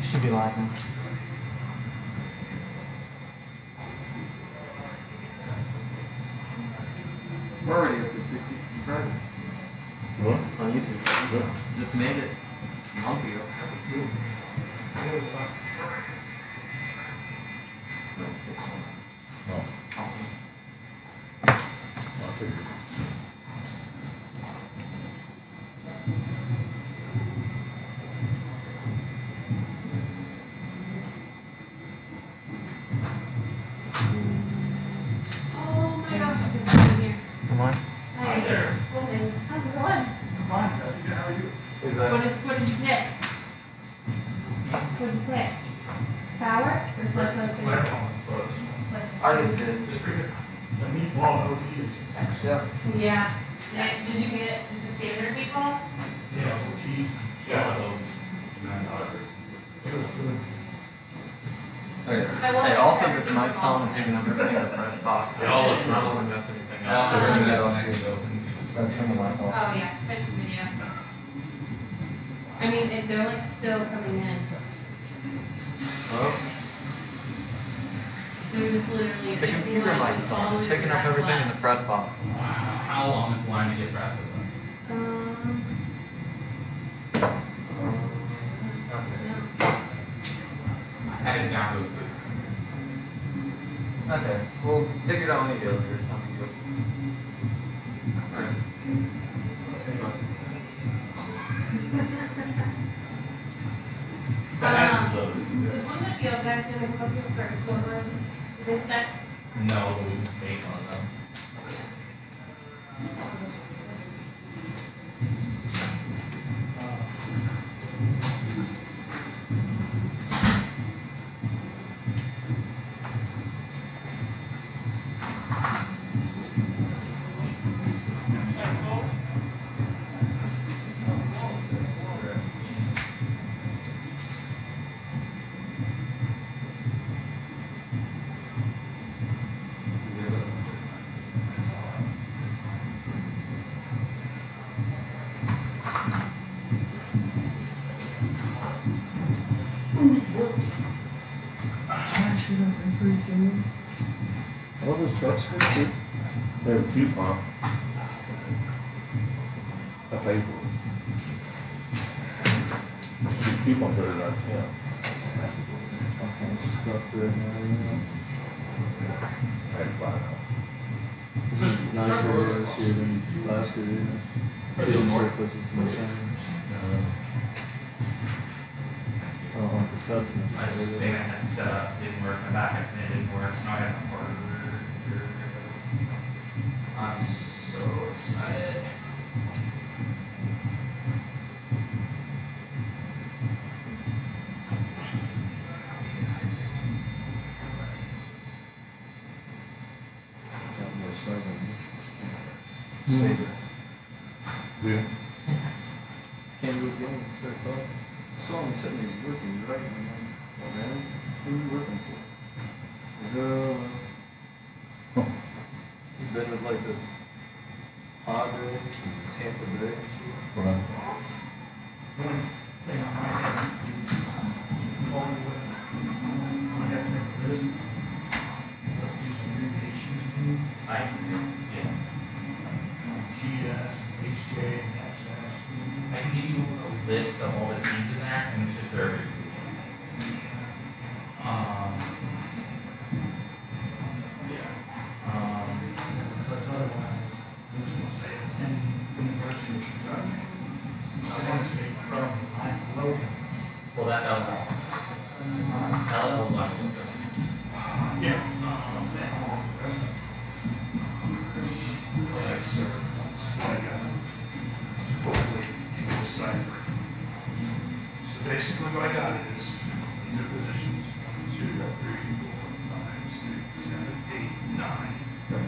Should be live now. We're already up to 60 subscribers. What? On YouTube. Yeah. Just made it a month ago. Oh. Oh. I'll take it. Oh my gosh, I've been sitting here. Come on. Hi there. Woman. How's it going? Fine, Jessica, how are you? What did you pick? What did you pick? Sour or slice? Whatever one was closed. I just did. Just pretty good. The meatball OG. Except. Yeah. Next, did you get just a standard meatball? Yeah, with cheese. Yeah. It was good. Okay. I want Hey, my also parents this mic's to call on and me. picking up everything in the press box. Yeah, I'll let you I know. don't want to mess anything Yeah, up. so we're gonna get go next. Gotta turn the lights off. Oh yeah, Facebook video. I mean, if they're like still coming in, Oh, they're just literally. the computer mic's on, picking up everything in the press box. How long is the line to get Prasco Park? I had it down really quick. Okay, we'll figure it out when you get over here. Sounds good. Alright. Is one of the field guys gonna come up here first, or this that? No, we make on them. What was trucks for too? They were cheap, huh? I paid for it. It's cheap on Thursday night, yeah. All kinds of stuff right now. I had to buy it. This is nicer areas here than last year. Field surface is insane. I don't like the cuts My thing I necessarily. had set up didn't work, my backup it didn't work, so now I got a part. I'm so excited. Got more southern interest. Save it. Yeah. Can't do it again, start talking. I saw him sitting there working, right? And I'm like, oh man, who are you working for? He's been with like the Padres and Tampa Bay and shit. Right. One thing I might have to do, along with, I got to make a list. Let's do some abbreviation. Yeah. GS, HJ, and XS. I can give you a list of all the teams in there, and it's just their abbreviations. Yeah. Because otherwise, I'm just gonna say any University of Kentucky. I wanna say from like Logans. Well, that's how that whole line will go. Yeah, I'm saying all the rest of them. Like, so, that's what I got. Hopefully, you can decipher it. So basically what I got is, these are positions, 1, 2, 3, 4, 5, 6, 7, 8, 9. For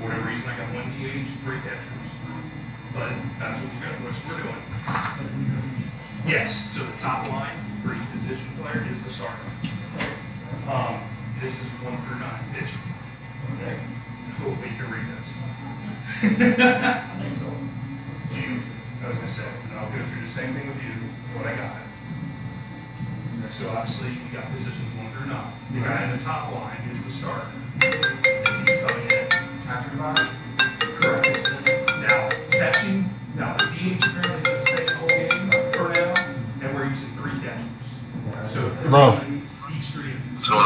whatever reason, I got 1 DH, 3 catchers. But that's what we're doing. Yes, so the top line for each position position player is the starter. This is 1 through 9 pitching. Okay? Hopefully you can read that stuff. I was gonna say, and I'll go through the same thing with you, what I got. So obviously you got positions 1 through 9. The guy in the top line is the starter. And he's coming in after 5. Correct. Now catching, now the DH apparently is gonna stay the whole game for now, and we're using 3 catchers. So Hello. each 3 of these. On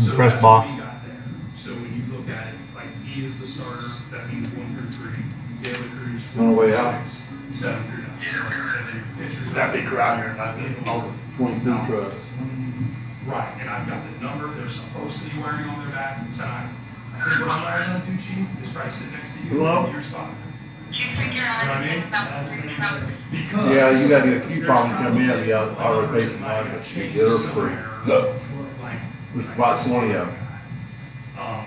the press that's box. what we got there. So when you look at it, like he is the starter, that means 1 through 3. Daily Cruz, On the way out. 6, 7 through 9. And then your pitchers. That big crowd here, not all 22 trucks. Right, and I've got the number they're supposed to be wearing on their back tonight. I think what I'm gonna do, Chief, is probably sit next to you Hello? in your spot. You figure out You know what I mean? Because. Yeah, you gotta get a there's coupon to come in, probably you gotta already pay numbers for that mine, might but you change get her free. somewhere, Look, like- there's about 20 of them. Um,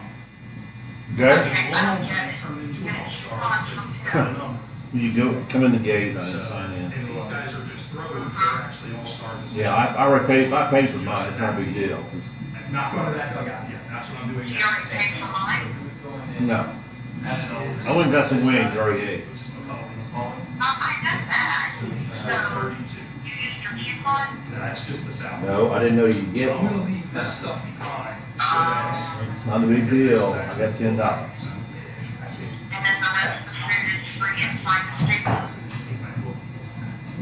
Okay? and one of them's gonna turn into an all-star, but he's got a number. You go, come in the gate and So, sign in. and these guys are just throwers, they're actually all-stars as well. Yeah, I already paid, I paid for mine, it's not a big deal. Not going to that dugout yet, that's what I'm doing You now. already paid for mine? No, I went and got some wings already ate. Which is McCullough. I know that. So he's So, got 32. you used your coupon? Now, that's just the south. No, I didn't know you'd So get I'm gonna one. leave this stuff behind, so that's. It's not a big deal, I got $10. And then the rest of the food is free inside the stable?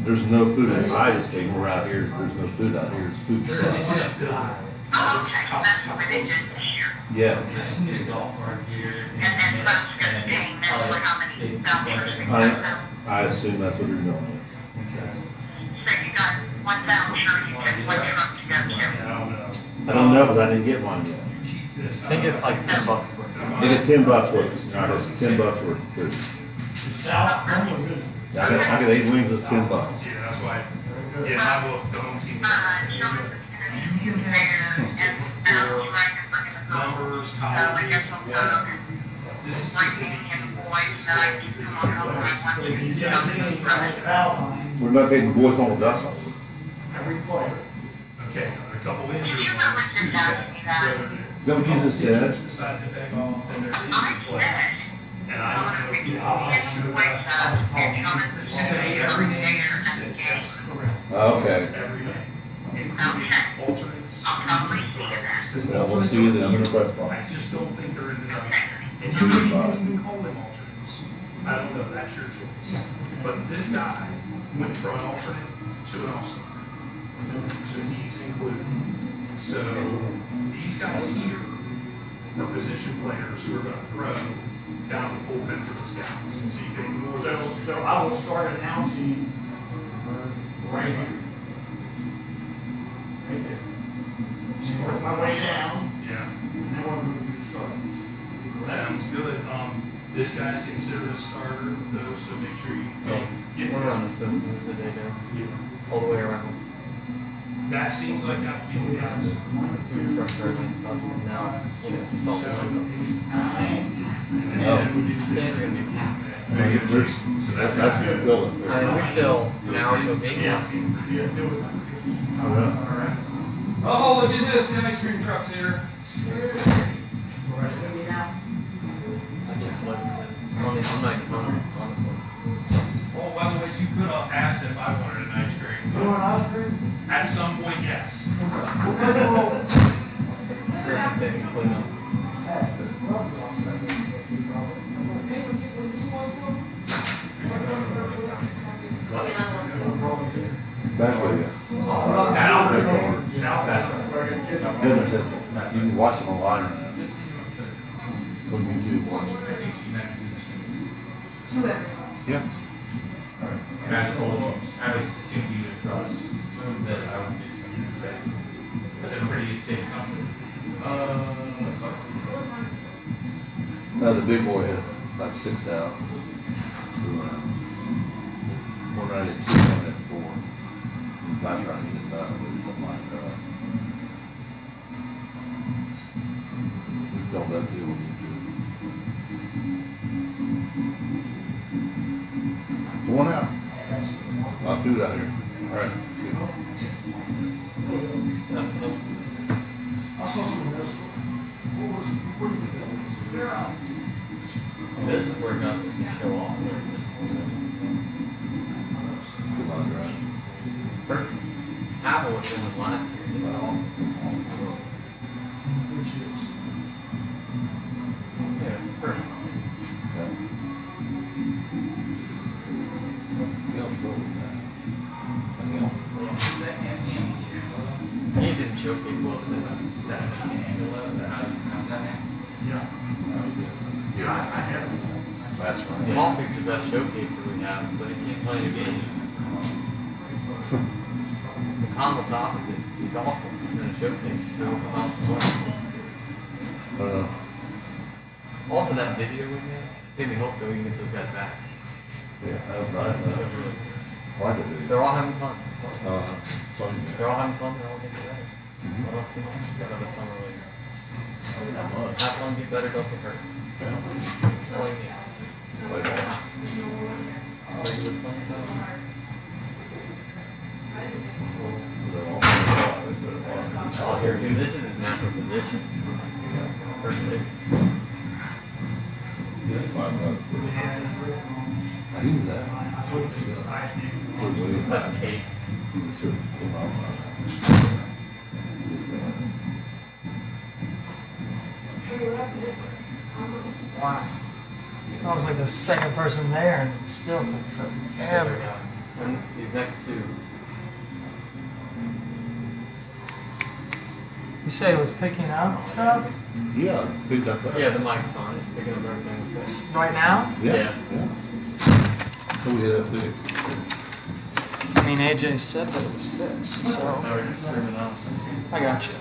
There's no food inside this thing, we're out here, there's no food out here, it's food It's trucks. a building. Oh, okay, that's what they did this year. Yeah, You can get a golf cart here. And then Prasco's getting them for how many vouchers they got them. I assume that's what you're doing. So you got 1 voucher, you pick what truck to go Yeah, to. I don't know. I don't know, but I didn't get one yet. You keep this. I think it's like $10. I get $10 worth, I got $10 worth of food. I got 8 wings, it's $10. Yeah, that's why, yeah, I will, the home team. Children's You can there, have and this sounds for like it's like a numbers, So I colleges, guess I'll whatever. go. This is just Like the me and the beginning. boys that I keep them on over Like these guys, they don't struggle. We're not taking the boys home with us. Okay, now there are a couple Did injured you ones ever too. sit down and do that? Is that what you just said? Decide to beg off, and there's I injured players. bet. And I I'm don't gonna know be if you it's way up, and you're gonna just say every name, there just say at the yes, game. correct. Okay. Every name, including alternates. I'll probably see you then. Because Well, we'll alternates see you are then, I'm in the press box. I just don't think they're in the number. Okay. And you maybe won't even call them alternates. I don't know, that's your choice. But this guy went from an alternate to an all-star. So he's included. So these guys here are position players who are gonna throw down the bullpen for the scouts. So you can ignore those. So I will start announcing right here. Right there. Work my way down, Yeah, and then we're going to do the starters. sounds good. This guy's considered a starter though, so make sure you get We're on the system today now, all the way around. That seems like that would be the guys. Food trucks are nice about them now. Salt So, and and then No. 10 would be the Stands are gonna be packed. That's the building. I mean, we're still an hour to a game now. Alright. Oh, look at this, ice cream trucks here. I just looked at it. I'm not even hungry, honestly. Oh, by the way, you could have asked if I wanted an ice cream. You want ice cream? At some point, yes. We're gonna take and clean up. Back with you. Goodness, you can watch them online. On YouTube, watch it. Yeah. And I told him, I was assuming you would trust that I would get something back. That's a pretty safe assumption. No, the big boy has about 6 out. One round at 2, one at 4. Last round he did that, but he didn't like that. We filled that too, which is good. One out. A lot of food out here. All right. I saw some of this. What was it? This is where it got to show off. Good luck, right? Perfect. Apple was in the last year. They were awesome. Yeah, perfect. Yeah. What else wrong with that? Anything else? He didn't showcase well today. Yeah. That's right. Malfic's the best showcaser we have, but he can't play the game. McConnell's opposite. He's awful in a showcase, so I don't know. also that video we made me hope that we can get that back. Yeah, that was nice. I like it, dude. They're all having fun. It's on you. They're all having fun. They're all getting better. What else do you want? Got another summer later. Not much. Have fun, get better, don't get hurt. Yeah. All you need. Play ball. Are you good fun? They're all playing ball. Oh, here, dude, this is his natural position. Perfect. That's my brother. Who's that? That's Kate. He's a certain phenomenon. Wow. I was like the second person there and it still took forever. And these next two. You say it was picking up stuff? Yeah, it's picked up fast. Yeah, the mic's on. It's picking up everything. So. Right now? Yeah. So we had that fixed. I mean, AJ said that it was fixed, so. Now we're just screaming out. I got you.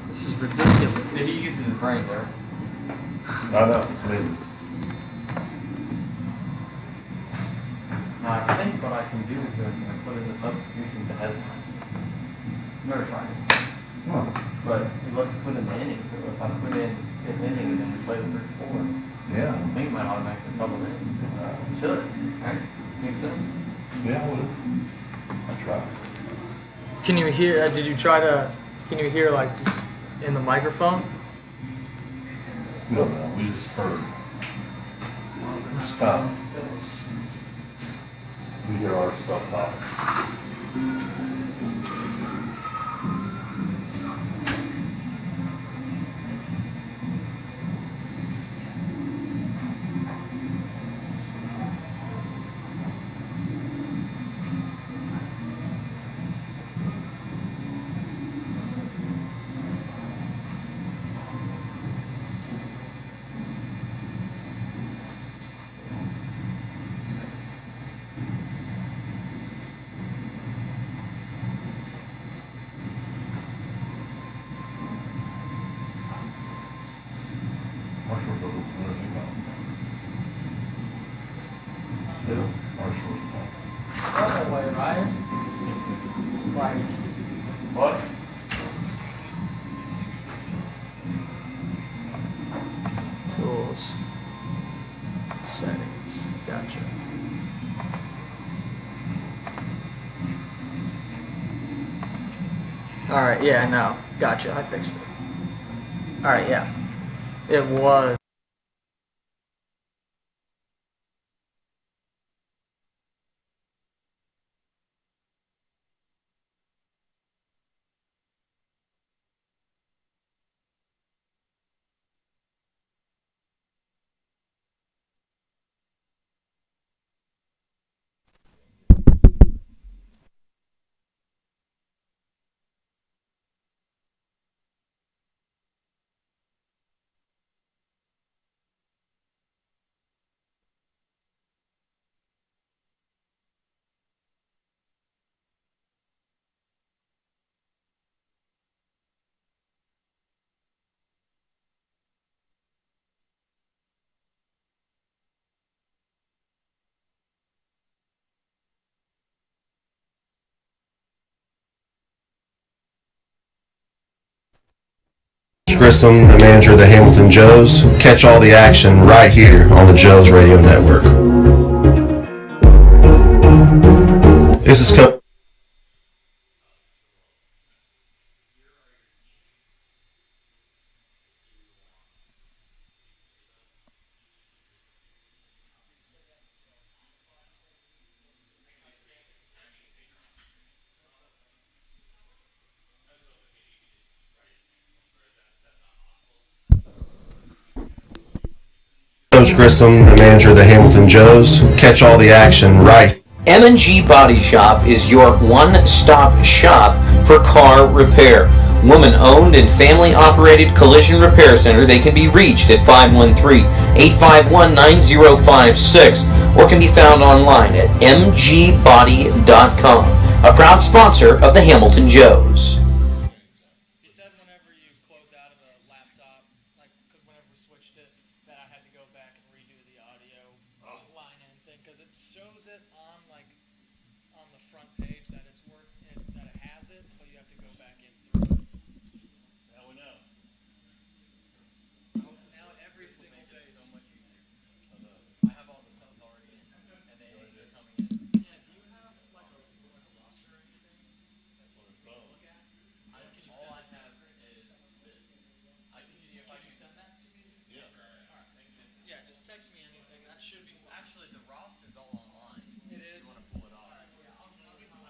This is ridiculous. Maybe he uses his brain there. I know, it's amazing. Now, I think what I can do is I put in the substitution to headline. Never tried it. Huh. But let's put in the inning. So if I put in fifth inning and then we play the first four, Yeah. I think it might automatically sub them in. Should, right? Makes sense? Yeah, I would. I tried. Can you hear, did you try to, can you hear like in the microphone? We don't know. We just heard. It's tough. We hear our stuff talk. Marshall Douglas, what do you think about it? Yeah, Marshall's talk. That way, right? Like, What? tools, settings, gotcha. All right, yeah, no, gotcha, I fixed it. All right, yeah, it was. Grissom, the manager of the Hamilton Joes. Catch all the action right here on the Joes Radio Network. This is Coach Grissom, the manager of the Hamilton Joes. Catch all the action right. M&G Body Shop is your one-stop shop for car repair. Woman-owned and family-operated collision repair center. They can be reached at 513-851-9056 or can be found online at mgbody.com. A proud sponsor of the Hamilton Joes. He said whenever you close out of the laptop, like whenever we switched it, that I had to go back and redo the audio line in thing because it shows it on on the front page that it's that it has it, but you have to go back in through it. Now we know. Now every single day is so much easier. I have all the stuff already in, and they're coming in. Yeah, do you have like a roster or anything? That's what it's called. Look at? All I have is this. I can see if I can send that to me? Yeah. Alright, thank you. Yeah, just text me anything. That should be Actually, the roster's all online. It is? You want to pull it off. Alright, yeah, I'll get my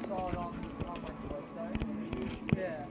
saw it on like the website. Yeah.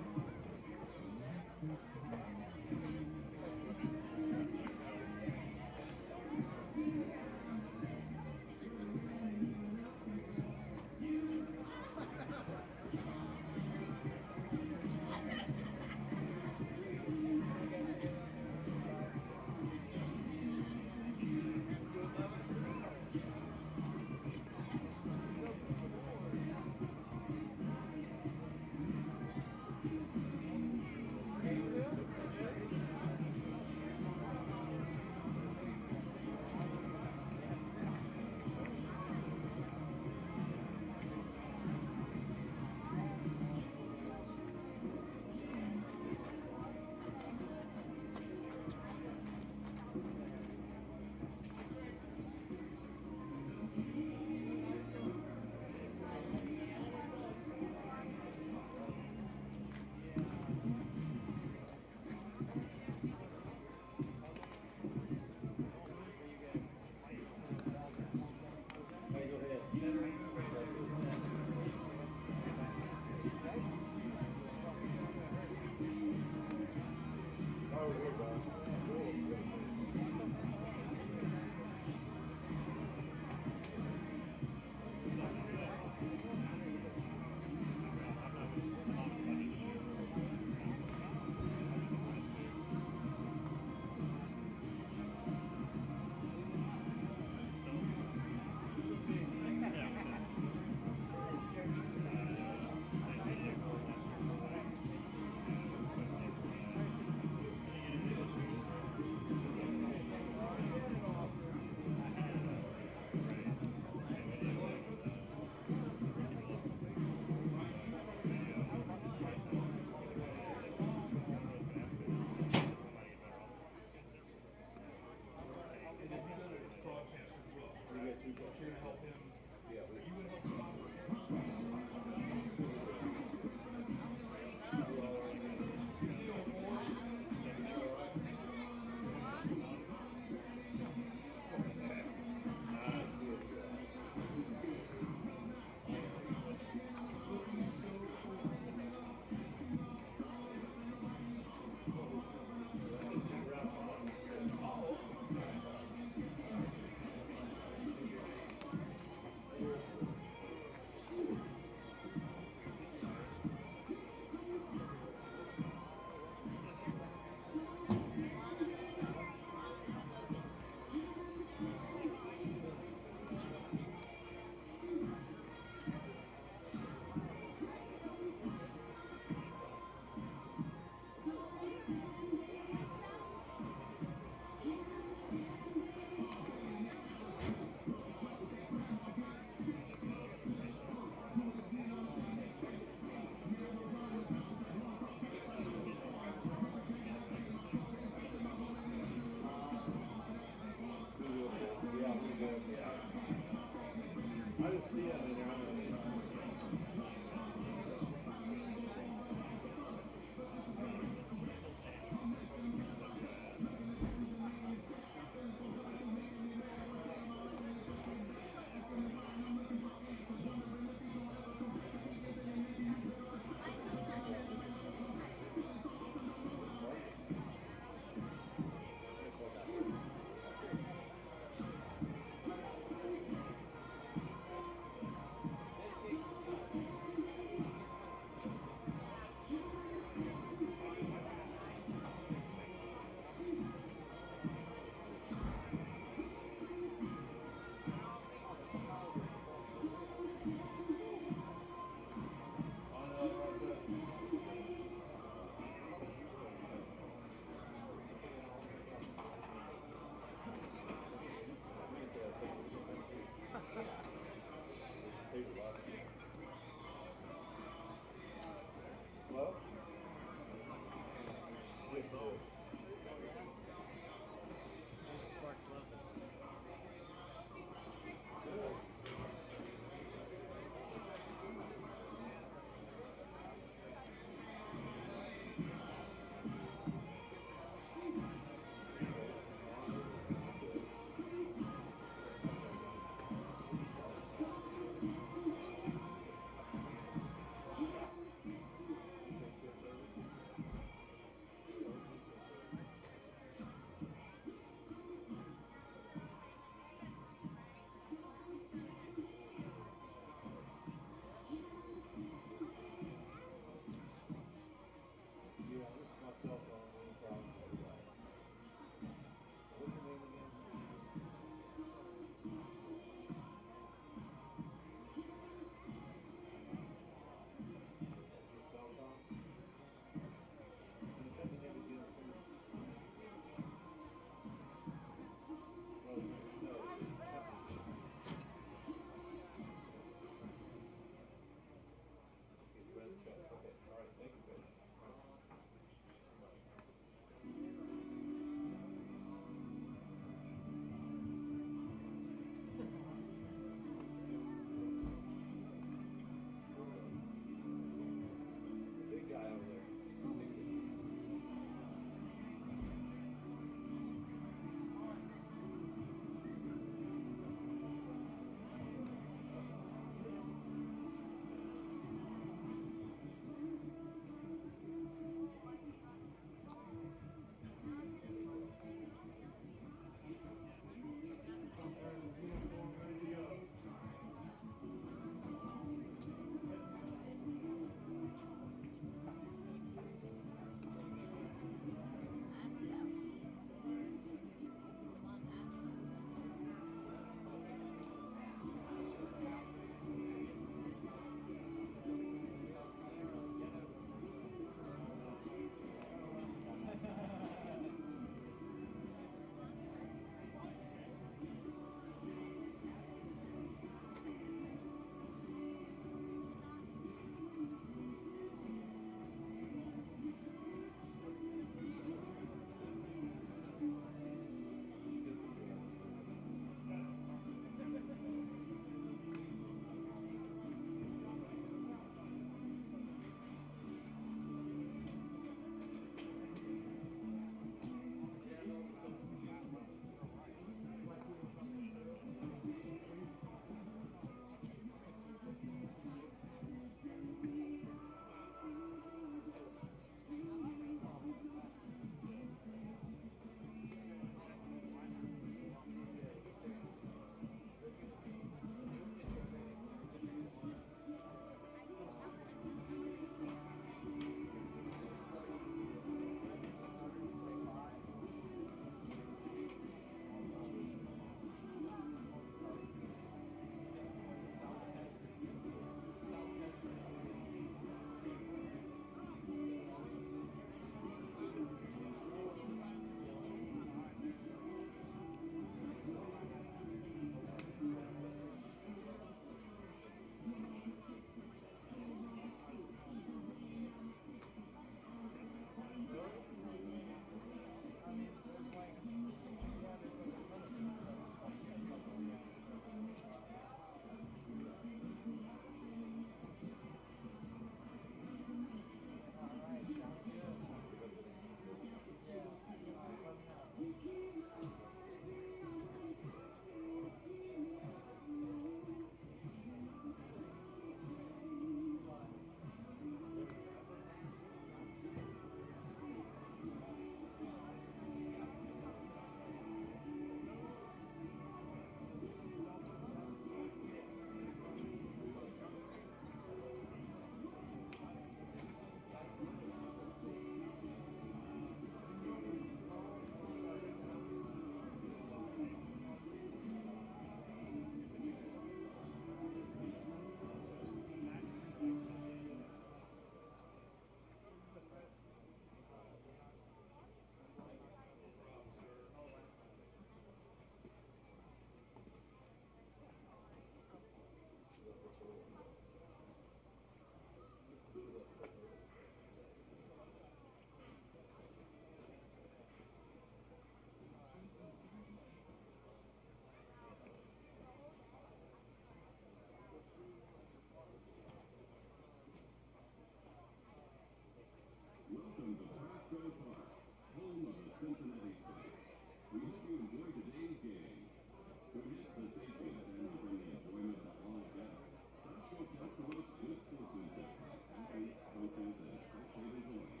Prasco Park, home of the Cincinnati States. We hope you enjoy today's game. To enhance the safety and family-friendly enjoyment of all guests, Prasco Park promotes good sportsmanship by athletes, coaches, and spectators alike.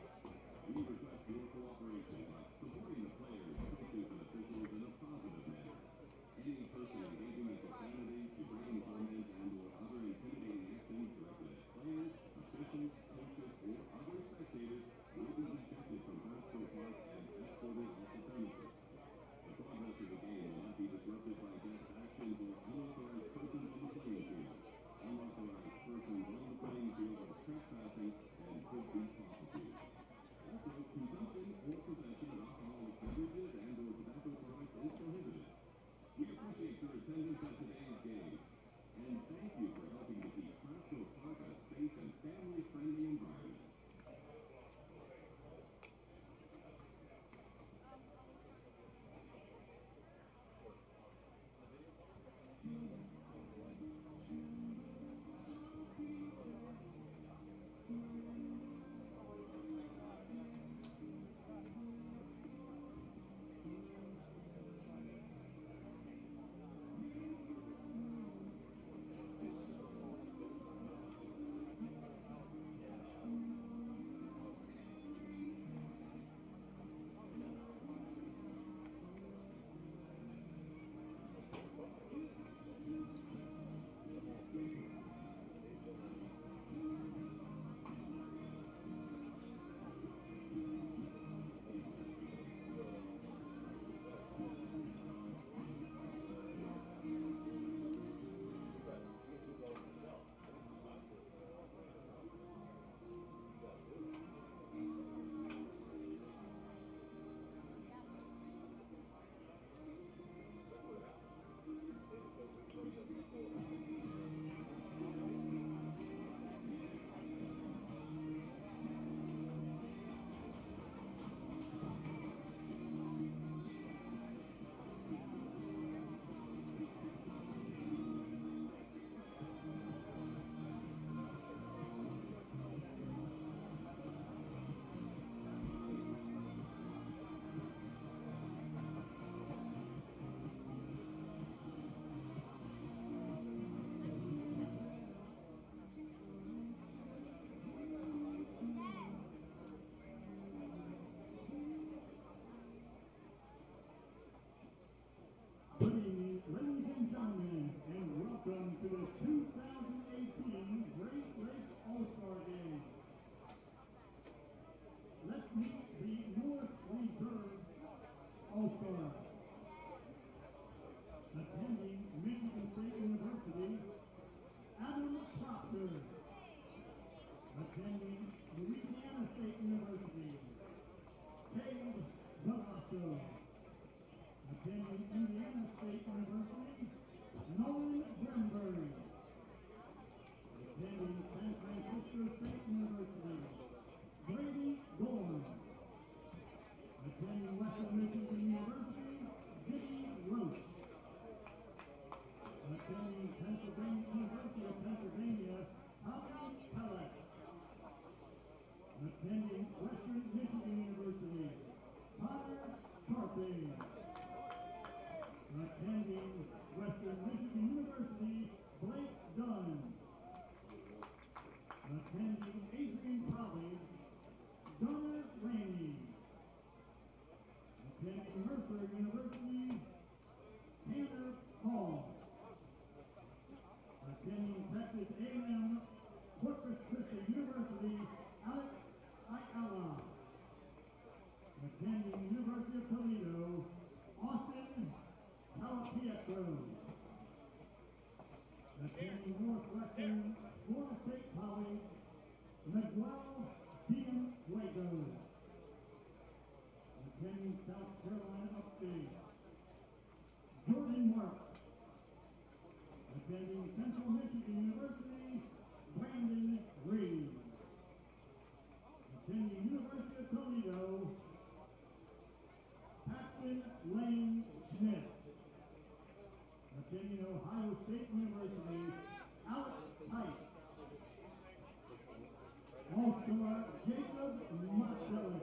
We request your cooperation by supporting the players, coaches, and officials in a positive manner. Any person engaging in profanity, degrading comments, and/or other intimidating actions directed at players, officials, coaches, or other spectators will be ejected from Prasco Park and escorted off the premises. The progress of the game will not be disrupted by guest actions or unauthorized persons on the playing field. Unauthorized persons on the playing field are trespassing and could be prosecuted. Also, consumption or possession of alcoholic beverages and/or tobacco products is prohibited. We appreciate your attendance at today's game, and thank you for helping to keep Prasco Park a safe and family-friendly environment. Good evening, ladies and gentlemen, and welcome to the 2018 Great Lakes All-Star Game. Let's meet the North Reserve All-Stars. Attending Michigan State University, Adam Proctor. Attending Louisiana State University, Cade Velasco. Attending Indiana State University, Nolan Grimberg. Attending San Francisco State University, Brady Gorn. Attending Western Michigan University, Jimmy Roach. Attending Pennsylvania University of Pennsylvania, Tommy Pellet. Attending Western Michigan University, Connor Carping. Attending Western Michigan University, Blake Dunn. Attending Adrian College, Gunnar Rainey. Attending Mercer University, Tanner Hall. Attending Texas A&M Corpus Christi University, Alex Ayala. Attending University of Toledo, Austin Pietro. Attending Northwestern Florida State College, Miguel Cienfuegos. Attending South Carolina Upstate, Jordan Mark. Attending Central Michigan University, Brandon Reid. Attending University of Toledo, Paxton Lane Smith. Attending Ohio State University, Alex Pike. All-star Jacob Marcellus.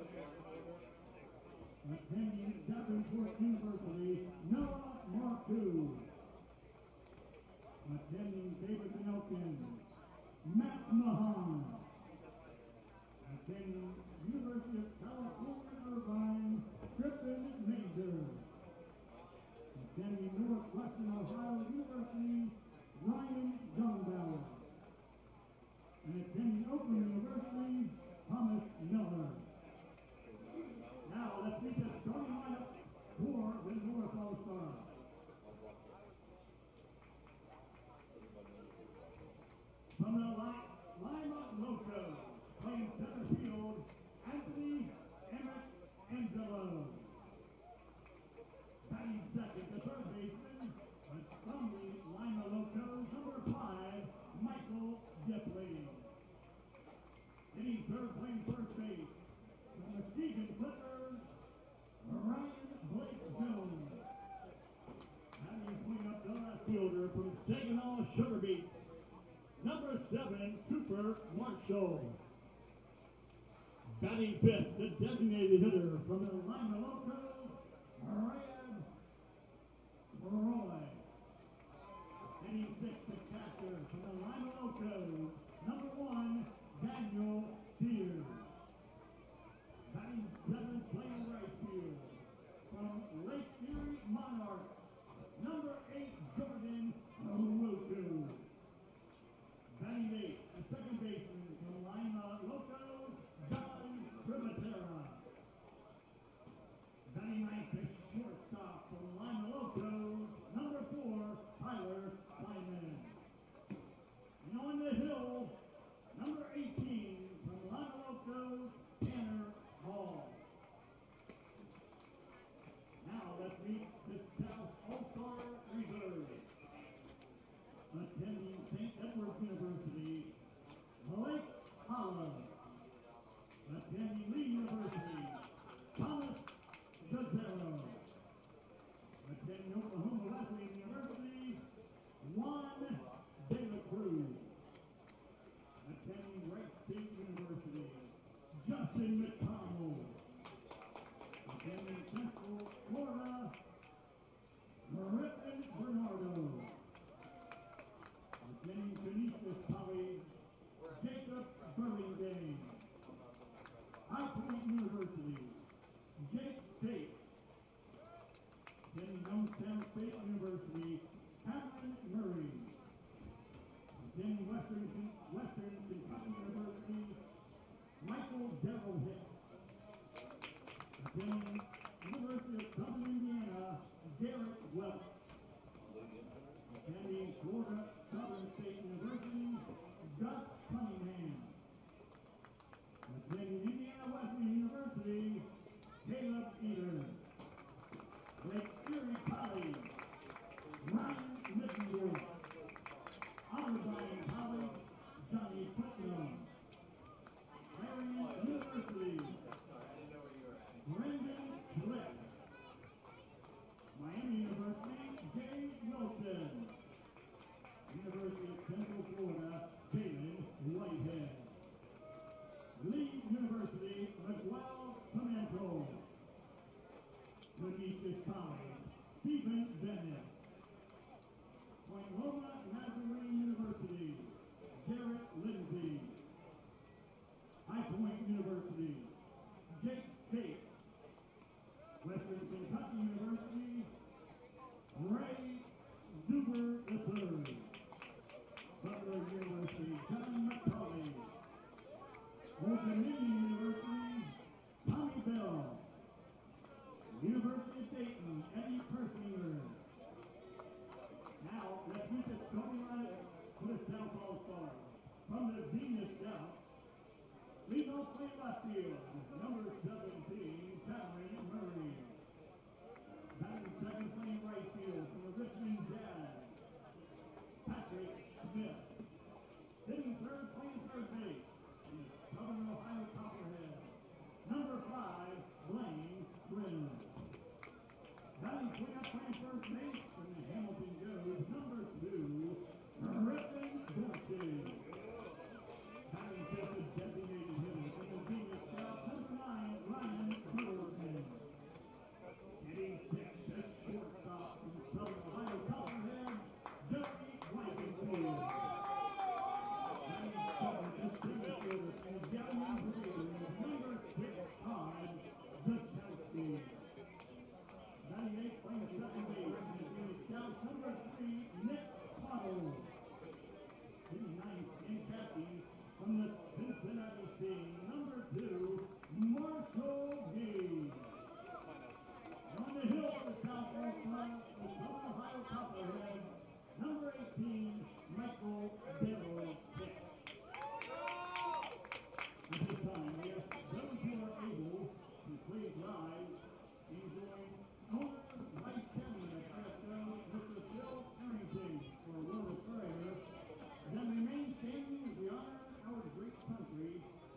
York University, Noah Marcoux. Attending Davidson Elkins, Max Mahan. Attending University of California, Irvine, Griffin Major. Attending Northwestern Ohio University, Ryan Jungbauer. And attending Oakland University, Thomas Miller. Now let's meet the starting lineup for the North All-Stars. From the Lima Loco, playing center field, Anthony Emmett Angelo. Batting second, the third baseman, from the Lima Locos, number 5, Michael Gipley. Hitting third, playing first base, from the Stephen Clippers, Ryan Blake Jones. Batting point up the left fielder from Saginaw Sugar Beets, number 7, Cooper Marshall. Batting fifth, the designated hitter from the Lima Locos, Ryan Roy. Hitting sixth, the catcher from the Lima Locos, number 1, Daniel Sears. Batting seventh, playing right field from Lake Erie Monarchs, number 8, Jordan Roku. Batting eighth, the second baseman from Lima Locos, John Primatera. Batting ninth, the shortstop from Lima Locos, number 4, Tyler Simon. And on the hill, number 18 from Lima Locos, Tanner Hall. Now let's meet the South All-Star Reserve. Attending St. Edward's University, Lake Hollow. Attending Lee University, Thomas Gazzaro. Attending Oklahoma Wesleyan University, Juan De La Cruz. Attending Wright State University, Justin McConnell. Attending Central Florida, Griffin Bernardo. Attending Canisius College, Jacob Burlingame. High Point University, Jake Bates. Attending Youngstown State University, Cameron Murray. Attending Western Kentucky University, Michael Darrell Hicks. Attending University of Southern Indiana, Garrett Welch. Attending Florida Southern State University, Gus Cunningham. Attending Indiana Wesleyan University, Caleb Eater. Lake Erie College, Ryan Middendorf. Otterbein College, Johnny Putnam. Marion University, Brendan Schlick. Miami University, Jay Wilson. University of Central Florida, Jalen Whitehead. Lee University, Miguel Pimento. Canisius College, Stephen Bennett. Point Loma Nazarene University, Garrett Lindsay. High Point University, Jake Bates. Western Kentucky University, Ray Zuber III. Butler University, John McCauley. Old Dominion University, Tommy Bell. University of Dayton, Eddie Persinger. Now, let's meet the starting lineup for the South All-Stars. From the Zenith South, lead off playing left field, number 17, Cameron Murray. Batting second, playing right field from the Richmond Jazz, Patrick Smith. Hitting third, playing third base from the Southern Ohio Copperhead, number 5, Blaine Brennan. Batting cleanup, playing first base from the Hamilton Joes, number 2, Griffin Dorsey. Batting fifth is designated hitter from the Zenith South, number 9, Ryan Middleton. Hitting sixth,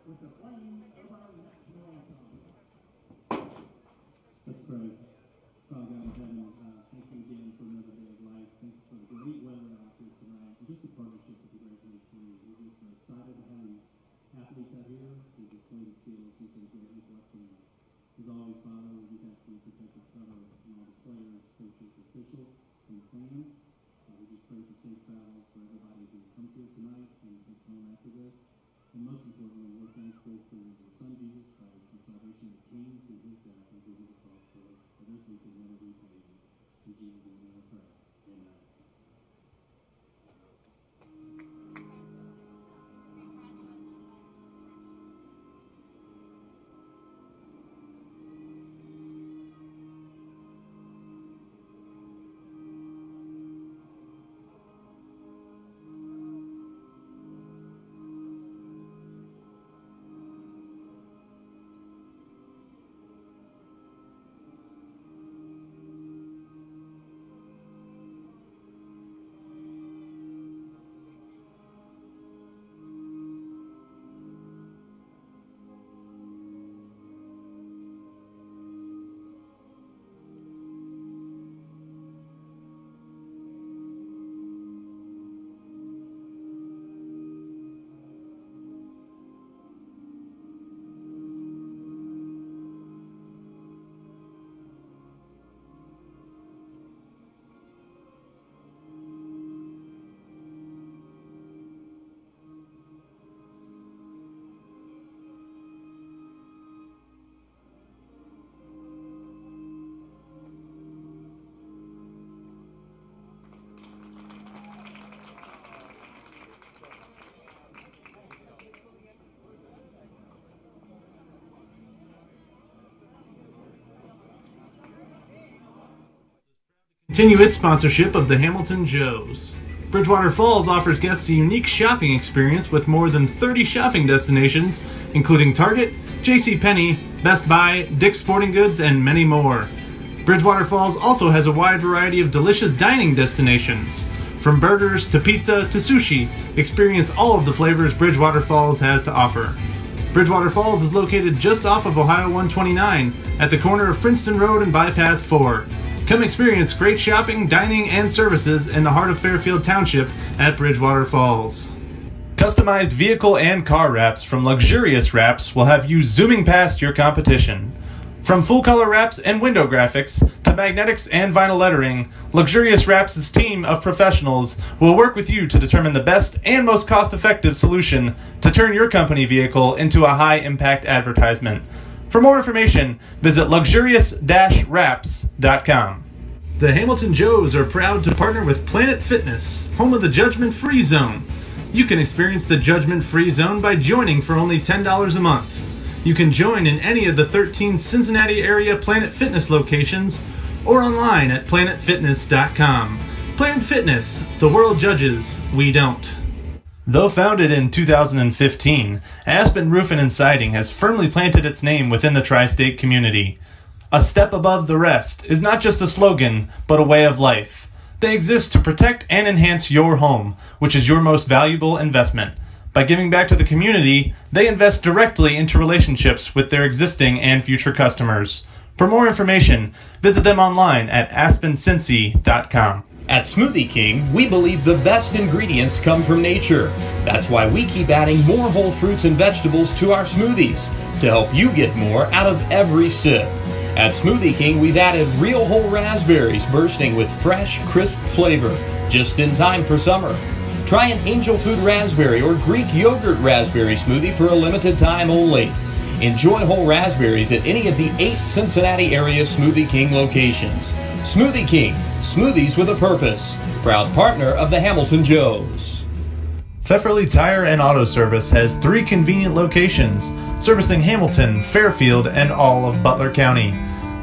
with the playing of our national anthem. Let's pray. Father God in heaven, thank you again for another day of life. Thank you for the great weather out here tonight, and just the partnership with the Great Lakes League. We're just excited to have these athletes out here. We just wait to see what you can greatly bless them. As always, Father, we just ask you to protect and cover all the players, coaches, officials, and fans. We just pray for safe travel for everybody who comes here tonight and gets home after this. And most importantly, we're thankful for your Son, Jesus Christ, the salvation that came through his death and through the cross for us. For this we can never repay you. In Jesus' name we pray. Amen. Continue its sponsorship of the Hamilton Joes. Bridgewater Falls offers guests a unique shopping experience with more than 30 shopping destinations, including Target, JCPenney, Best Buy, Dick's Sporting Goods, and many more. Bridgewater Falls also has a wide variety of delicious dining destinations. From burgers to pizza to sushi, experience all of the flavors Bridgewater Falls has to offer. Bridgewater Falls is located just off of Ohio 129 at the corner of Princeton Road and Bypass 4. Come experience great shopping, dining, and services in the heart of Fairfield Township at Bridgewater Falls. Customized vehicle and car wraps from Luxurious Wraps will have you zooming past your competition. From full-color wraps and window graphics to magnetics and vinyl lettering, Luxurious Wraps' team of professionals will work with you to determine the best and most cost-effective solution to turn your company vehicle into a high-impact advertisement. For more information, visit luxurious-wraps.com. The Hamilton Joes are proud to partner with Planet Fitness, home of the Judgment Free Zone. You can experience the Judgment Free Zone by joining for only $10 a month. You can join in any of the 13 Cincinnati area Planet Fitness locations or online at planetfitness.com. Planet Fitness, the world judges, we don't. Though founded in 2015, Aspen Roofing and Siding has firmly planted its name within the tri-state community. A step above the rest is not just a slogan, but a way of life. They exist to protect and enhance your home, which is your most valuable investment. By giving back to the community, they invest directly into relationships with their existing and future customers. For more information, visit them online at aspencincy.com. At Smoothie King, we believe the best ingredients come from nature. That's why we keep adding more whole fruits and vegetables to our smoothies to help you get more out of every sip. At Smoothie King, we've added real whole raspberries bursting with fresh, crisp flavor, just in time for summer. Try an angel food raspberry or Greek yogurt raspberry smoothie for a limited time only. Enjoy whole raspberries at any of the 8 Cincinnati area Smoothie King locations. Smoothie King, smoothies with a purpose. Proud partner of the Hamilton Joes. Pfefferly Tire and Auto Service has 3 convenient locations, servicing Hamilton, Fairfield, and all of Butler County.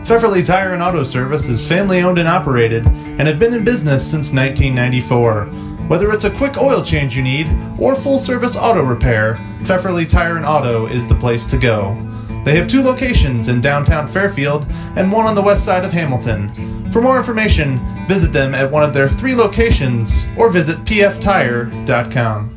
Pfefferly Tire and Auto Service is family owned and operated and have been in business since 1994. Whether it's a quick oil change you need or full service auto repair, Pfefferly Tire and Auto is the place to go. They have 2 locations in downtown Fairfield and 1 on the west side of Hamilton. For more information, visit them at one of their 3 locations or visit pftire.com.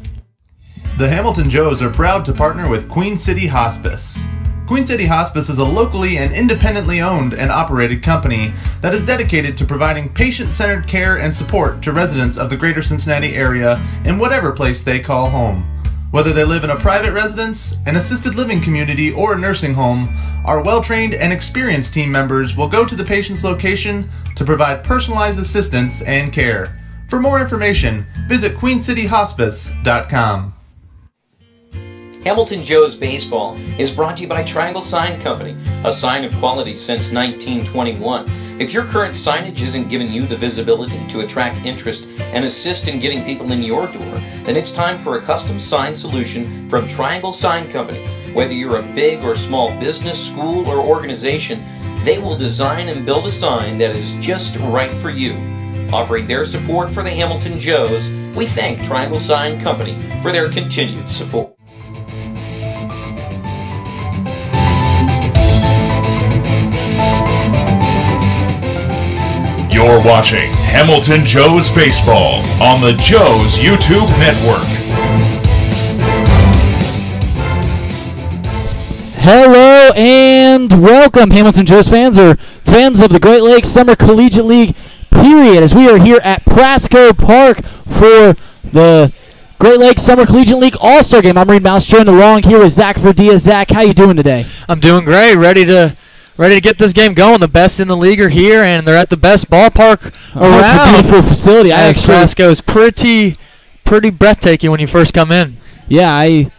The Hamilton Joes are proud to partner with Queen City Hospice. Queen City Hospice is a locally and independently owned and operated company that is dedicated to providing patient-centered care and support to residents of the greater Cincinnati area in whatever place they call home. Whether they live in a private residence, an assisted living community, or a nursing home, our well-trained and experienced team members will go to the patient's location to provide personalized assistance and care. For more information, visit queencityhospice.com. Hamilton Joe's Baseball is brought to you by Triangle Sign Company, a sign of quality since 1921. If your current signage isn't giving you the visibility to attract interest and assist in getting people in your door, then it's time for a custom sign solution from Triangle Sign Company. Whether you're a big or small business, school, or organization, they will design and build a sign that is just right for you. Offering their support for the Hamilton Joes, we thank Triangle Sign Company for their continued support. You're watching Hamilton Joes Baseball on the Joes YouTube network. Hello and welcome, Hamilton Joes fans, or fans of the Great Lakes Summer Collegiate League, period, as we are here at Prasco Park for the Great Lakes Summer Collegiate League All-Star Game. I'm Reid Mouse, joined along here with Zach Verdea. Zach, how you doing today? I'm doing great, ready to get this game going. The best in the league are here, and they're at the best ballpark around. It's a beautiful facility. Prasco is pretty breathtaking when you first come in. Yeah, I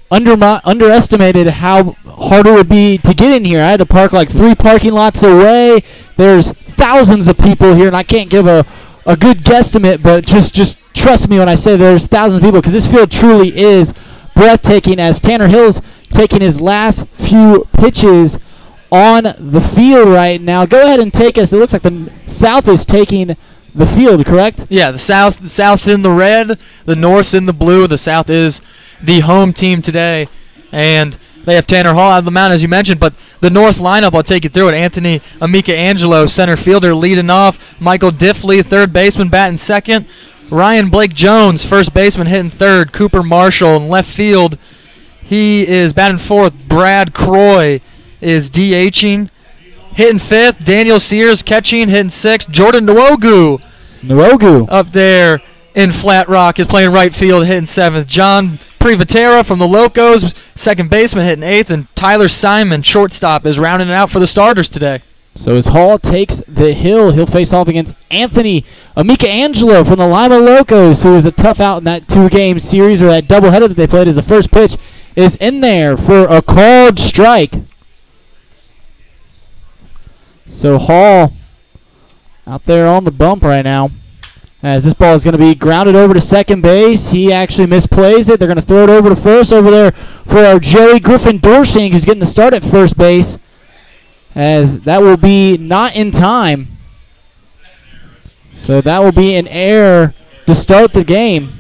underestimated how hard it would be to get in here. I had to park like 3 parking lots away. There's thousands of people here, and I can't give a good guesstimate, but just trust me when I say there's thousands of people, because this field truly is breathtaking as Tanner Hill's taking his last few pitches on the field right now. Go ahead and take us. It looks like the South is taking the field, correct? Yeah, the South's in the red, the North's in the blue. The South is the home team today, and they have Tanner Hall out of the mound, as you mentioned, but the North lineup, I'll take you through it. Anthony Amika Angelo, center fielder, leading off. Michael Diffley, third baseman, batting second. Ryan Blake Jones, first baseman, hitting third. Cooper Marshall in left field, he is batting fourth. Brad Croy is DHing. Hitting fifth, Daniel Sears catching, hitting sixth. Jordan Nwogu up there in Flat Rock is playing right field, hitting seventh. John Privatera from the Locos, second baseman, hitting eighth. And Tyler Simon, shortstop, is rounding it out for the starters today. So as Hall takes the hill, he'll face off against Anthony Amika Angelo from the Lima Locos, who was a tough out in that 2-game series, or that doubleheader that they played, as the first pitch is in there for a called strike. So Hall out there on the bump right now, as this ball is going to be grounded over to second base. He actually misplays it. They're going to throw it over to first over there for our Joey Griffin-Dorsing, who's getting the start at first base, as that will be not in time. So that will be an error to start the game.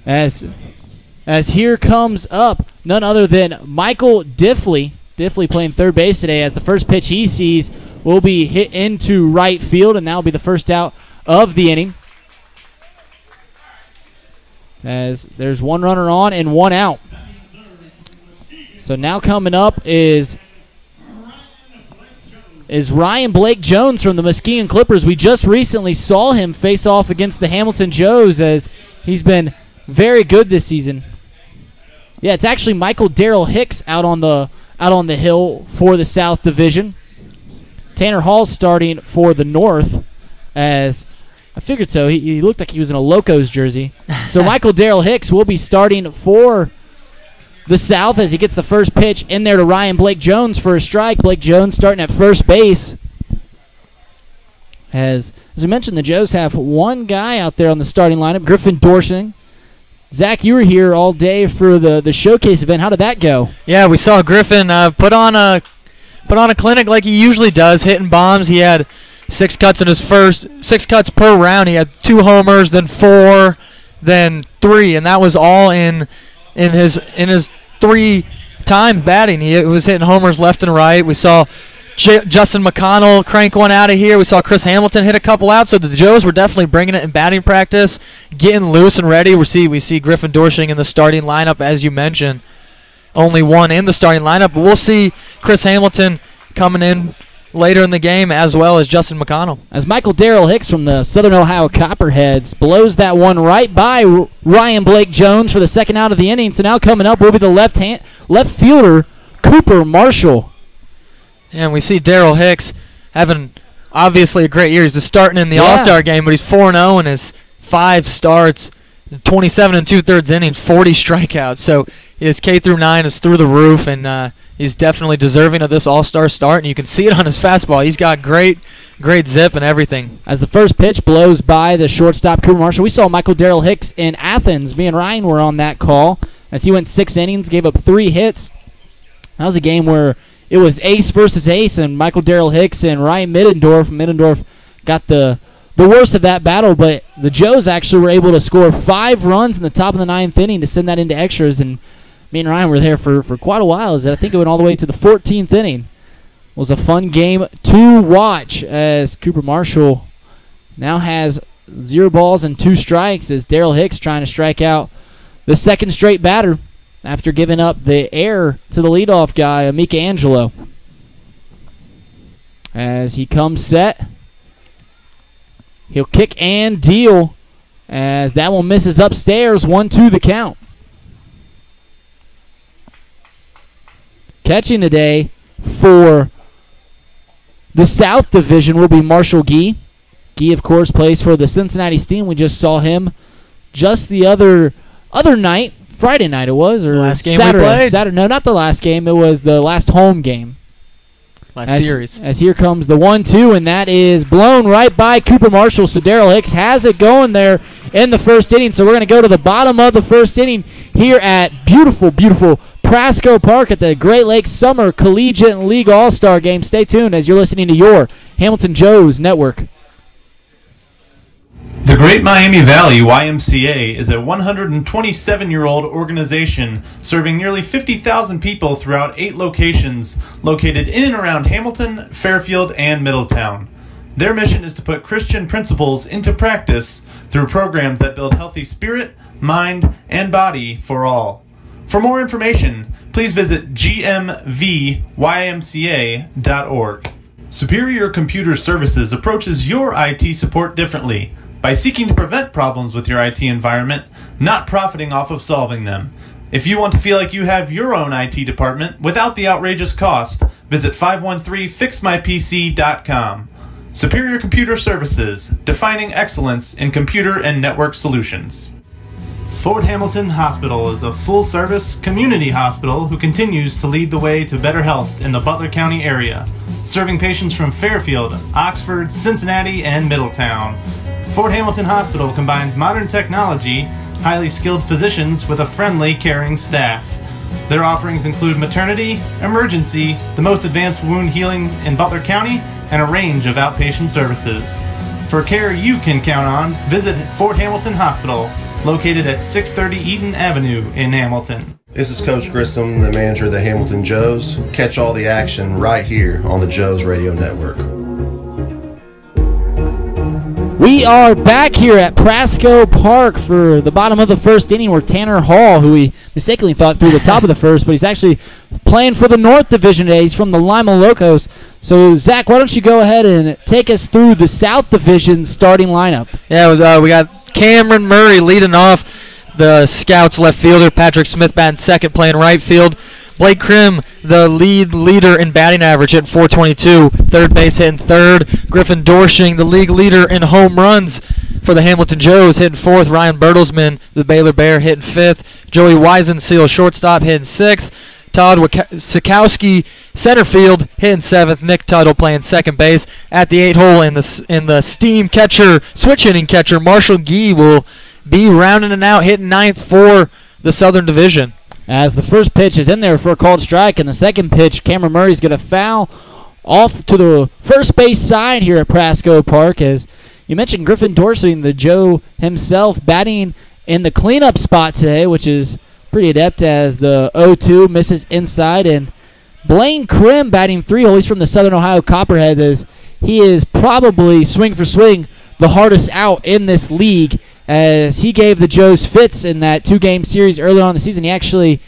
As here comes up none other than Michael Diffley. Diffley playing third base today, as the first pitch he sees will be hit into right field, and that will be the first out of the inning. As there's one runner on and one out. So now coming up is Ryan Blake Jones from the Muskegon Clippers. We just recently saw him face off against the Hamilton Joes, as he's been very good this season. Yeah, it's actually Michael Darrell Hicks out on the hill for the South Division. Tanner Hall starting for the North, as I figured so. He looked like he was in a Locos jersey. So Michael Darrell Hicks will be starting for the South, as he gets the first pitch in there to Ryan Blake Jones for a strike. Blake Jones starting at first base. As I mentioned, the Joes have one guy out there on the starting lineup, Griffin-Dorsing. Zach, you were here all day for the showcase event. How did that go? Yeah, we saw Griffin put on a clinic like he usually does, hitting bombs. He had 6 cuts in his first 6 cuts per round. He had 2 homers, then 4, then 3, and that was all in his 3 time batting. He was hitting homers left and right. We saw Justin McConnell crank one out of here. We saw Chris Hamilton hit a couple out. So the Joes were definitely bringing it in batting practice, getting loose and ready. We see Griffin Dorsching in the starting lineup, as you mentioned. Only one in the starting lineup, but we'll see Chris Hamilton coming in later in the game, as well as Justin McConnell. As Michael Darrell Hicks from the Southern Ohio Copperheads blows that one right by Ryan Blake Jones for the second out of the inning. So now coming up will be the left fielder, Cooper Marshall. And we see Darrell Hicks having obviously a great year. He's just starting in the All-Star game, but he's 4-0 in his 5 starts, 27 2/3 innings, 40 strikeouts. So his K through 9 is through the roof, and he's definitely deserving of this All-Star start. And you can see it on his fastball. He's got great zip and everything. As the first pitch blows by the shortstop, Cooper Marshall, we saw Michael Darrell Hicks in Athens. Me and Ryan were on that call as he went 6 innings, gave up 3 hits. That was a game where it was ace versus ace, and Michael Darrell Hicks and Ryan Middendorf. Middendorf got the worst of that battle, but the Joes actually were able to score 5 runs in the top of the 9th inning to send that into extras, and me and Ryan were there for quite a while. I think it went all the way to the 14th inning. It was a fun game to watch as Cooper Marshall now has 0 balls and 2 strikes as Darrell Hicks trying to strike out the second straight batter after giving up the error to the leadoff guy, Amika Angelo. As he comes set, he'll kick and deal as that one misses upstairs. 1-2 the count. Catching today for the South Division will be Marshall Gee. Gee, of course, plays for the Cincinnati Steam. We just saw him just the other night. Friday night it was, or last game Saturday. we played? Saturday. No, not the last game. It was the last home game. Last series. As here comes the 1-2, and that is blown right by Cooper Marshall. So Darrell Hicks has it going there in the first inning. So we're going to go to the bottom of the first inning here at beautiful, beautiful Prasco Park at the Great Lakes Summer Collegiate League All-Star Game. Stay tuned as you're listening to your Hamilton Joes Network. The Great Miami Valley YMCA is a 127-year-old organization serving nearly 50,000 people throughout 8 locations located in and around Hamilton, Fairfield, and Middletown. Their mission is to put Christian principles into practice through programs that build healthy spirit, mind, and body for all. For more information, please visit gmvymca.org. Superior Computer Services approaches your IT support differently, by seeking to prevent problems with your IT environment, not profiting off of solving them. If you want to feel like you have your own IT department without the outrageous cost, visit 513fixmypc.com. Superior Computer Services, defining excellence in computer and network solutions. Fort Hamilton Hospital is a full-service community hospital who continues to lead the way to better health in the Butler County area, serving patients from Fairfield, Oxford, Cincinnati, and Middletown. Fort Hamilton Hospital combines modern technology, highly skilled physicians with a friendly, caring staff. Their offerings include maternity, emergency, the most advanced wound healing in Butler County, and a range of outpatient services. For care you can count on, visit Fort Hamilton Hospital, located at 630 Eaton Avenue in Hamilton. This is Coach Grissom, the manager of the Hamilton Joes. Catch all the action right here on the Joes Radio Network. We are back here at Prasco Park for the bottom of the first inning where Tanner Hall, who we mistakenly thought threw the top of the first, but he's actually playing for the North Division today. He's from the Lima Locos. So, Zach, why don't you go ahead and take us through the South Division starting lineup? Yeah, we got Cameron Murray leading off, the Scouts left fielder. Patrick Smith batting second, playing right field. Blake Krim, the leader in batting average, hitting .422. Third base, hitting third. Griffin Dorsching, the league leader in home runs for the Hamilton Joes, hitting fourth. Ryan Bertelsmann, the Baylor Bear, hitting fifth. Joey Weisenseal, shortstop, hitting sixth. Todd Sikowski, center field, hitting seventh. Nick Tuttle playing second base. At the 8-hole in the Steam catcher, switch hitting catcher, Marshall Gee will be rounding it out, hitting ninth for the Southern Division. As the first pitch is in there for a called strike, and the second pitch, Cameron Murray's going to foul off to the first base side here at Prasco Park. As you mentioned, Griffin Dorsching, the Joe himself, batting in the cleanup spot today, which is pretty adept as the 0-2 misses inside. And Blaine Krim batting 3-hole. He's from the Southern Ohio Copperheads, as he is probably swing for swing the hardest out in this league, as he gave the Joes fits in that 2-game series earlier on in the season. He actually,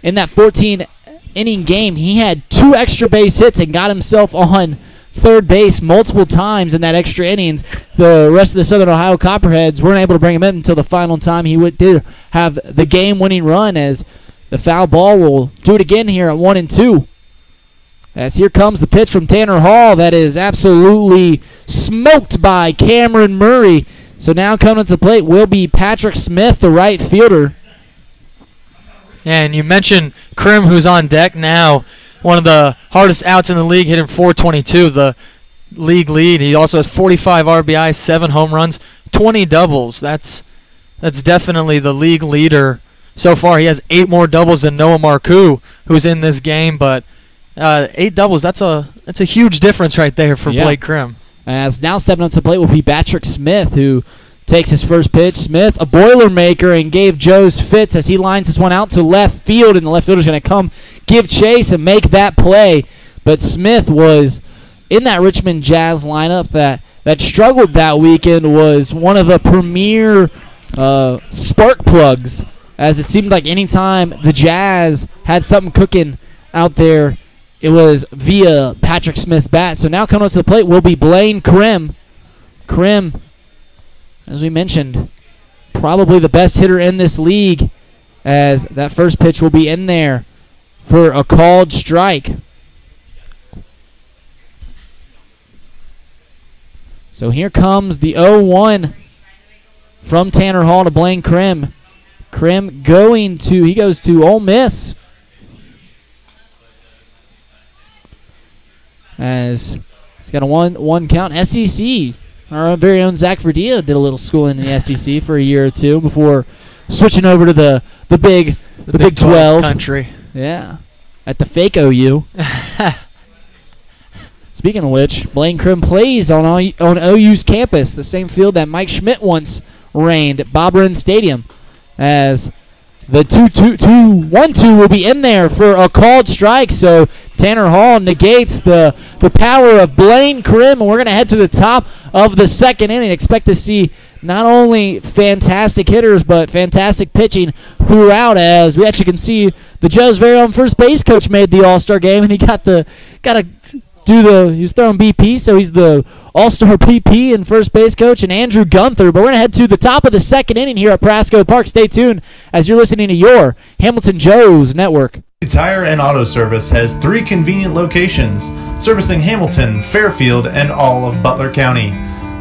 in that 14-inning game, he had 2 extra base hits and got himself on third base multiple times in that extra innings. The rest of the Southern Ohio Copperheads weren't able to bring him in until the final time. He did have the game-winning run, as the foul ball will do it again here at 1-2. As here comes the pitch from Tanner Hall that is absolutely smoked by Cameron Murray. So now coming to the plate will be Patrick Smith, the right fielder. And you mentioned Krim, who's on deck now. One of the hardest outs in the league, hitting .422, the league lead. He also has 45 RBIs, 7 home runs, 20 doubles. That's definitely the league leader so far. He has 8 more doubles than Noah Marcoux, who's in this game, but 8 doubles, that's a huge difference right there for Blake Krim. As now stepping up to the plate will be Patrick Smith, who takes his first pitch. Smith, a Boilermaker, and gave Joe's fits as he lines this one out to left field, and the left fielder's going to come give chase and make that play. But Smith was in that Richmond Jazz lineup that struggled that weekend, was one of the premier spark plugs, as it seemed like anytime the Jazz had something cooking out there, it was via Patrick Smith's bat. So now coming up to the plate will be Blaine Krim. Krim, as we mentioned, probably the best hitter in this league, as that first pitch will be in there for a called strike. So here comes the 0-1 from Tanner Hall to Blaine Krim. Krim he goes to Ole Miss. As it's got a one count. SEC. Our very own Zach Verdea did a little schooling in the SEC for a year or two before switching over to the Big 12 country. Yeah, at the fake OU. Speaking of which, Blaine Krim plays on OU's campus, the same field that Mike Schmidt once reigned at Bob Wren Stadium. As the 1-2 will be in there for a called strike. So Tanner Hall negates the power of Blaine Krim, and we're going to head to the top of the second inning. Expect to see not only fantastic hitters, but fantastic pitching throughout, as we actually can see the Joe's very own first base coach made the All-Star game, and he he was throwing BP, so he's the All-Star PP and first base coach, and Andrew Gunther. But we're going to head to the top of the second inning here at Prasco Park. Stay tuned as you're listening to your Hamilton Joe's Network. Tire and Auto Service has 3 convenient locations, servicing Hamilton, Fairfield, and all of Butler County.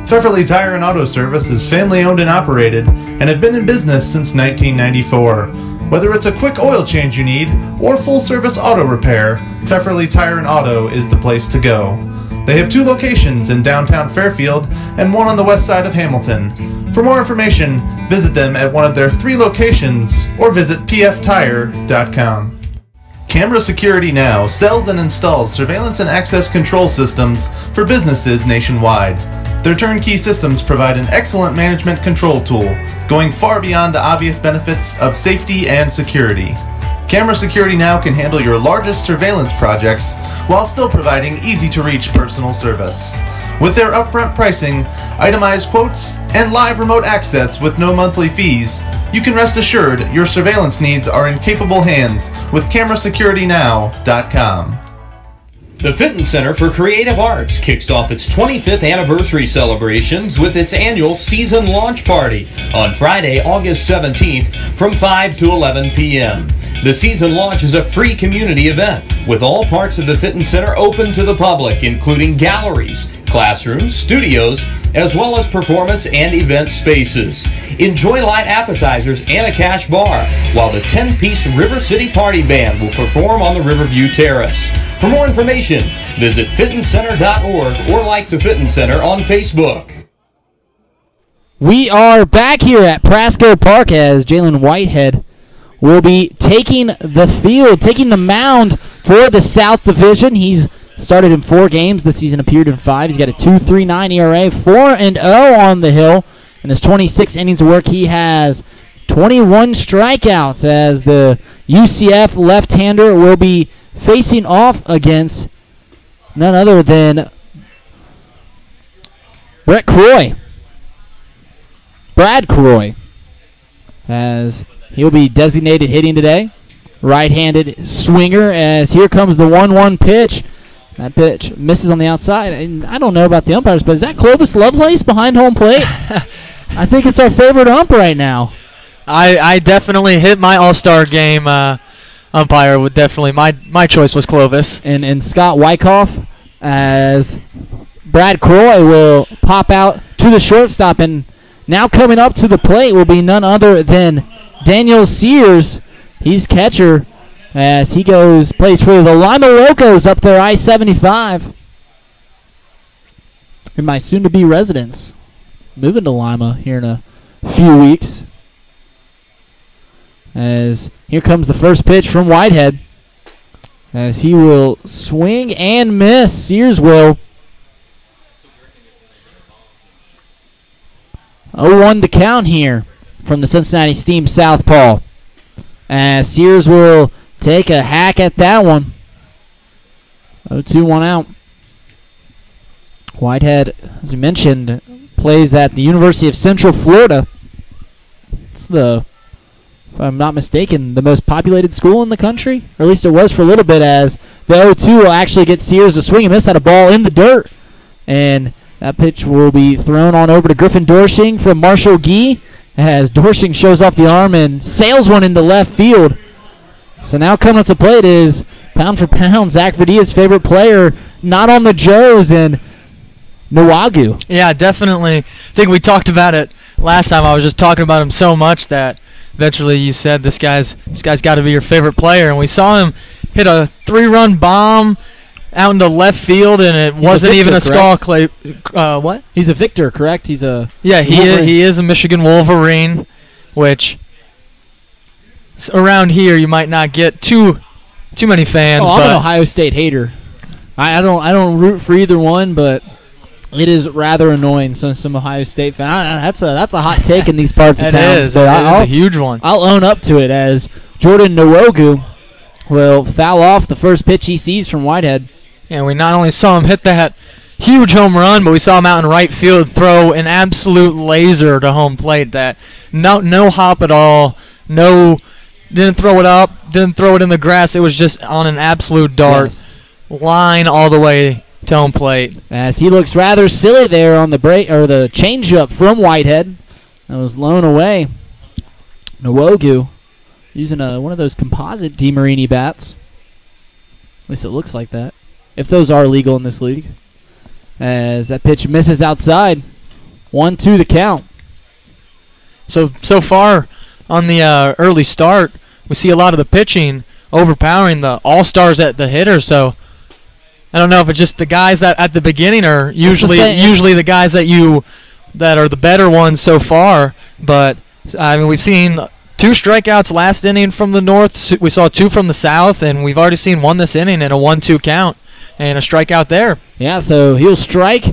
Pfefferly Tire and Auto Service is family-owned and operated, and have been in business since 1994. Whether it's a quick oil change you need, or full-service auto repair, Pfefferly Tire and Auto is the place to go. They have 2 locations in downtown Fairfield, and 1 on the west side of Hamilton. For more information, visit them at one of their 3 locations, or visit pftire.com. Camera Security Now sells and installs surveillance and access control systems for businesses nationwide. Their turnkey systems provide an excellent management control tool, going far beyond the obvious benefits of safety and security. Camera Security Now can handle your largest surveillance projects while still providing easy-to-reach personal service. With their upfront pricing, itemized quotes, and live remote access with no monthly fees, you can rest assured your surveillance needs are in capable hands with CameraSecurityNow.com. The Fitton Center for Creative Arts kicks off its 25th anniversary celebrations with its annual season launch party on Friday, August 17th from 5 to 11 p.m. The season launch is a free community event with all parts of the Fitton Center open to the public, including galleries, classrooms, studios, as well as performance and event spaces. Enjoy light appetizers and a cash bar, while the 10-piece River City Party Band will perform on the Riverview Terrace. For more information, visit fittoncenter.org or like the Fitton Center on Facebook. We are back here at Prasco Park as Jalen Whitehead will be taking the field, taking the mound for the South Division. He's started in 4 games. This season appeared in 5. He's got a 2.39 ERA, 4-0 on the hill. In his 26 innings of work, he has 21 strikeouts as the UCF left-hander will be facing off against none other than Brad Croy, as he'll be designated hitting today. Right-handed swinger, as here comes the 1-1 pitch. That pitch misses on the outside. And I don't know about the umpires, but is that Clovis Lovelace behind home plate? I think it's our favorite ump right now. I definitely hit my All-Star game umpire. Would definitely my choice was Clovis. And Scott Wyckoff, as Brad Croy will pop out to the shortstop, and now coming up to the plate will be none other than Daniel Sears. He's catcher as he plays for the Lima Locos up there, I-75. And my soon-to-be residents moving to Lima here in a few weeks. As here comes the first pitch from Whitehead, as he will swing and miss. Sears will. 0-1 to count here from the Cincinnati Steam southpaw. As Sears will take a hack at that one. 0-2, 1 out. Whitehead, as we mentioned, plays at the University of Central Florida. It's the, if I'm not mistaken, the most populated school in the country. Or at least it was for a little bit, as the 0-2 will actually get Sears to swing and miss at a ball in the dirt. And that pitch will be thrown on over to Griffin Dorshing from Marshall Gee, as Dorshing shows off the arm and sails one into left field. So now coming to plate is, pound for pound, Zach Verdea's favorite player, not on the Joes, and Nwagu. Yeah, definitely. I think we talked about it last time. I was just talking about him so much that eventually you said this guy's got to be your favorite player, and we saw him hit a 3-run bomb out into left field, and it wasn't even a skull clay. What? He's a Victor, correct? He's a he is a Michigan Wolverine, which around here you might not get too many fans. Oh, I'm an Ohio State hater. I don't root for either one, but it is rather annoying. Some Ohio State fan. That's a hot take in these parts of town. It is a huge one. I'll own up to it, as Jordan Nwogu will foul off the first pitch he sees from Whitehead. Yeah, we not only saw him hit that huge home run, but we saw him out in right field throw an absolute laser to home plate. That no hop at all. Didn't throw it up. Didn't throw it in the grass. It was just on an absolute dart. Yes. Line all the way to home plate. As he looks rather silly there on the break or the changeup from Whitehead. That was blown away. Nwogu using one of those composite DeMarini bats. At least it looks like that, if those are legal in this league. As that pitch misses outside. 1-2 the count. So far on the early start, we see a lot of the pitching overpowering the all-stars at the hitter. So I don't know if it's just the guys that at the beginning are usually the guys that are the better ones so far. But I mean, we've seen 2 strikeouts last inning from the north. We saw 2 from the south, and we've already seen 1 this inning and a 1-2 count and a strikeout there. Yeah, so he'll strike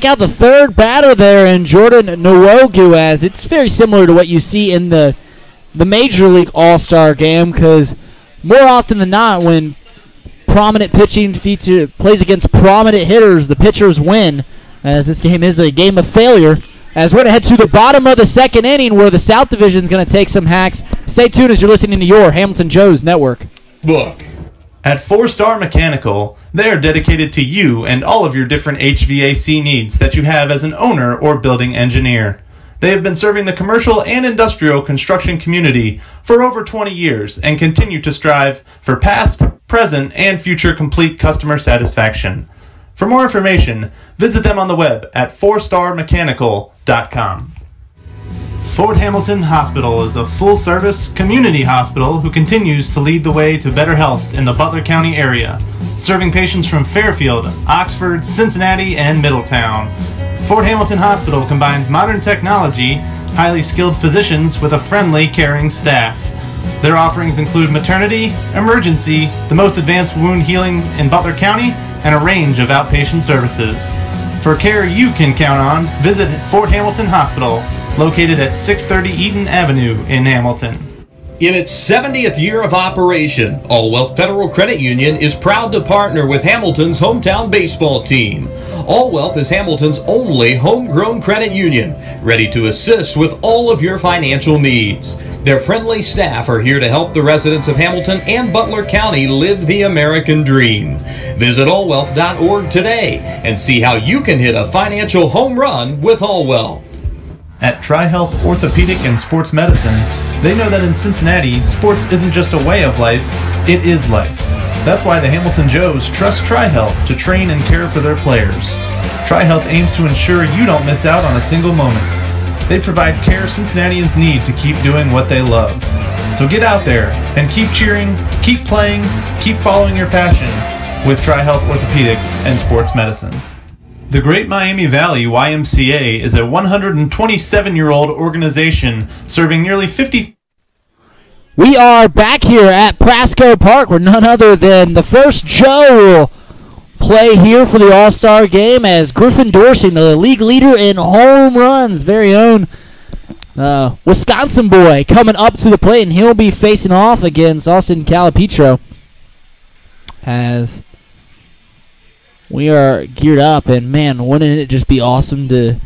out the third batter there in Jordan Nwogu, as it's very similar to what you see in the Major League All-Star game, because more often than not, when prominent pitching plays against prominent hitters, the pitchers win, as this game is a game of failure. As we're going to head to the bottom of the second inning, where the South Division is going to take some hacks. Stay tuned as you're listening to your Hamilton Joes Network. Look, at 4-Star Mechanical, they are dedicated to you and all of your different HVAC needs that you have as an owner or building engineer. They have been serving the commercial and industrial construction community for over 20 years and continue to strive for past, present, and future complete customer satisfaction. For more information, visit them on the web at 4starmechanical.com. Fort Hamilton Hospital is a full-service community hospital who continues to lead the way to better health in the Butler County area, serving patients from Fairfield, Oxford, Cincinnati, and Middletown. Fort Hamilton Hospital combines modern technology, highly skilled physicians with a friendly, caring staff. Their offerings include maternity, emergency, the most advanced wound healing in Butler County, and a range of outpatient services. For care you can count on, visit Fort Hamilton Hospital located at 630 Eaton Avenue in Hamilton. In its 70th year of operation, All Wealth Federal Credit Union is proud to partner with Hamilton's hometown baseball team. All Wealth is Hamilton's only homegrown credit union, ready to assist with all of your financial needs. Their friendly staff are here to help the residents of Hamilton and Butler County live the American dream. Visit allwealth.org today and see how you can hit a financial home run with All Wealth. At TriHealth Orthopedic and Sports Medicine, they know that in Cincinnati, sports isn't just a way of life, it is life. That's why the Hamilton Joes trust TriHealth to train and care for their players. TriHealth aims to ensure you don't miss out on a single moment. They provide care Cincinnatians need to keep doing what they love. So get out there and keep cheering, keep playing, keep following your passion with TriHealth Orthopedics and Sports Medicine. The Great Miami Valley YMCA is a 127-year-old organization serving nearly 50. We are back here at Prasco Park, where none other than the first Joe will play here for the All-Star game, as Griffin Dorsey, the league leader in home runs, very own Wisconsin boy, coming up to the plate, and he'll be facing off against Austin Calipetro. As we are geared up, and man, wouldn't it just be awesome to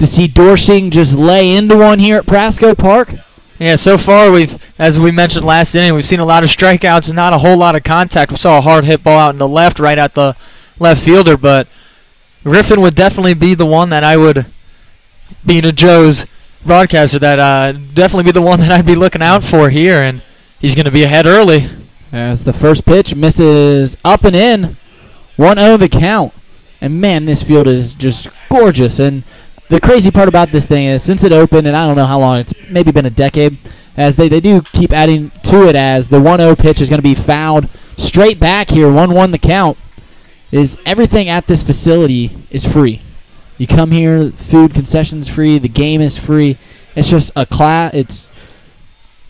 see Dorsey just lay into one here at Prasco Park? Yeah, so far as we mentioned last inning, we've seen a lot of strikeouts and not a whole lot of contact. We saw a hard hit ball out in the left, right at the left fielder, but Griffin would definitely be the one that I would, being a Joe's broadcaster, that definitely be the one that I'd be looking out for here, and he's going to be ahead early. As the first pitch misses up and in. 1-0 the count. And man, this field is just gorgeous. And the crazy part about this thing is, since it opened, and I don't know how long, it's maybe been a decade, as they do keep adding to it, as the 1-0 pitch is going to be fouled straight back here. 1-1 the count. Is everything at this facility is free. You come here, food concessions free, the game is free. It's just a class. It's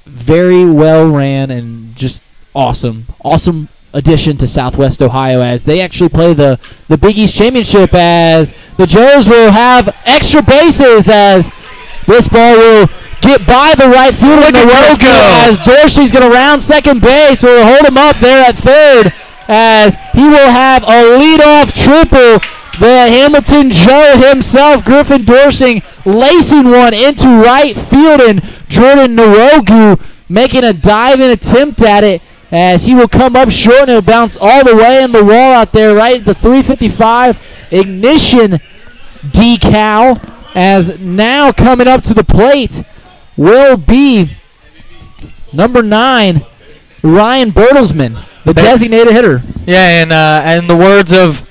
very well ran and just awesome. Awesome addition to Southwest Ohio, as they actually play the Big East Championship, as the Joes will have extra bases, as this ball will get by the right fielder in the logo, as Dorsey's going to round second base. We'll hold him up there at third, as he will have a leadoff triple. The Hamilton Joe himself, Griffin Dorsey, lacing one into right field, and Jordan Nwogu making a diving attempt at it, as he will come up short, and it'll bounce all the way in the wall out there, right at the 355 ignition decal. As now coming up to the plate will be number 9, Ryan Bertelsmann, the designated hitter. Yeah, and in the words of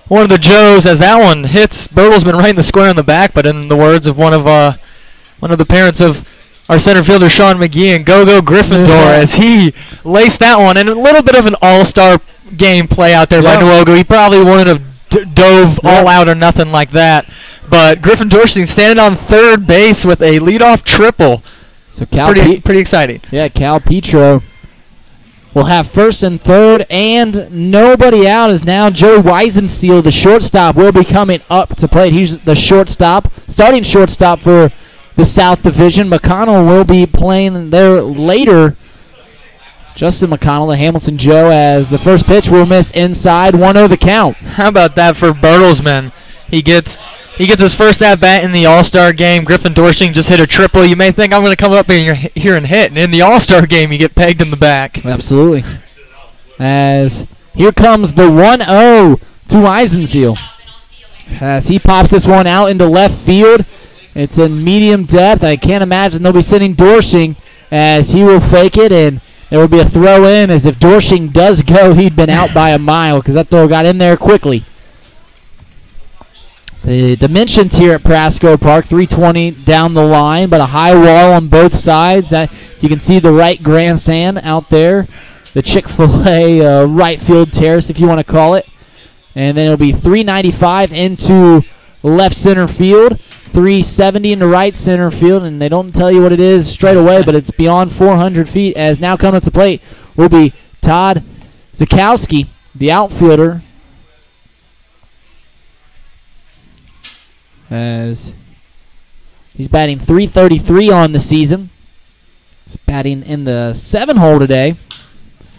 one of the Joes, as that one hits Bertelsmann right in the square in the back, but in the words of one of the parents of our center fielder, Sean McGee, and Go Gryffindor, as he laced that one. And a little bit of an all-star game play out there by Nwogu. He probably wouldn't have dove all out or nothing like that. But Griffin Dorsey standing on third base with a leadoff triple. So pretty exciting. Yeah, Calipetro will have first and third, and nobody out, as now Joe Weisenseal, the shortstop, will be coming up to plate. He's the starting shortstop for the South Division. McConnell will be playing there later. Justin McConnell, the Hamilton Joe, as the first pitch will miss inside. 1-0 the count. How about that for Bertelsmann? He gets his first at-bat in the All-Star game. Griffin Dorsey just hit a triple. You may think I'm going to come up here and hit, and in the All-Star game you get pegged in the back. Absolutely. As here comes the 1-0 to Weisenseal, as he pops this one out into left field. It's in medium depth. I can't imagine they'll be sending Dorsey, as he will fake it, and there will be a throw in, as if Dorsey does go, he'd been out by a mile, because that throw got in there quickly. The dimensions here at Prasco Park, 320 down the line, but a high wall on both sides. You can see the right grandstand out there, the Chick-fil-A right field terrace, if you want to call it. And then it'll be 395 into left center field, 370 into right center field, and they don't tell you what it is straight away, but it's beyond 400 feet. As now coming to plate will be Todd Zakowski, the outfielder, as He's batting .333 on the season. He's batting in the 7-hole today.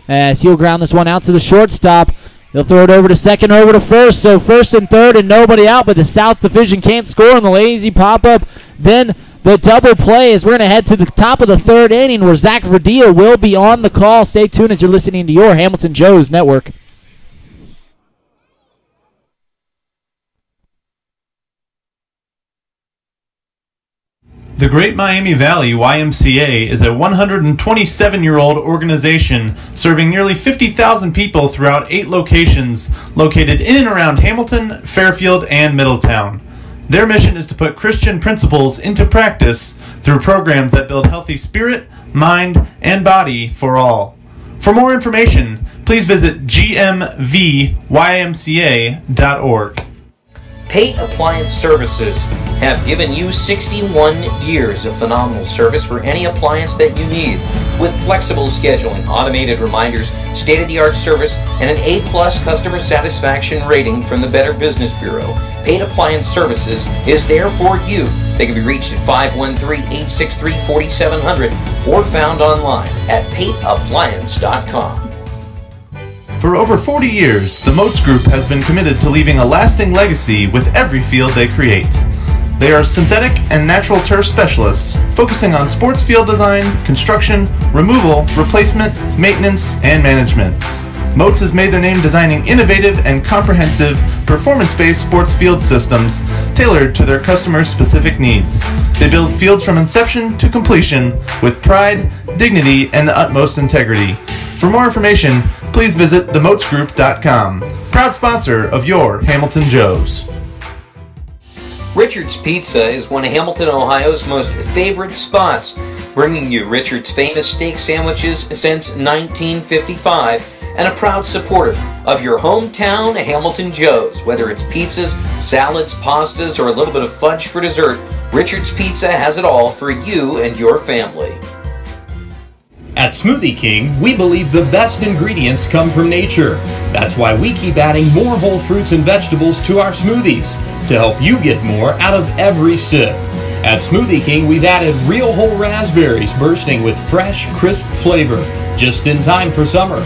As he'll ground this one out to the shortstop. He'll throw it over to second, over to first. So first and third and nobody out, but the South Division can't score on the lazy pop-up. Then the double play is we're going to head to the top of the third inning where Zach Verdea will be on the call. Stay tuned as you're listening to your Hamilton Joes Network. The Great Miami Valley YMCA is a 127-year-old organization serving nearly 50,000 people throughout 8 locations located in and around Hamilton, Fairfield, and Middletown. Their mission is to put Christian principles into practice through programs that build healthy spirit, mind, and body for all. For more information, please visit gmvymca.org. Pate Appliance Services have given you 61 years of phenomenal service for any appliance that you need, with flexible scheduling, automated reminders, state-of-the-art service, and an A-plus customer satisfaction rating from the Better Business Bureau. Pate Appliance Services is there for you. They can be reached at 513-863-4700 or found online at pateappliance.com. For over 40 years, the Moats Group has been committed to leaving a lasting legacy with every field they create. They are synthetic and natural turf specialists, focusing on sports field design, construction, removal, replacement, maintenance, and management. Moats has made their name designing innovative and comprehensive, performance-based sports field systems tailored to their customers' specific needs. They build fields from inception to completion with pride, dignity, and the utmost integrity. For more information, please visit themoatsgroup.com. Proud sponsor of your Hamilton Joes. Richard's Pizza is one of Hamilton, Ohio's most favorite spots, bringing you Richard's famous steak sandwiches since 1955, and a proud supporter of your hometown Hamilton Joes. Whether it's pizzas, salads, pastas, or a little bit of fudge for dessert, Richard's Pizza has it all for you and your family. At Smoothie King, we believe the best ingredients come from nature. That's why we keep adding more whole fruits and vegetables to our smoothies to help you get more out of every sip. At Smoothie King, we've added real whole raspberries bursting with fresh, crisp flavor, just in time for summer.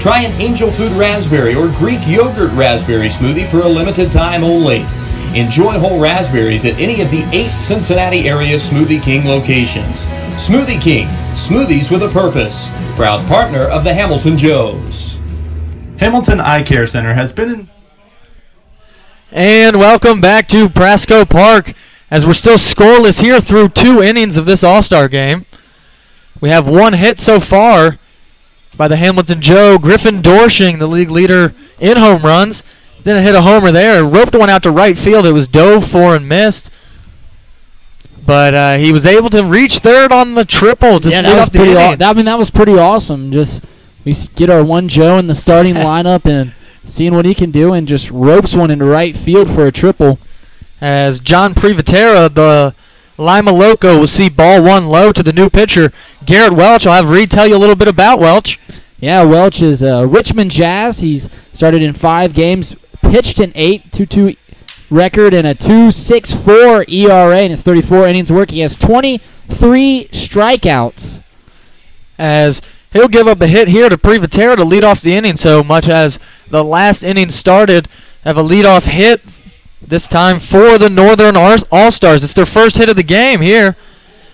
Try an angel food raspberry or Greek yogurt raspberry smoothie for a limited time only. Enjoy whole raspberries at any of the 8 Cincinnati area Smoothie King locations. Smoothie King, smoothies with a purpose. Proud partner of the Hamilton Joes. Hamilton Eye Care Center has been in... And welcome back to Prasco Park, as we're still scoreless here through 2 innings of this All-Star game. We have 1 hit so far by the Hamilton Joe. Griffin Dorshing, the league leader in home runs. Didn't hit a homer there. Roped one out to right field. It was dove for and missed. But he was able to reach third on the triple. Yeah, that was pretty. That was pretty awesome. Just we get our one Joe in the starting lineup and seeing what he can do, and just ropes one into right field for a triple. As John Privatera, the Lima Loco, will see ball 1 low to the new pitcher, Garrett Welch. I'll have Reid tell you a little bit about Welch. Yeah, Welch is Richmond Jazz. He's started in 5 games, pitched in 8, 2.2 record, and a 2.64 ERA in his 34 innings work. He has 23 strikeouts. As he'll give up a hit here to Privatera to lead off the inning, so much as the last inning started, have a leadoff hit this time for the Northern All-Stars. It's their first hit of the game here.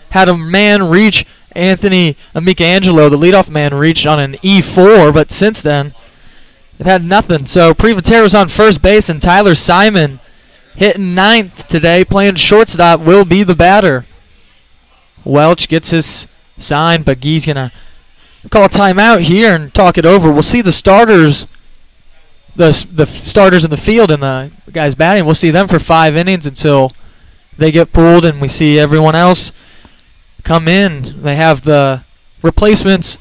Had a man reach Anthony Michelangelo, the leadoff man, reached on an E4, but since then they've had nothing. So Privatera's on first base, and Tyler Simon, hitting 9th today, playing shortstop, will be the batter. Welch gets his sign, but he's going to call a timeout here and talk it over. We'll see the starters, the starters in the field and the guys batting. We'll see them for 5 innings until they get pulled, and we see everyone else come in. They have the replacements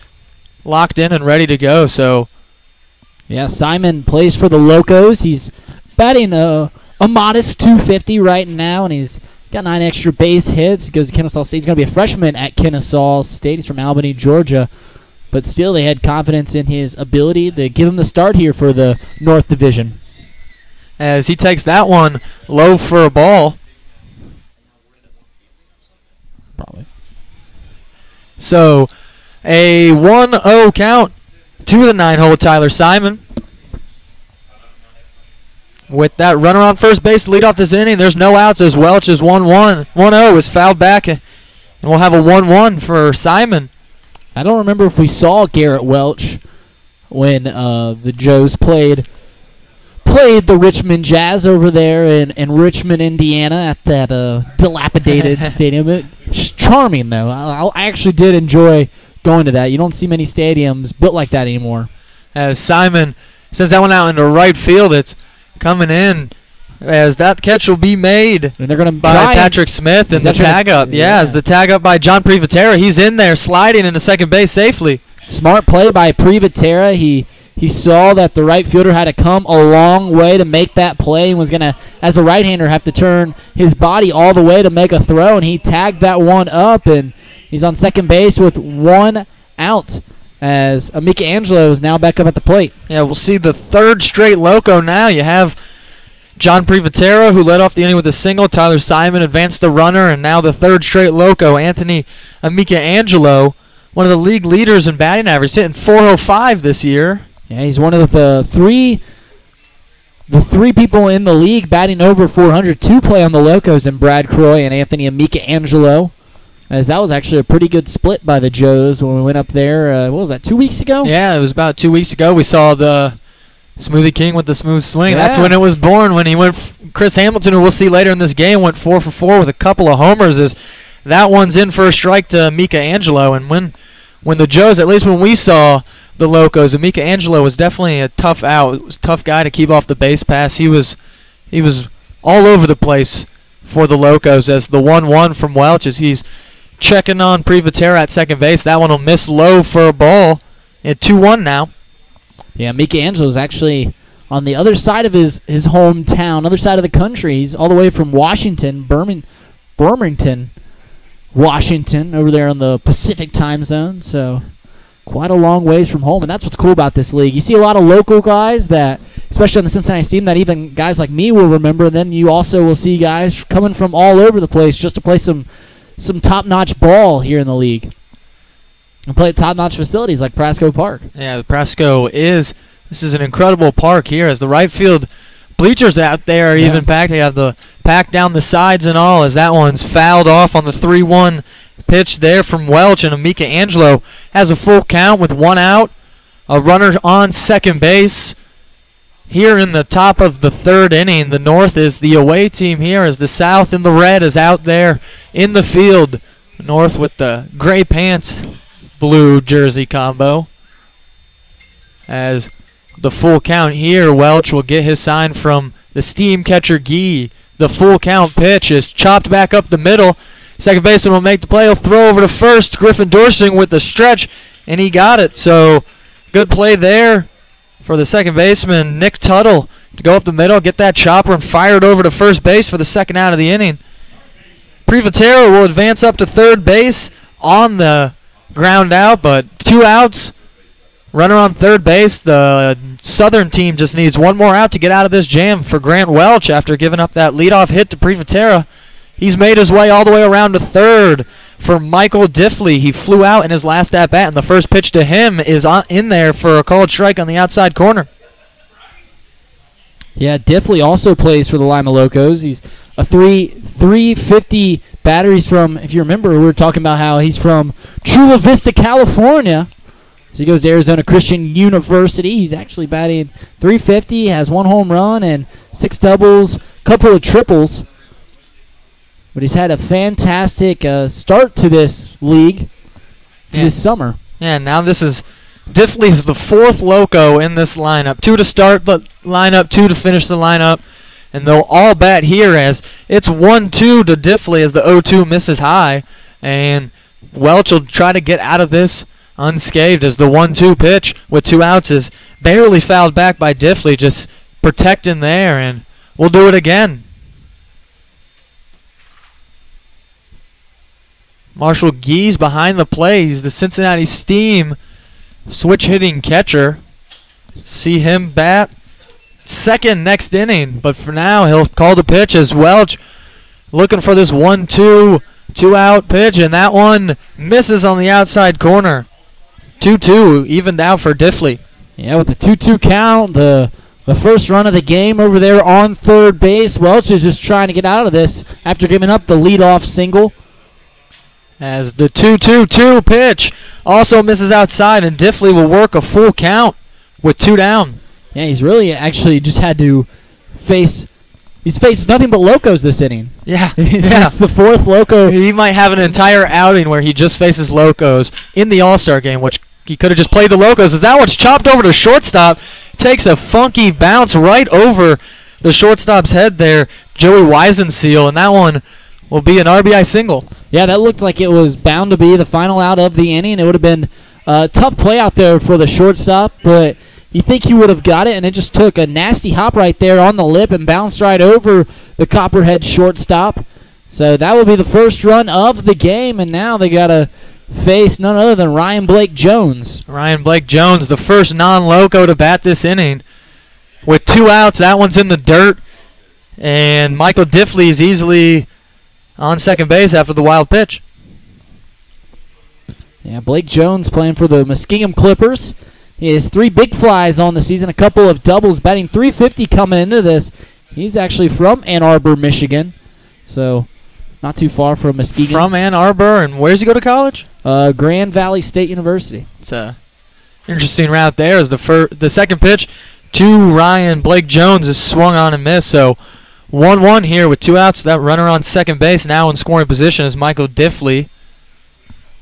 locked in and ready to go. So, yeah, Simon plays for the Locos. He's batting a modest 250 right now, and he's got 9 extra base hits. He goes to Kennesaw State. He's going to be a freshman at Kennesaw State. He's from Albany, Georgia. But still, they had confidence in his ability to give him the start here for the North Division. As he takes that one low for a ball. So a 1-0 count to the 9-hole Tyler Simon. With that runner on first base to lead off this inning, there's no outs as Welch is 1-0 is fouled back, and we'll have a 1-1 for Simon. I don't remember if we saw Garrett Welch when the Joes played the Richmond Jazz over there in Richmond, Indiana at that dilapidated stadium. It's charming, though. I actually did enjoy going to that. You don't see many stadiums built like that anymore. As Simon sends that one out into right field, it's coming in as that catch will be made and they're going to by Patrick Smith, and the tag up. Yeah, as the tag up by John Privatera. He's in there sliding into second base safely. Smart play by Privatera. He saw that the right fielder had to come a long way to make that play and was going to, as a right-hander, have to turn his body all the way to make a throw, and he tagged that one up, and he's on second base with 1 out as Amika Angelo is now back up at the plate. Yeah, we'll see the third straight loco now. You have John Privatera, who led off the inning with a single. Tyler Simon advanced the runner, and now the third straight loco, Anthony Amika Angelo, one of the league leaders in batting average, hitting .405 this year. Yeah, he's one of the three people in the league batting over 400 to play on the Locos, and Brad Croy and Anthony Amika Angelo. As that was actually a pretty good split by the Joes when we went up there. What was that, 2 weeks ago? Yeah, it was about 2 weeks ago. We saw the Smoothie King with the smooth swing. Yeah. That's when it was born, when he went. Chris Hamilton, who we'll see later in this game, went 4 for 4 with a couple of homers. As that one's in for a strike to Amika Angelo. And when the Joes, at least when we saw the Locos, Amika Angelo was definitely a tough out. It was a tough guy to keep off the base pass. He was all over the place for the Locos, as the 1-1 from Welch as he's checking on Privatera at second base. That one will miss low for a ball. At 2-1 now. Yeah, Amika Angelo is actually on the other side of his hometown, other side of the country. He's all the way from Washington, Birmingham, Washington, over there on the Pacific time zone. So quite a long ways from home, and that's what's cool about this league. You see a lot of local guys that, especially on the Cincinnati team, that even guys like me will remember. And then you also will see guys coming from all over the place just to play some top-notch ball here in the league and play at top-notch facilities like Prasco Park. Yeah, the Prasco this is an incredible park here, as the right field bleachers out there are even packed. They have the pack down the sides and all, as that one's fouled off on the 3-1 pitch there from Welch, and Amika Angelo has a full count with 1 out. A runner on second base. Here in the top of the third inning, the North is the away team here, as the South in the red is out there in the field. North with the gray pants, blue jersey combo. As the full count here, Welch will get his sign from the steam catcher Gee. The full count pitch is chopped back up the middle. Second baseman will make the play. He'll throw over to first. Griffin Dorsing with the stretch, and he got it. So good play there for the second baseman, Nick Tuttle, to go up the middle, get that chopper, and fire it over to first base for the second out of the inning. Privatera will advance up to third base on the ground out, but 2 outs. Runner on third base. The Southern team just needs 1 more out to get out of this jam for Grant Welch after giving up that leadoff hit to Privatera. He's made his way all the way around to third for Michael Diffley. He flew out in his last at-bat, and the first pitch to him is in there for a called strike on the outside corner. Yeah, Diffley also plays for the Lima Locos. He's a 350 batteries from, if you remember, we were talking about how he's from Chula Vista, California. So he goes to Arizona Christian University. He's actually batting 350, has 1 home run and 6 doubles, couple of triples. But he's had a fantastic start to this league this summer. Yeah, now Diffley is the 4th loco in this lineup. 2 to start the lineup, 2 to finish the lineup. And they'll all bat here as it's 1-2 to Diffley as the 0-2 misses high. And Welch will try to get out of this unscathed as the 1-2 pitch with 2 outs is barely fouled back by Diffley, just protecting there. And we'll do it again. Marshall Gee's behind the plate. He's the Cincinnati Steam switch-hitting catcher. See him bat second next inning, but for now he'll call the pitch as Welch looking for this 1-2 2-out pitch, and that one misses on the outside corner. 2-2, evened out for Diffley. Yeah, with the 2-2 count, the first run of the game over there on third base. Welch is just trying to get out of this after giving up the leadoff single. As the 2-2-2 pitch also misses outside, and Diffley will work a full count with 2 down. Yeah, he's really actually just had to he's faced nothing but locos this inning. Yeah. It's the 4th loco. He might have an entire outing where he just faces locos in the All-Star game, which he could have just played the locos. As that one's chopped over to shortstop, takes a funky bounce right over the shortstop's head there, Joey Weisenseal, and that one will be an RBI single. Yeah, that looked like it was bound to be the final out of the inning. It would have been a tough play out there for the shortstop, but you think he would have got it, and it just took a nasty hop right there on the lip and bounced right over the Copperhead shortstop. So that will be the first run of the game, and now they got to face none other than Ryan Blake Jones. Ryan Blake Jones, the first non-loco to bat this inning. With 2 outs, that one's in the dirt, and Michael Diffley is easily on second base after the wild pitch. Yeah, Blake Jones playing for the Muskingum Clippers. He has 3 big flies on the season, a couple of doubles, batting .350 coming into this. He's actually from Ann Arbor, Michigan, so not too far from Muskegon. From Ann Arbor, and where's he go to college? Grand Valley State University. It's a interesting route there. As the second pitch to Ryan Blake Jones is swung on and missed. So 1-1 here with 2 outs. That runner on second base now in scoring position is Michael Diffley.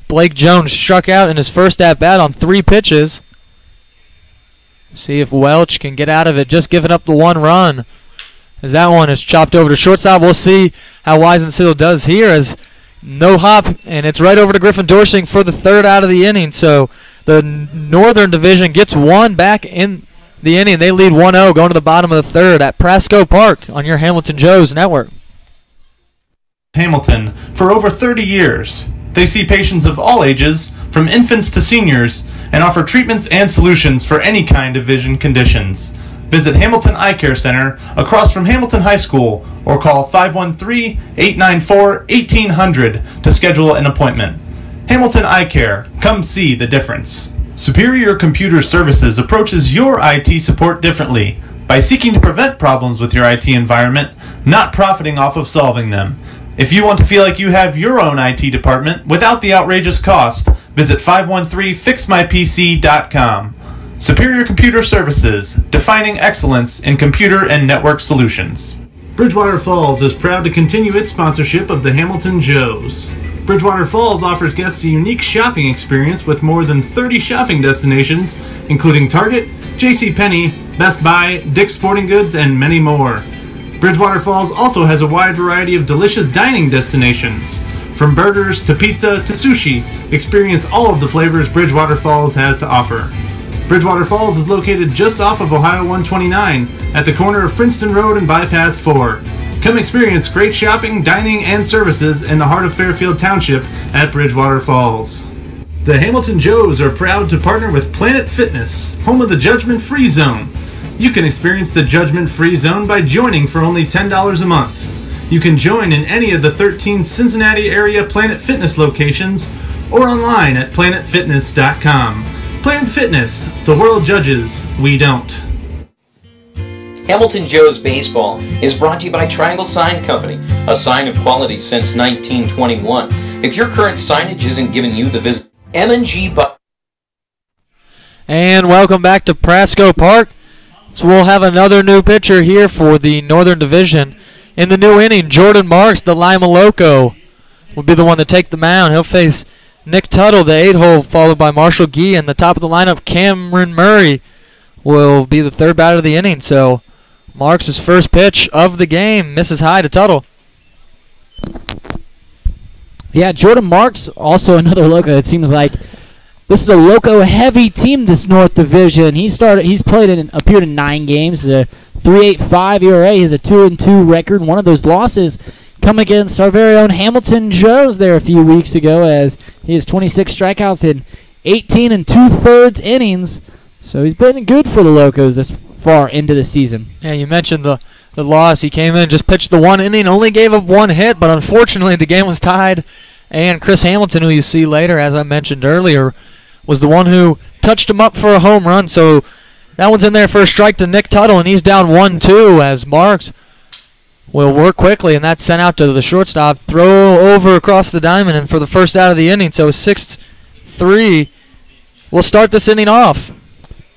Blake Jones struck out in his first at-bat on 3 pitches. See if Welch can get out of it, just giving up the 1 run. As that one is chopped over to shortstop. We'll see how Weisenseal does here as no hop, and it's right over to Griffin Dorsing for the 3rd out of the inning. So the Northern Division gets 1 back in the inning. They lead 1-0 going to the bottom of the 3rd at Prasco Park on your Hamilton Joes Network. Hamilton for over 30 years. They see patients of all ages, from infants to seniors, and offer treatments and solutions for any kind of vision conditions. Visit Hamilton Eye Care Center across from Hamilton High School or call 513-894-1800 to schedule an appointment. Hamilton Eye Care. Come see the difference. Superior Computer Services approaches your IT support differently by seeking to prevent problems with your IT environment, not profiting off of solving them. If you want to feel like you have your own IT department without the outrageous cost, visit 513fixmypc.com. Superior Computer Services, defining excellence in computer and network solutions. Bridgewater Falls is proud to continue its sponsorship of the Hamilton Joes. Bridgewater Falls offers guests a unique shopping experience with more than 30 shopping destinations, including Target, JCPenney, Best Buy, Dick's Sporting Goods, and many more. Bridgewater Falls also has a wide variety of delicious dining destinations. From burgers to pizza to sushi, experience all of the flavors Bridgewater Falls has to offer. Bridgewater Falls is located just off of Ohio 129 at the corner of Princeton Road and Bypass 4. Come experience great shopping, dining, and services in the heart of Fairfield Township at Bridgewater Falls. The Hamilton Joes are proud to partner with Planet Fitness, home of the Judgment Free Zone. You can experience the Judgment Free Zone by joining for only $10 a month. You can join in any of the 13 Cincinnati area Planet Fitness locations or online at planetfitness.com. Planet Fitness, the world judges, we don't. Hamilton Joes Baseball is brought to you by Triangle Sign Company, a sign of quality since 1921. If your current signage isn't giving you the visit, M&G And welcome back to Prasco Park. So we'll have another new pitcher here for the Northern Division. In the new inning, Jordan Marks, the Lima Loco, will be the one to take the mound. He'll face Nick Tuttle, the 8-hole, followed by Marshall Gee, and the top of the lineup, Cameron Murray, will be the 3rd batter of the inning. So Marks' first pitch of the game misses high to Tuttle. Yeah, Jordan Marks, also another Loco. It seems like this is a Loco-heavy team, this North Division. He's appeared in 9 games, a 3.85 ERA. He has a 2-2 record. One of those losses come against our very own Hamilton Joes there a few weeks ago, as he has 26 strikeouts in 18 2/3 innings. So he's been good for the Locos this far into the season. Yeah, you mentioned the loss. He came in, just pitched the 1 inning, only gave up 1 hit, but unfortunately the game was tied. And Chris Hamilton, who you see later, as I mentioned earlier, was the one who touched him up for a home run. So that one's in there for a strike to Nick Tuttle, and he's down 1-2 as Marks will work quickly, and that's sent out to the shortstop. Throw over across the diamond, and for the first out of the inning, so 6-3. We'll start this inning off.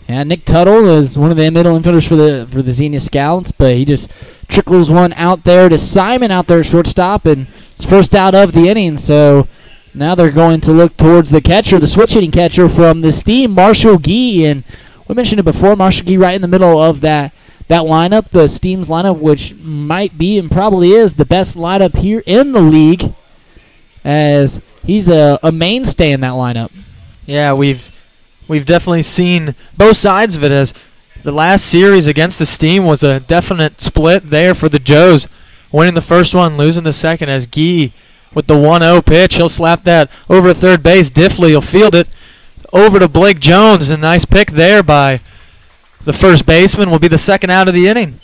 Yeah, Nick Tuttle is one of the middle infielders for the Xenia Scouts, but he just trickles one out there to Simon out there at shortstop, and it's first out of the inning. So now they're going to look towards the catcher, the switch hitting catcher from the Steam, Marshall Gee, and we mentioned it before, Marshall Gee right in the middle of that lineup, the Steam's lineup, which might be and probably is the best lineup here in the league, as he's a mainstay in that lineup. Yeah, we've definitely seen both sides of it, as the last series against the Steam was a definite split there for the Joes, winning the first one, losing the second, as Gee with the 1-0 pitch. He'll slap that over to third base. Diffley will field it over to Blake Jones. A nice pick there by the first baseman. Will be the second out of the inning.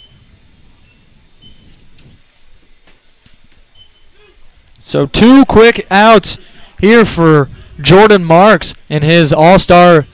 So 2 quick outs here for Jordan Marks in his All-Star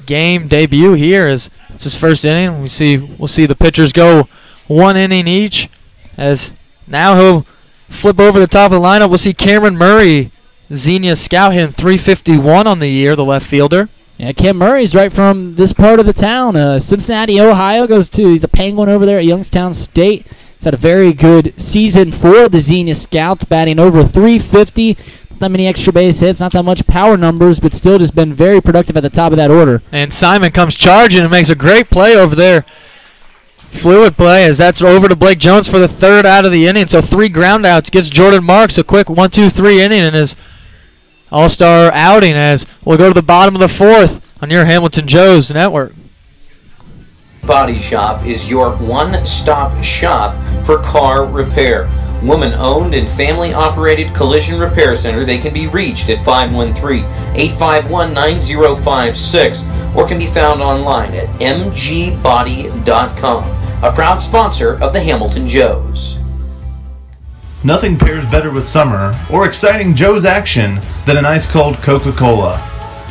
game debut here, as it's his first inning. We'll see the pitchers go 1 inning each, as now he'll flip over the top of the lineup. We'll see Cameron Murray, Xenia Scout, hitting .351 on the year, the left fielder. Yeah, Cam Murray's right from this part of the town. Cincinnati, Ohio he's a Penguin over there at Youngstown State. He's had a very good season for the Xenia Scouts, batting over .350. Not that many extra base hits, not that much power numbers, but still just been very productive at the top of that order. And Simon comes charging and makes a great play over there. Fluid play, as that's over to Blake Jones for the third out of the inning. So 3 ground outs, gives Jordan Marks a quick 1-2-3 inning in his All-Star outing, as we'll go to the bottom of the 4th on your Hamilton Joes Network. Body Shop is your one-stop shop for car repair. Woman-owned and family-operated collision repair center. They can be reached at 513-851-9056 or can be found online at mgbody.com. A proud sponsor of the Hamilton Joes. Nothing pairs better with summer or exciting Joe's action than an ice-cold Coca-Cola.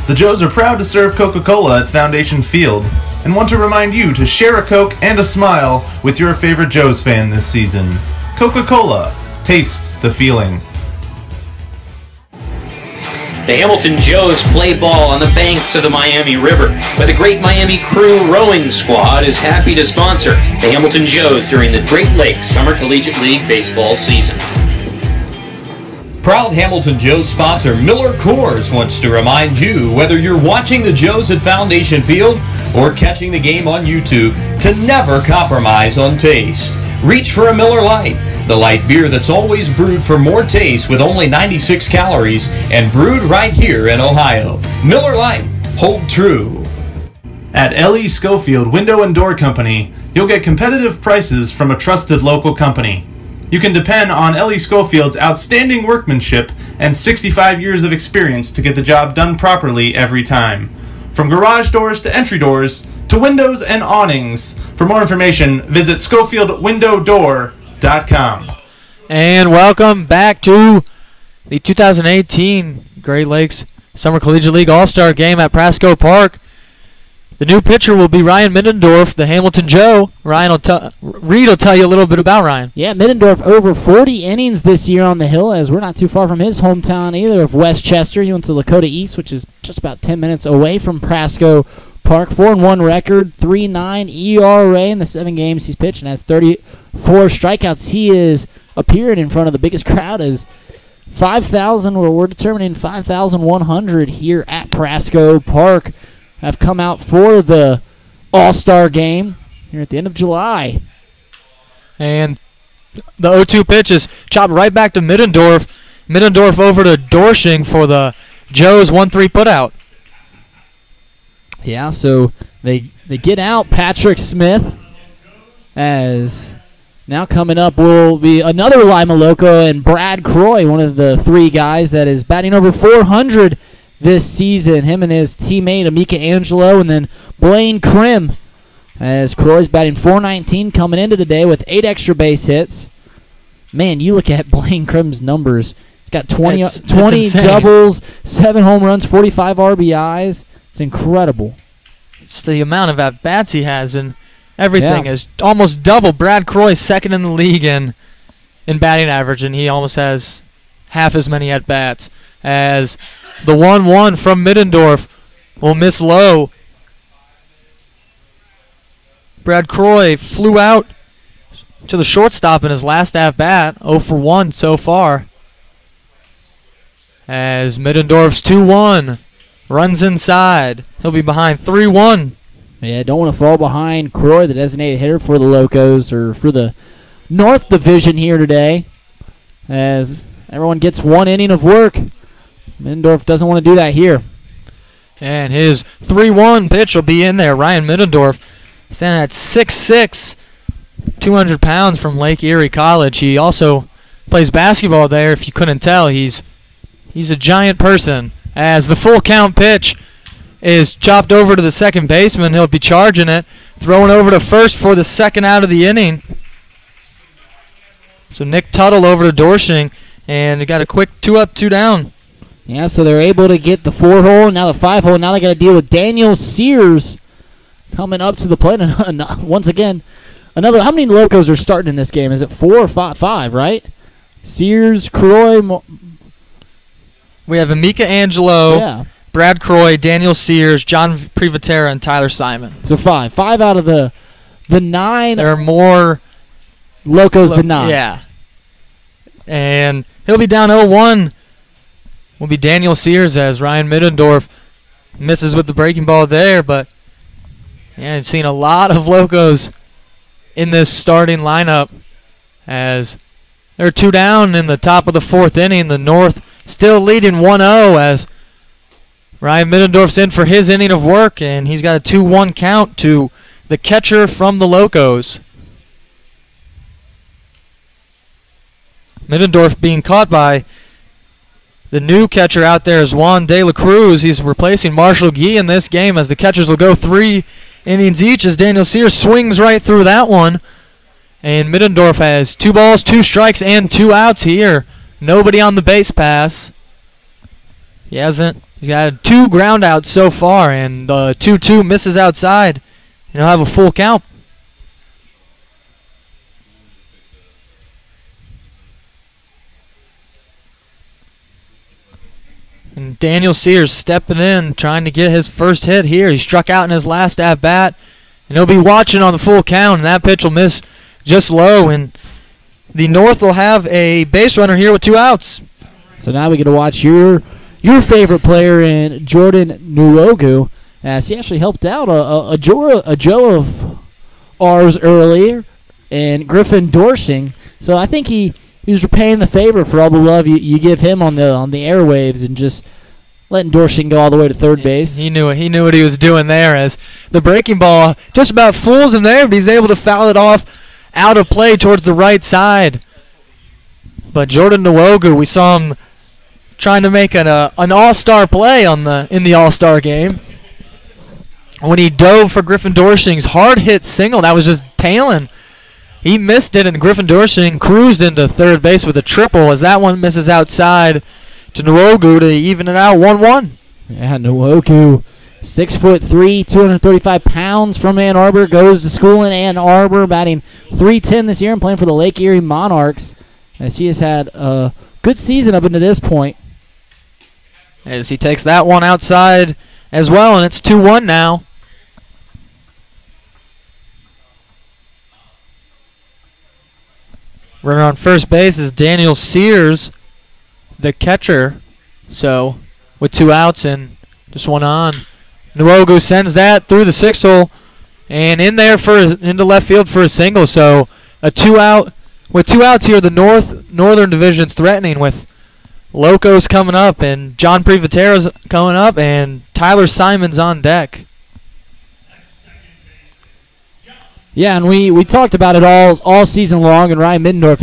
The Joes are proud to serve Coca-Cola at Foundation Field and want to remind you to share a Coke and a smile with your favorite Joes fan this season. Coca-Cola. Taste the feeling. The Hamilton Joes play ball on the banks of the Miami River, but the Great Miami Crew Rowing Squad is happy to sponsor the Hamilton Joes during the Great Lakes Summer Collegiate League baseball season. Proud Hamilton Joes sponsor Miller Coors wants to remind you, whether you're watching the Joes at Foundation Field or catching the game on YouTube, to never compromise on taste. Reach for a Miller Lite, the light beer that's always brewed for more taste with only 96 calories and brewed right here in Ohio. Miller Lite, hold true. At L.E. Schofield Window and Door Company, you'll get competitive prices from a trusted local company. You can depend on L.E. Schofield's outstanding workmanship and 65 years of experience to get the job done properly every time. From garage doors to entry doors to windows and awnings. For more information, visit SchofieldWindowDoor.com. And welcome back to the 2018 Great Lakes Summer Collegiate League All-Star Game at Prasco Park. The new pitcher will be Ryan Middendorf, the Hamilton Joe. Reid will tell you a little bit about Ryan. Yeah, Middendorf over 40 innings this year on the hill, as we're not too far from his hometown either of Westchester. He went to Lakota East, which is just about 10 minutes away from Prasco Park. 4-1 record, 3.9 ERA in the 7 games he's pitched, and has 34 strikeouts. He is appearing in front of the biggest crowd as 5,000, we're determining 5,100 here at Prasco Park have come out for the All-Star game here at the end of July. And the 0-2 pitch is chopped right back to Middendorf. Middendorf over to Dorsching for the Joes 1-3 putout. Yeah, so they get out Patrick Smith, as now coming up will be another Lima Loco and Brad Croy, one of the 3 guys that is batting over 400 this season. Him and his teammate Amika Angelo, and then Blaine Krim as Croy's batting .419 coming into today with 8 extra base hits. Man, you look at Blaine Crim's numbers. He's got 20 insane. doubles, 7 home runs, 45 RBIs. It's incredible. It's the amount of at-bats he has, and everything Yeah. is almost double. Brad Croy's second in the league in batting average, and he almost has half as many at-bats. As the 1-1 from Middendorf will miss low. Brad Croy flew out to the shortstop in his last at-bat, 0 for 1 so far. As Middendorf's 2-1 runs inside. He'll be behind 3-1. Yeah, don't want to fall behind Croy, the designated hitter for the Locos, or for the North Division here today, as everyone gets 1 inning of work. Middendorf doesn't want to do that here. And his 3-1 pitch will be in there. Ryan Middendorf standing at 6'6", 200 pounds from Lake Erie College. He also plays basketball there, if you couldn't tell. He's a giant person. As the full count pitch is chopped over to the second baseman, he'll be charging it, throwing over to first for the second out of the inning. So Nick Tuttle over to Dorshing, and they got a quick 2 up, 2 down. Yeah, so they're able to get the 4-hole, now the 5-hole. Now they got to deal with Daniel Sears coming up to the plate. And once again, another. How many Locos are starting in this game? Is it 4 or 5? 5, right? Sears, Croy. We have Amika Angelo, Brad Croy, Daniel Sears, John Privatera, and Tyler Simon. So 5. 5 out of the 9. There are more Locos than 9. Yeah. And he'll be down 0-1. Will be Daniel Sears as Ryan Middendorf misses with the breaking ball there. But, yeah, I've seen a lot of Locos in this starting lineup as they're 2 down in the top of the 4th inning. The North still leading 1-0 as Ryan Middendorf's in for his inning of work, and he's got a 2-1 count to the catcher from the Locos. Middendorf being caught by the new catcher out there is Juan De La Cruz. He's replacing Marshall Gee in this game as the catchers will go 3 innings each as Daniel Sears swings right through that one. And Middendorf has 2 balls, 2 strikes, and 2 outs here. Nobody on the base pass. He's got 2 ground outs so far, and 2-2 misses outside. And he'll have a full count. And Daniel Sears stepping in, trying to get his first hit here. He struck out in his last at-bat. And he'll be watching on the full count, and that pitch will miss just low. And the North will have a base runner here with 2 outs. So now we get to watch your favorite player in Jordan Nuogu, as he actually helped out a Joe of ours earlier, and Griffin Dorsing. So I think he was repaying the favor for all the love you give him on the airwaves, and just letting Dorsing go all the way to third base. He knew what he was doing there, as the breaking ball just about fools him there, but he's able to foul it off out of play towards the right side. But Jordan Nuogu, we saw him trying to make an all-star play in the all-star game when he dove for Griffin Dorsing's hard-hit single that was just tailing. He missed it, and Griffin Dorsing cruised into third base with a triple as that one misses outside to Nuogu to even it out 1-1. Yeah, Nuogu, 6'3", 235 pounds from Ann Arbor, goes to school in Ann Arbor, batting .310 this year and playing for the Lake Erie Monarchs, as he has had a good season up until this point. As he takes that one outside as well, and it's 2-1 now. Runner on first base is Daniel Sears, the catcher. So, with 2 outs and just 1 on. Nuogu sends that through the 6th hole and in there into left field for a single. So, a 2-out. With 2 outs here, the Northern Division's threatening with Locos coming up, and John Privatera's coming up, and Tyler Simon's on deck. Yeah, and we talked about it all season long, and Ryan Middendorf,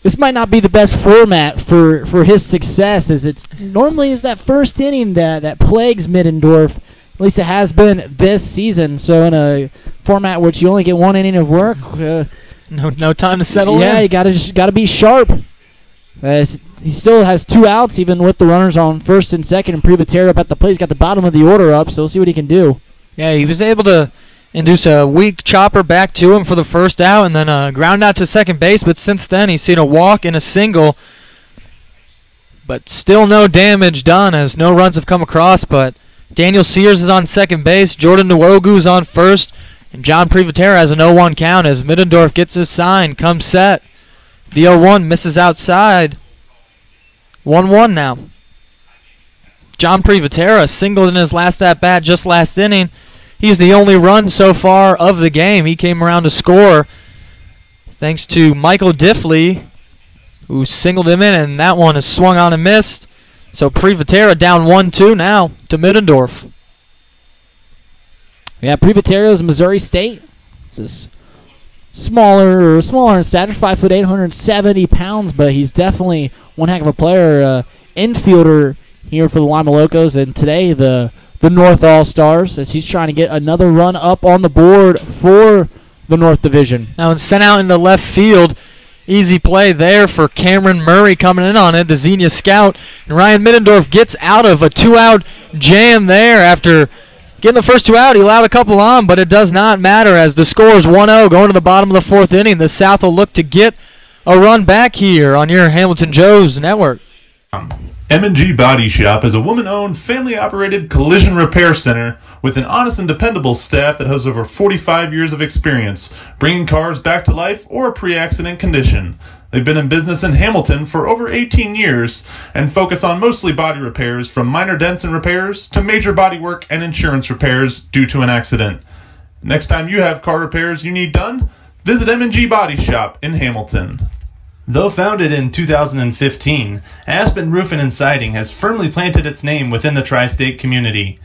this might not be the best format for his success, as it's normally is that first inning that plagues Middendorf, At least it has been this season. So in a format which you only get 1 inning of work, no time to settle in. Yeah, you gotta be sharp. He still has 2 outs, even with the runners on first and second, and Privatera up at the plate. He's got the bottom of the order up, so we'll see what he can do. Yeah, he was able to induce a weak chopper back to him for the first out, and then a ground out to second base. But since then, he's seen a walk and a single. But still no damage done, as no runs have come across. But Daniel Sears is on second base, Jordan Nwogu is on first, and John Privatera has an 0-1 count as Middendorf gets his sign, comes set. The 0-1 misses outside. 1-1 now. John Privatera singled in his last at-bat just last inning. He's the only run so far of the game. He came around to score thanks to Michael Diffley, who singled him in, and that one is swung on and missed. So Privatera down 1-2 now to Middendorf. Yeah, Privatera is Missouri State. This is smaller in stature, 5'8", 170 pounds, but he's definitely one heck of a player. Infielder here for the Lima Locos, and today the North All-Stars, as he's trying to get another run up on the board for the North Division. Now it's sent out into left field. Easy play there for Cameron Murray coming in on it, the Xenia scout. And Ryan Middendorf gets out of a 2-out jam there after getting the first 2 out. He allowed a couple on, but it does not matter as the score is 1-0 going to the bottom of the 4th inning. The South will look to get a run back here on your Hamilton Joe's network. M&G Body Shop is a woman-owned, family-operated collision repair center with an honest and dependable staff that has over 45 years of experience, bringing cars back to life or pre-accident condition. They've been in business in Hamilton for over 18 years and focus on mostly body repairs, from minor dents and repairs to major body work and insurance repairs due to an accident. Next time you have car repairs you need done, visit M&G Body Shop in Hamilton. Though founded in 2015, Aspen Roofing and Siding has firmly planted its name within the tri-state community.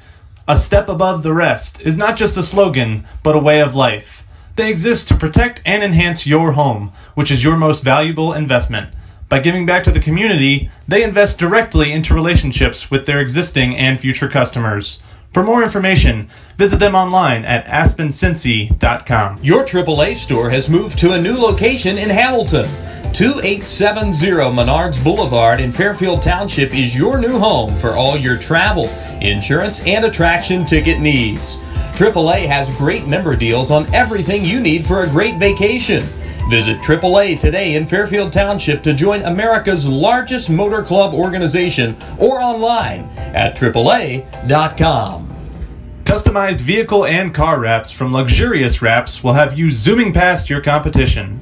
A step above the rest is not just a slogan, but a way of life. They exist to protect and enhance your home, which is your most valuable investment. By giving back to the community, they invest directly into relationships with their existing and future customers. For more information, visit them online at aspencincy.com. Your AAA store has moved to a new location in Hamilton. 2870 Menards Boulevard in Fairfield Township is your new home for all your travel, insurance, and attraction ticket needs. AAA has great member deals on everything you need for a great vacation. Visit AAA today in Fairfield Township to join America's largest motor club organization or online at AAA.com. Customized vehicle and car wraps from Luxurious Wraps will have you zooming past your competition.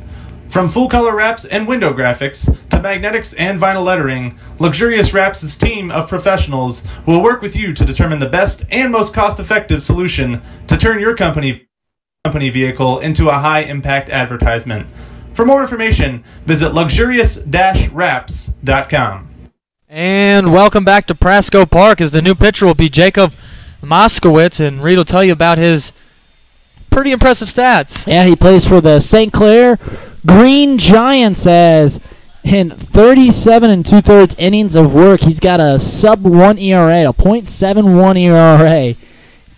From full-color wraps and window graphics to magnetics and vinyl lettering, Luxurious Wraps' team of professionals will work with you to determine the best and most cost-effective solution to turn your company vehicle into a high-impact advertisement. For more information, visit luxurious-wraps.com. And welcome back to Prasco Park, as the new pitcher will be Jacob Moskowitz, and Reid will tell you about his pretty impressive stats. Yeah, he plays for the St. Clair Green Giants, as in 37 2/3 innings of work, he's got a sub-1 ERA, a .71 ERA.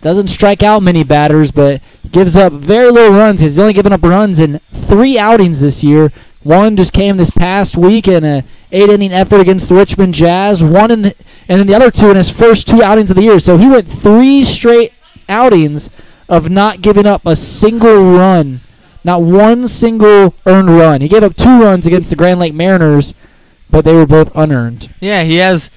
Doesn't strike out many batters, but gives up very little runs. He's only given up runs in 3 outings this year. One just came this past week in an 8-inning effort against the Richmond Jazz. And then the other 2 in his first 2 outings of the year. So he went 3 straight outings of not giving up a single run. Not one single earned run. He gave up 2 runs against the Grand Lake Mariners, but they were both unearned. Yeah, he has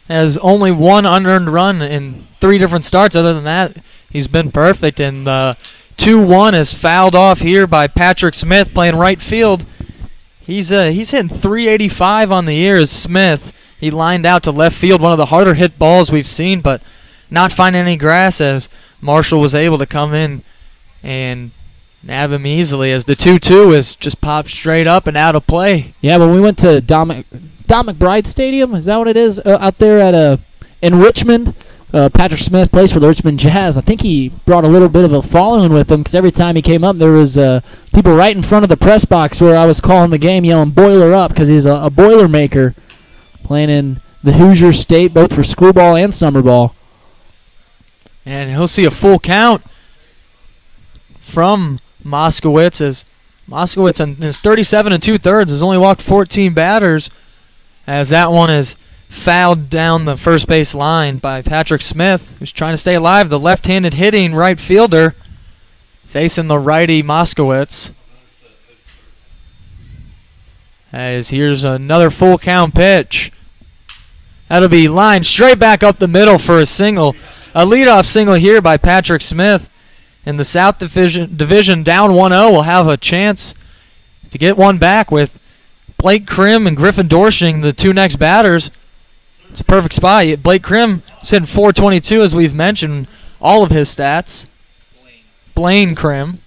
only 1 unearned run in 3 different starts. Other than that, he's been perfect. And the 2-1 is fouled off here by Patrick Smith playing right field. He's hitting .385 on the year as Smith. He lined out to left field, one of the harder hit balls we've seen, but not finding any grass, as Marshall was able to come in and nab him easily, as the 2-2 is just popped straight up and out of play. Yeah, when we went to Don McBride Stadium, is that what it is, out there at in Richmond? Patrick Smith plays for the Richmond Jazz. I think he brought a little bit of a following with him, because every time he came up, there was people right in front of the press box where I was calling the game yelling "Boiler up," because he's a boiler maker, playing in the Hoosier State, both for school ball and summer ball. And he'll see a full count from Moskowitz, as Moskowitz in his 37 2/3 has only walked 14 batters, as that one is fouled down the first base line by Patrick Smith, who's trying to stay alive. The left-handed hitting right fielder facing the righty Moskowitz. As here's another full count pitch. That'll be lined straight back up the middle for a single. A leadoff single here by Patrick Smith. In the South Division down 1-0 will have a chance to get one back with Blake Krim and Griffin Dorshing, the two next batters. It's a perfect spot. Blake Krim is hitting .422, as we've mentioned, all of his stats. Blaine Krim.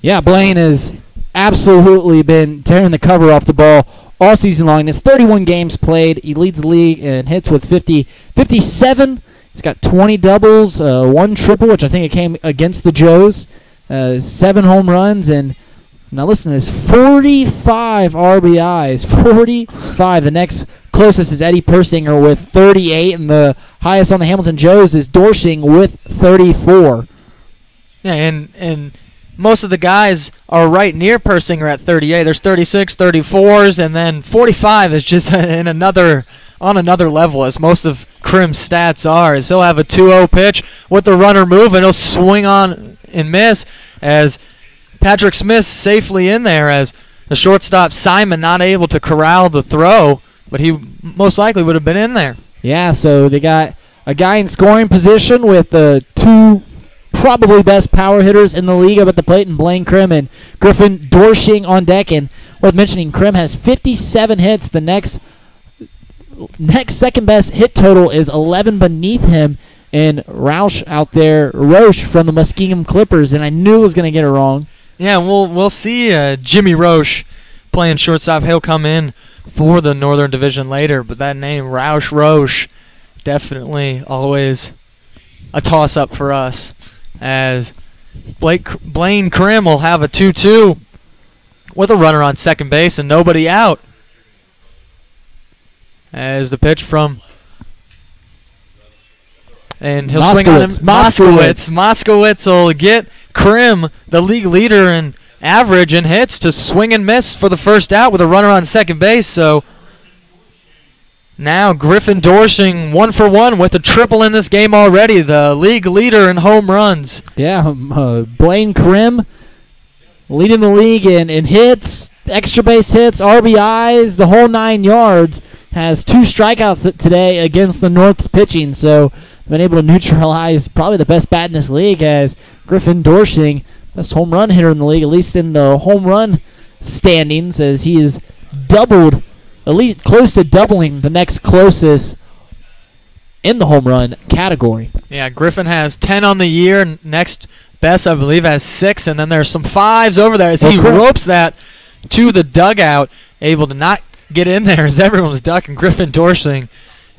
Yeah, Blaine has absolutely been tearing the cover off the ball all season long. In his 31 games played, he leads the league in hits with 57. He's got 20 doubles, 1 triple, which I think it came against the Joes, 7 home runs, and now listen to this, 45 RBIs, 45. The next closest is Eddie Persinger with 38, and the highest on the Hamilton Joes is Dorshing with 34. Yeah, and most of the guys are right near Persinger at 38. There's 36, 34s, and then 45 is just on another level, as most of Krim's stats are. As he'll have a 2-0 pitch with the runner move, and he'll swing on and miss, as Patrick Smith safely in there, as the shortstop Simon not able to corral the throw, but he most likely would have been in there. Yeah, so they got a guy in scoring position with the two probably best power hitters in the league up at the plate, and Blaine Krim and Griffin Dorshing on deck. And worth mentioning, Krim has 57 hits. The next second best hit total is 11 beneath him, and Roche out there, Roche from the Muskegon Clippers, and I knew I was going to get it wrong. Yeah, we'll see Jimmy Roche playing shortstop. He'll come in for the Northern Division later, but that name, Roche, definitely always a toss-up for us, as Blaine Krim will have a 2-2 with a runner on second base and nobody out. As the pitch from, and he'll swing on him. Moskowitz will get Krim, the league leader in average and hits, to swing and miss for the first out with a runner on second base. So now Griffin Dorshing 1 for 1 with a triple in this game already, the league leader in home runs. Yeah, Blaine Krim leading the league in hits, extra base hits, RBIs, the whole 9 yards. Has 2 strikeouts today against the North's pitching, so been able to neutralize probably the best bat in this league, as Griffin Dorshing, best home run hitter in the league, at least in the home run standings, as he is doubled, at least close to doubling the next closest in the home run category. Yeah, Griffin has 10 on the year. Next best, I believe, has 6, and then there's some 5s over there as he ropes that to the dugout, able to not get in there as everyone's ducking. Griffin Dorshing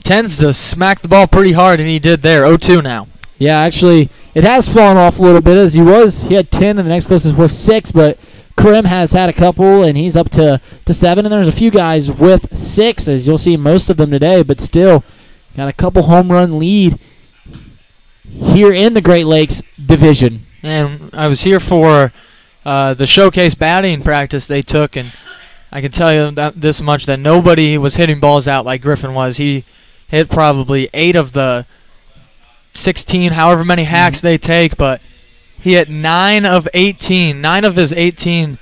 tends to smack the ball pretty hard, and he did there. 0-2 now. Yeah, actually, it has fallen off a little bit, as he had 10, and the next closest was 6, but Krim has had a couple, and he's up to 7, and there's a few guys with 6, as you'll see most of them today, but still got a couple home run lead here in the Great Lakes Division. And I was here for the showcase batting practice they took, and I can tell you this much, that nobody was hitting balls out like Griffin was. He hit probably 8 of the 16, however many hacks they take, but he hit 9 of 18. 9 of his 18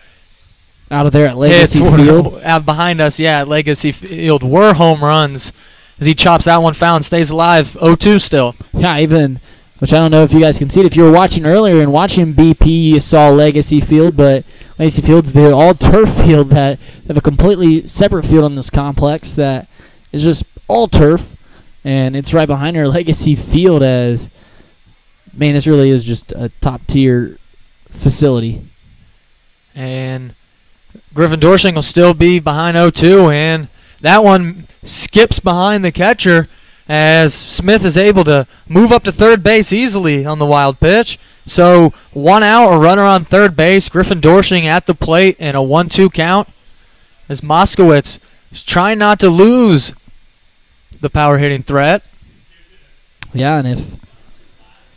out of there at Legacy Field. Out behind us, yeah, at Legacy Field, were home runs, as he chops that one foul and stays alive. 0-2 still. Yeah, even, which I don't know if you guys can see it. If you were watching earlier and watching BP, you saw Legacy Field, but Legacy Field's the all-turf field that have a completely separate field in this complex that is just all turf, and it's right behind our Legacy Field. As, man, this really is just a top-tier facility. And Griffin Dorshing will still be behind 0-2, and that one skips behind the catcher, as Smith is able to move up to third base easily on the wild pitch. So 1 out, a runner on third base. Griffin Dorshing at the plate in a 1-2 count, as Moskowitz is trying not to lose the power hitting threat. Yeah, and if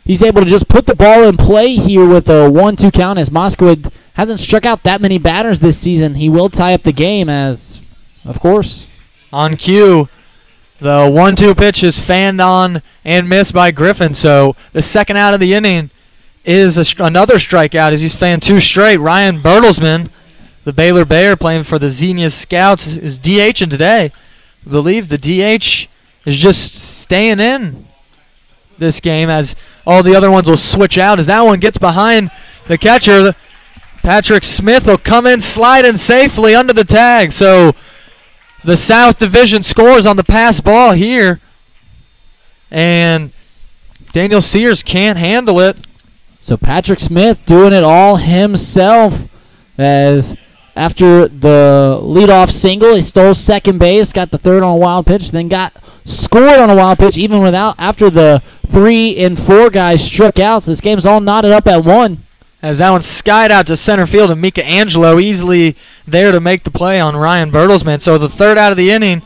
he's able to just put the ball in play here with a 1-2 count, as Moskowitz hasn't struck out that many batters this season. He will tie up the game, as, of course. On cue, the 1-2 pitch is fanned on and missed by Griffin. So the second out of the inning is another strikeout as he's fanned 2 straight. Ryan Bertelsmann, the Baylor Bear playing for the Xenia Scouts, is DHing today. I believe the DH is just staying in this game, as all the other ones will switch out. As that one gets behind the catcher, Patrick Smith will come in sliding safely under the tag. So the South Division scores on the pass ball here, and Daniel Sears can't handle it. So Patrick Smith doing it all himself, as after the leadoff single, he stole second base, got the third on a wild pitch, then got scored on a wild pitch even without after the 3 and 4 guys struck out. So this game's all knotted up at 1. As that one skied out to center field, and Mika Angelo easily there to make the play on Ryan Bertelsmann. So the third out of the inning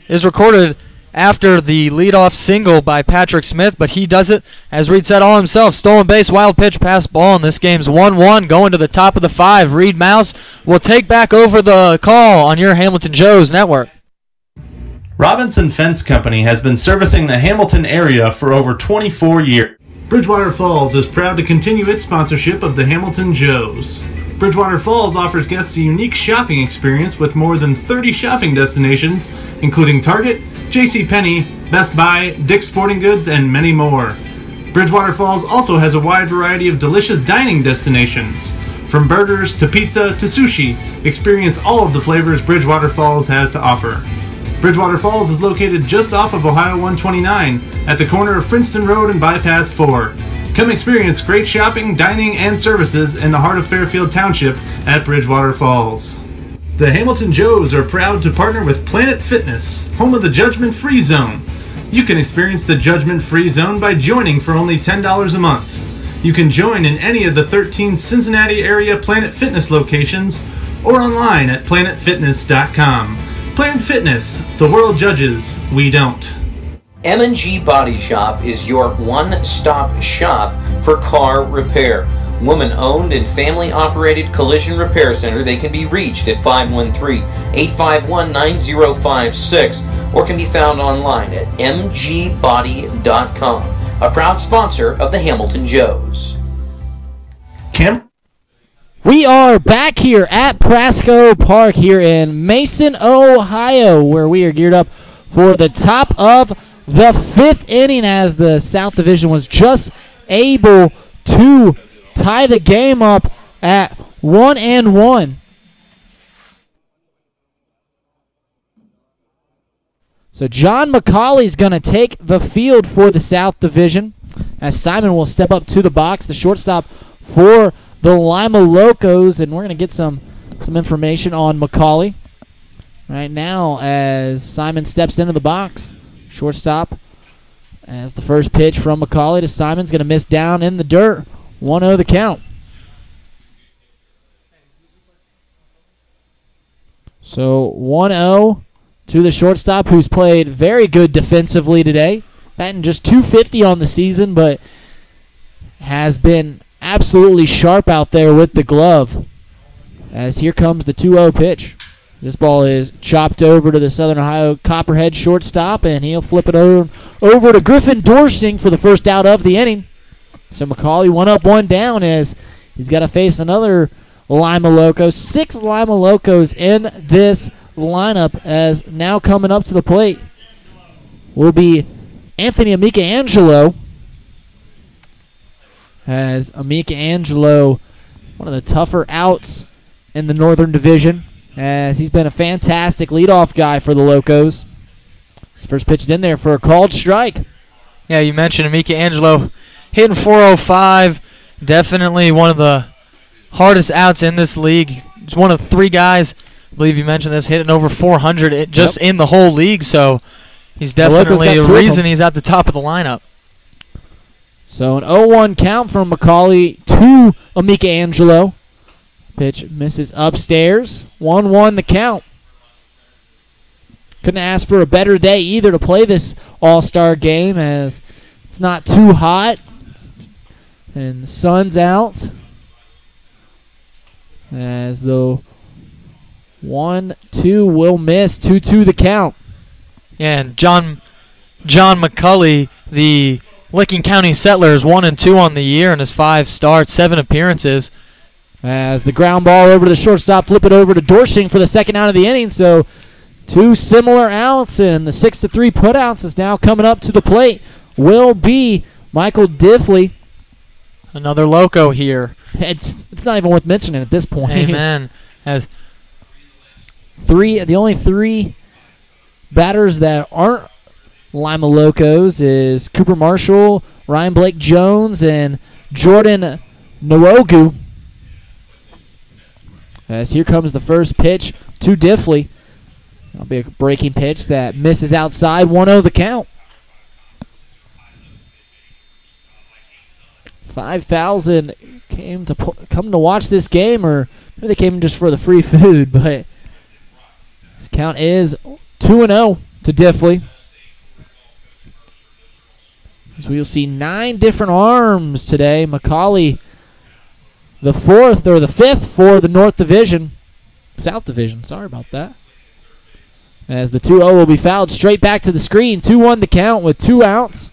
is recorded after the leadoff single by Patrick Smith, but he does it, as Reid said, all himself. Stolen base, wild pitch, pass ball, and this game's 1-1 going to the top of the 5. Reid Mouse will take back over the call on your Hamilton Joes network. Robinson Fence Company has been servicing the Hamilton area for over 24 years. Bridgewater Falls is proud to continue its sponsorship of the Hamilton Joes. Bridgewater Falls offers guests a unique shopping experience with more than 30 shopping destinations, including Target, JCPenney, Best Buy, Dick's Sporting Goods, and many more. Bridgewater Falls also has a wide variety of delicious dining destinations. From burgers to pizza to sushi, experience all of the flavors Bridgewater Falls has to offer. Bridgewater Falls is located just off of Ohio 129 at the corner of Princeton Road and Bypass 4. Come experience great shopping, dining, and services in the heart of Fairfield Township at Bridgewater Falls. The Hamilton Joes are proud to partner with Planet Fitness, home of the Judgment Free Zone. You can experience the Judgment Free Zone by joining for only $10 a month. You can join in any of the 13 Cincinnati area Planet Fitness locations or online at planetfitness.com. Planet Fitness, the world judges, we don't. M&G Body Shop is your one-stop shop for car repair. Woman-owned and family-operated collision repair center. They can be reached at 513-851-9056 or can be found online at mgbody.com. A proud sponsor of the Hamilton Joes. Kim? We are back here at Prasco Park here in Mason, Ohio, where we are geared up for the top of the 5th inning, as the South Division was just able to tie the game up at 1-1. So John McCauley's going to take the field for the South Division, as Simon will step up to the box, the shortstop for the Lima Locos, and we're going to get some information on McCauley right now as Simon steps into the box. Shortstop, as the first pitch from McCauley to Simon's going to miss down in the dirt. 1-0 the count. So 1-0 to the shortstop, who's played very good defensively today. Batting just .250 on the season, but has been absolutely sharp out there with the glove. As here comes the 2-0 pitch. This ball is chopped over to the Southern Ohio Copperhead shortstop, and he'll flip it over to Griffin Dorsing for the first out of the inning. So McCauley 1 up, 1 down, as he's got to face another Lima Loco. 6 Lima Locos in this lineup, as now coming up to the plate will be Anthony Amika Angelo. As Amika Angelo, one of the tougher outs in the Northern Division, as he's been a fantastic leadoff guy for the Locos. His first pitch is in there for a called strike. Yeah, you mentioned Amika Angelo hitting .405. Definitely one of the hardest outs in this league. He's one of 3 guys, I believe you mentioned this, hitting over 400 just in the whole league. So he's definitely a reason he's at the top of the lineup. So an 0-1 count from McCauley to Amika Angelo. Pitch misses upstairs. 1-1 the count. Couldn't ask for a better day either to play this all-star game, as it's not too hot. And the sun's out. As the 1-2 will miss. 2-2 the count. Yeah, and John McCulley, the Licking County Settlers, 1-2 on the year in his 5 starts, 7 appearances. As the ground ball over to the shortstop, flip it over to Dorshing for the second out of the inning. So 2 similar outs, and the 6-3 putouts is now coming up to the plate. Will be Michael Diffley. Another loco here. It's not even worth mentioning at this point. Amen. As the only 3 batters that aren't Lima Locos is Cooper Marshall, Ryan Blake Jones, and Jordan Nwogu. As here comes the first pitch to Diffley. That'll be a breaking pitch that misses outside. 1-0 the count. 5,000 came to come to watch this game, or maybe they came just for the free food, but this count is 2-0 to Diffley. So we'll see 9 different arms today. McCauley, the 5th for the South Division. Sorry about that. As the 2-0 will be fouled straight back to the screen. 2-1 the count with 2 outs.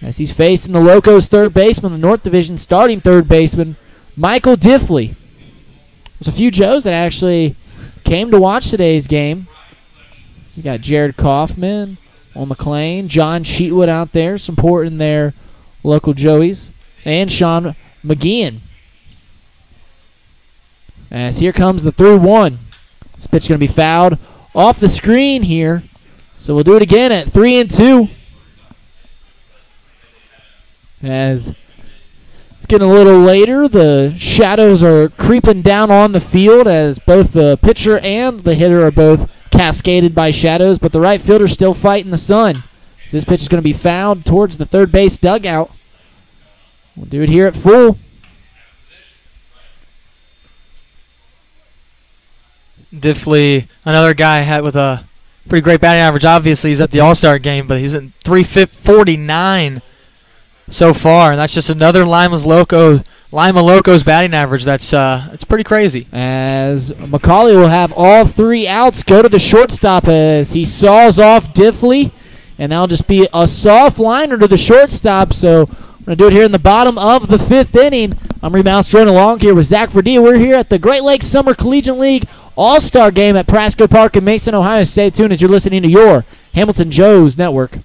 As he's facing the Locos third baseman, the North Division starting third baseman, Michael Diffley. There's a few Joes that actually came to watch today's game. You got Jared Kaufman, Old McLean, John Sheetwood out there supporting their local Joeys, and Sean McGeehan. As here comes the 3-1. This pitch is going to be fouled off the screen here. So we'll do it again at 3-2. As it's getting a little later, the shadows are creeping down on the field as both the pitcher and the hitter are both cascaded by shadows, but the right fielder's still fighting the sun. So this pitch is going to be fouled towards the third base dugout. We'll do it here at full. Diffley, another guy with a pretty great batting average. Obviously, he's at the All-Star game, but he's at 349 so far, and that's just another Lima Locos batting average. That's it's pretty crazy. As McCauley will have all 3 outs, go to the shortstop as he saws off Diffley, and that'll just be a soft liner to the shortstop. So we're going to do it here in the bottom of the 5th inning. I'm Reid Mouse, joined along here with Zach Verdea. We're here at the Great Lakes Summer Collegiate League All-Star Game at Prasco Park in Mason, Ohio. Stay tuned as you're listening to your Hamilton Joes Network.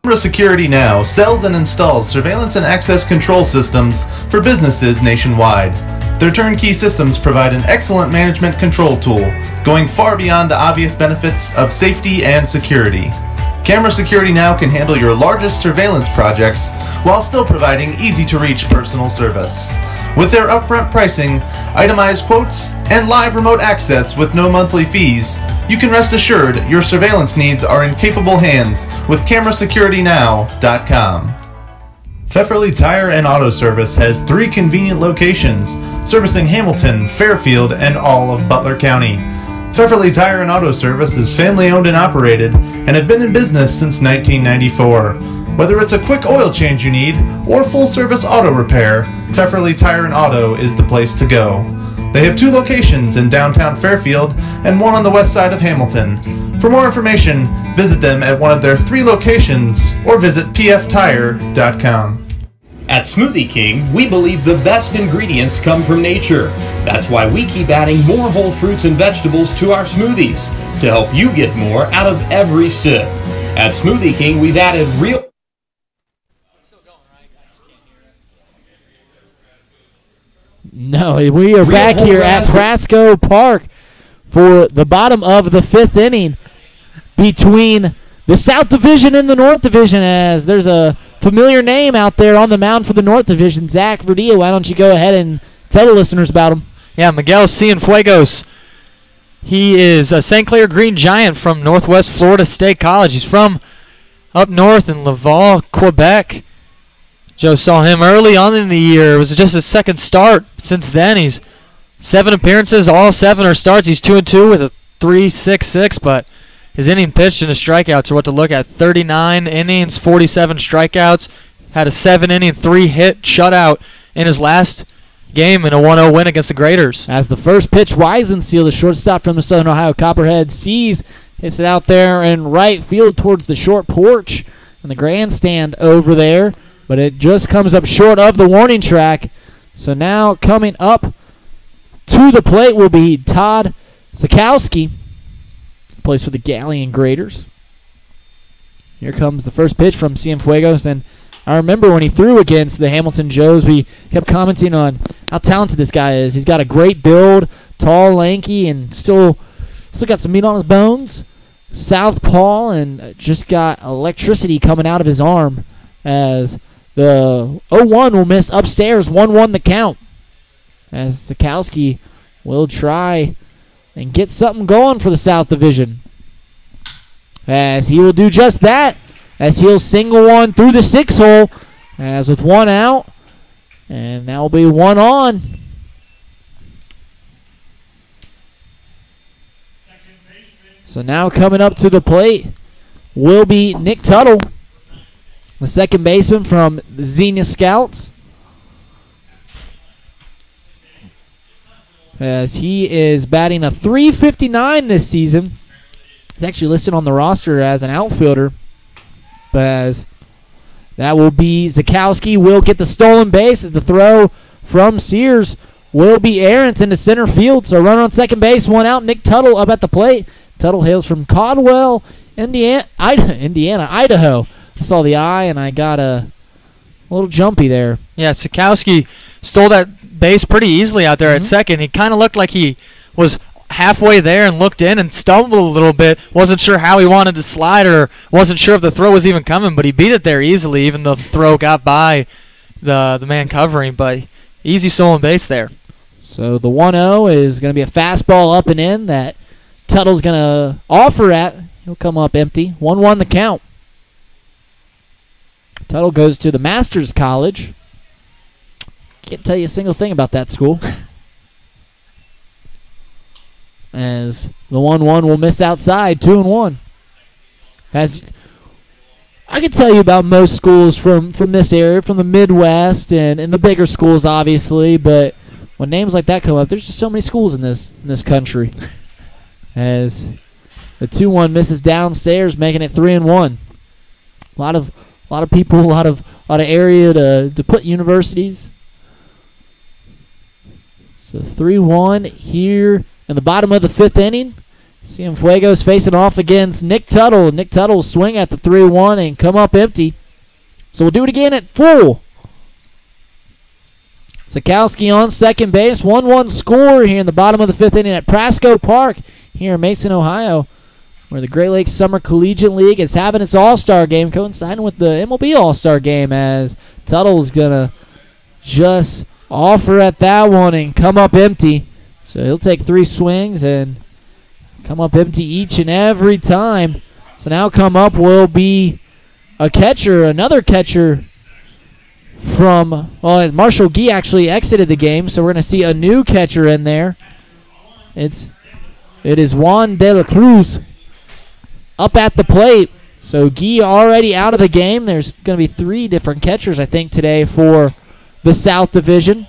Camera Security Now sells and installs surveillance and access control systems for businesses nationwide. Their turnkey systems provide an excellent management control tool, going far beyond the obvious benefits of safety and security. Camera Security Now can handle your largest surveillance projects while still providing easy-to-reach personal service. With their upfront pricing, itemized quotes, and live remote access with no monthly fees, you can rest assured your surveillance needs are in capable hands with CameraSecurityNow.com. Pfefferly Tire and Auto Service has 3 convenient locations, servicing Hamilton, Fairfield, and all of Butler County. Pfefferly Tire and Auto Service is family-owned and operated and have been in business since 1994. Whether it's a quick oil change you need or full-service auto repair, Pfefferly Tire and Auto is the place to go. They have 2 locations in downtown Fairfield and 1 on the west side of Hamilton. For more information, visit them at one of their 3 locations or visit pftire.com. At Smoothie King, we believe the best ingredients come from nature. That's why we keep adding more whole fruits and vegetables to our smoothies to help you get more out of every sip. At Smoothie King, we've added real... No, we are back here at Prasco Park for the bottom of the 5th inning between the South Division and the North Division, as there's a familiar name out there on the mound for the North Division. Zach Verdea, why don't you go ahead and tell the listeners about him? Yeah, Miguel Cienfuegos. He is a St. Clair Green Giant from Northwest Florida State College. He's from up north in Laval, Quebec. Joe saw him early on in the year. It was just his 2nd start. Since then, he's 7 appearances. All 7 are starts. He's 2-2 with a 3.66, but his inning pitched and his strikeouts are what to look at. 39 innings, 47 strikeouts, had a 7-inning, 3-hit shutout in his last game in a 1-0 win against the Graders. As the first pitch, Weisenseal, the shortstop from the Southern Ohio Copperhead, sees, hits it out there in right field towards the short porch and the grandstand over there, but it just comes up short of the warning track. So now coming up to the plate will be Todd Zakowski, plays for the Galleon Graders. Here comes the first pitch from Cienfuegos, and I remember when he threw against the Hamilton Joes, we kept commenting on how talented this guy is. He's got a great build, tall, lanky, and still got some meat on his bones. Southpaw, and just got electricity coming out of his arm as the 0-1 will miss upstairs, 1-1 the count. As Zakowski will try and get something going for the South Division. As he will do just that, as he'll single one through the 6 hole, as with 1 out, and that will be 1 on. So now coming up to the plate will be Nick Tuttle, the second baseman from the Xenia Scouts, as he is batting a .359 this season. He's actually listed on the roster as an outfielder, but as that will be Zakowski will get the stolen base as the throw from Sears will be errant into center field. So runner on second base, 1 out. Nick Tuttle up at the plate. Tuttle hails from Caldwell, Idaho. I saw the I and I got a little jumpy there. Yeah, Zakowski stole that base pretty easily out there at second. He kind of looked like he was halfway there and looked in and stumbled a little bit. Wasn't sure how he wanted to slide or wasn't sure if the throw was even coming, but he beat it there easily, even though the throw got by the man covering. But easy stolen base there. So the 1-0 is going to be a fastball up and in that Tuttle's going to offer at. He'll come up empty. 1-1 the count. Tuttle goes to the Masters College. Can't tell you a single thing about that school. As the 1-1 will miss outside, 2-1. As I can tell you about most schools from this area, from the Midwest and the bigger schools, obviously, but when names like that come up, there's just so many schools in this country. As the 2-1 misses downstairs, making it 3-1. A lot of people, a lot of area to put universities. So 3-1 here in the bottom of the 5th inning. Cienfuegos facing off against Nick Tuttle. Nick Tuttle will swing at the 3-1 and come up empty. So we'll do it again at full. Zakowski on second base. 1-1 score here in the bottom of the 5th inning at Prasco Park here in Mason, Ohio, where the Great Lakes Summer Collegiate League is having its All-Star game, coinciding with the MLB All-Star game, as Tuttle's going to just offer at that one and come up empty. So he'll take 3 swings and come up empty each and every time. So now come up will be a catcher, another catcher from, well, Marshall Gee actually exited the game, so we're going to see a new catcher in there. It is Juan De La Cruz up at the plate. So Gee already out of the game. There's going to be 3 different catchers, I think, today for the South Division,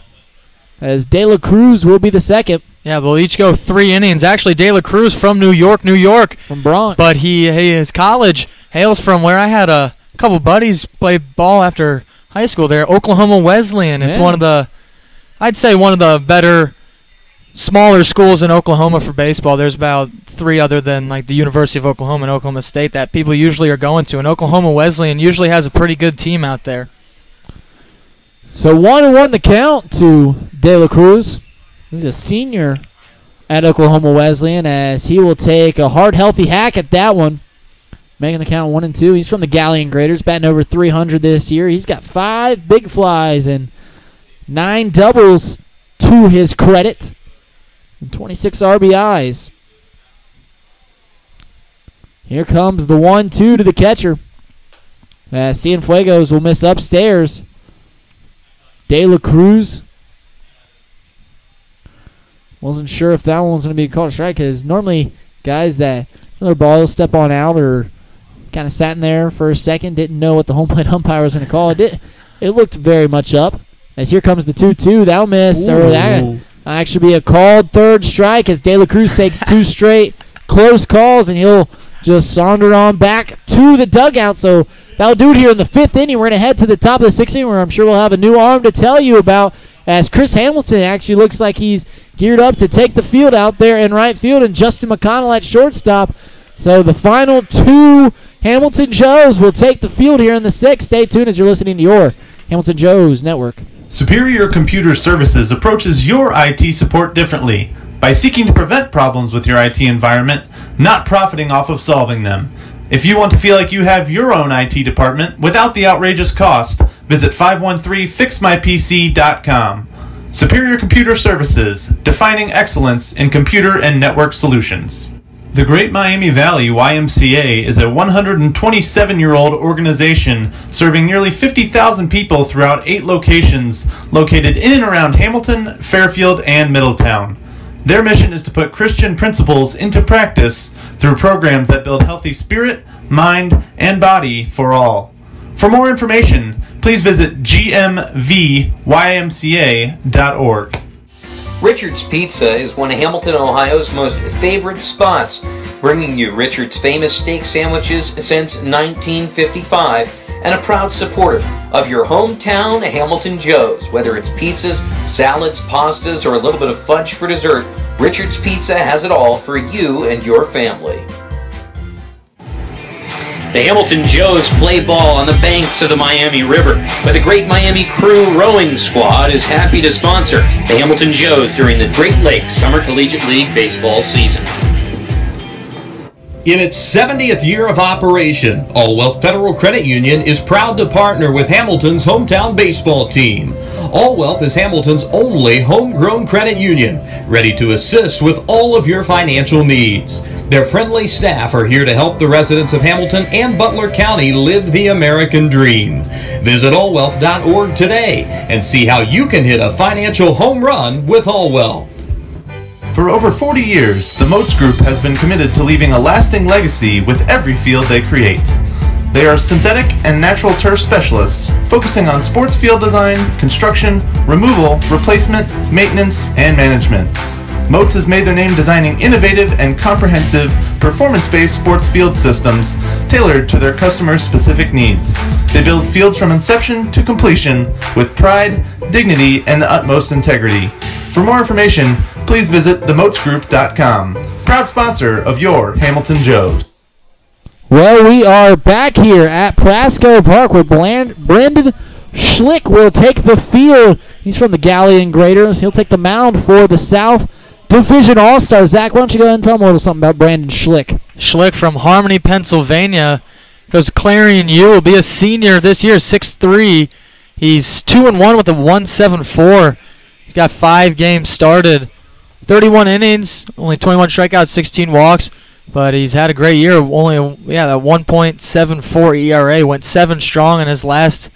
as De La Cruz will be the second. Yeah, they'll each go 3 innings. Actually, De La Cruz from New York. From Bronx. But his college hails from where I had a couple buddies play ball after high school there, Oklahoma Wesleyan. It's one of the better, smaller schools in Oklahoma for baseball. There's about 3 other than like the University of Oklahoma and Oklahoma State that people usually are going to. And Oklahoma Wesleyan usually has a pretty good team out there. So 1-1 the count to De La Cruz. He's a senior at Oklahoma Wesleyan, as he will take a hard, healthy hack at that one, making the count 1-2. He's from the Galleon Graders, batting over 300 this year. He's got 5 big flies and 9 doubles to his credit, and 26 RBIs. Here comes the 1-2 to the catcher. Cienfuegos will miss upstairs. De La Cruz. Wasn't sure if that one was going to be called a strike, because normally guys that their ball will step on out or kind of sat in there for a second, didn't know what the home plate umpire was going to call. it looked very much up. As here comes the 2-2. That'll miss. Or that actually be a called third strike as De La Cruz takes 2 straight close calls, and he'll just saunter on back to the dugout. So that'll do it here in the 5th inning. We're going to head to the top of the 6th inning, where I'm sure we'll have a new arm to tell you about, as Chris Hamilton actually looks like he's geared up to take the field out there in right field, and Justin McConnell at shortstop. So the final 2 Hamilton Joes will take the field here in the 6th. Stay tuned as you're listening to your Hamilton Joes Network. Superior Computer Services approaches your IT support differently by seeking to prevent problems with your IT environment, not profiting off of solving them. If you want to feel like you have your own IT department without the outrageous cost, visit 513fixmypc.com. Superior Computer Services, defining excellence in computer and network solutions. The Great Miami Valley YMCA is a 127-year-old organization serving nearly 50,000 people throughout 8 locations located in and around Hamilton, Fairfield, and Middletown. Their mission is to put Christian principles into practice through programs that build healthy spirit, mind, and body for all. For more information, please visit gmvymca.org. Richard's Pizza is one of Hamilton, Ohio's most favorite spots, bringing you Richard's famous steak sandwiches since 1955, and a proud supporter of your hometown Hamilton Joes. Whether it's pizzas, salads, pastas, or a little bit of fudge for dessert, Richard's Pizza has it all for you and your family. The Hamilton Joes play ball on the banks of the Miami River, but the Great Miami Crew Rowing Squad is happy to sponsor the Hamilton Joes during the Great Lakes Summer Collegiate League baseball season. In its 70th year of operation, All Wealth Federal Credit Union is proud to partner with Hamilton's hometown baseball team. All Wealth is Hamilton's only homegrown credit union, ready to assist with all of your financial needs. Their friendly staff are here to help the residents of Hamilton and Butler County live the American dream. Visit allwealth.org today and see how you can hit a financial home run with All Wealth. For over 40 years, the Moats Group has been committed to leaving a lasting legacy with every field they create. They are synthetic and natural turf specialists, focusing on sports field design, construction, removal, replacement, maintenance, and management. Moats has made their name designing innovative and comprehensive, performance-based sports field systems tailored to their customers' specific needs. They build fields from inception to completion with pride, dignity, and the utmost integrity. For more information, please visit themoatsgroup.com. Proud sponsor of your Hamilton Joes. Well, we are back here at Prasco Park where Brandon Schlick will take the field. He's from the Galleon Graders. He'll take the mound for the South Division All-Star. Zach, why don't you go ahead and tell them a little something about Brandon Schlick. Schlick from Harmony, Pennsylvania. Goes to Clarion U. Will be a senior this year, 6'3". He's 2-1 with a 1.74. He's got 5 games started. 31 innings, only 21 strikeouts, 16 walks. But he's had a great year. Only that 1.74 ERA. Went 7 strong in his last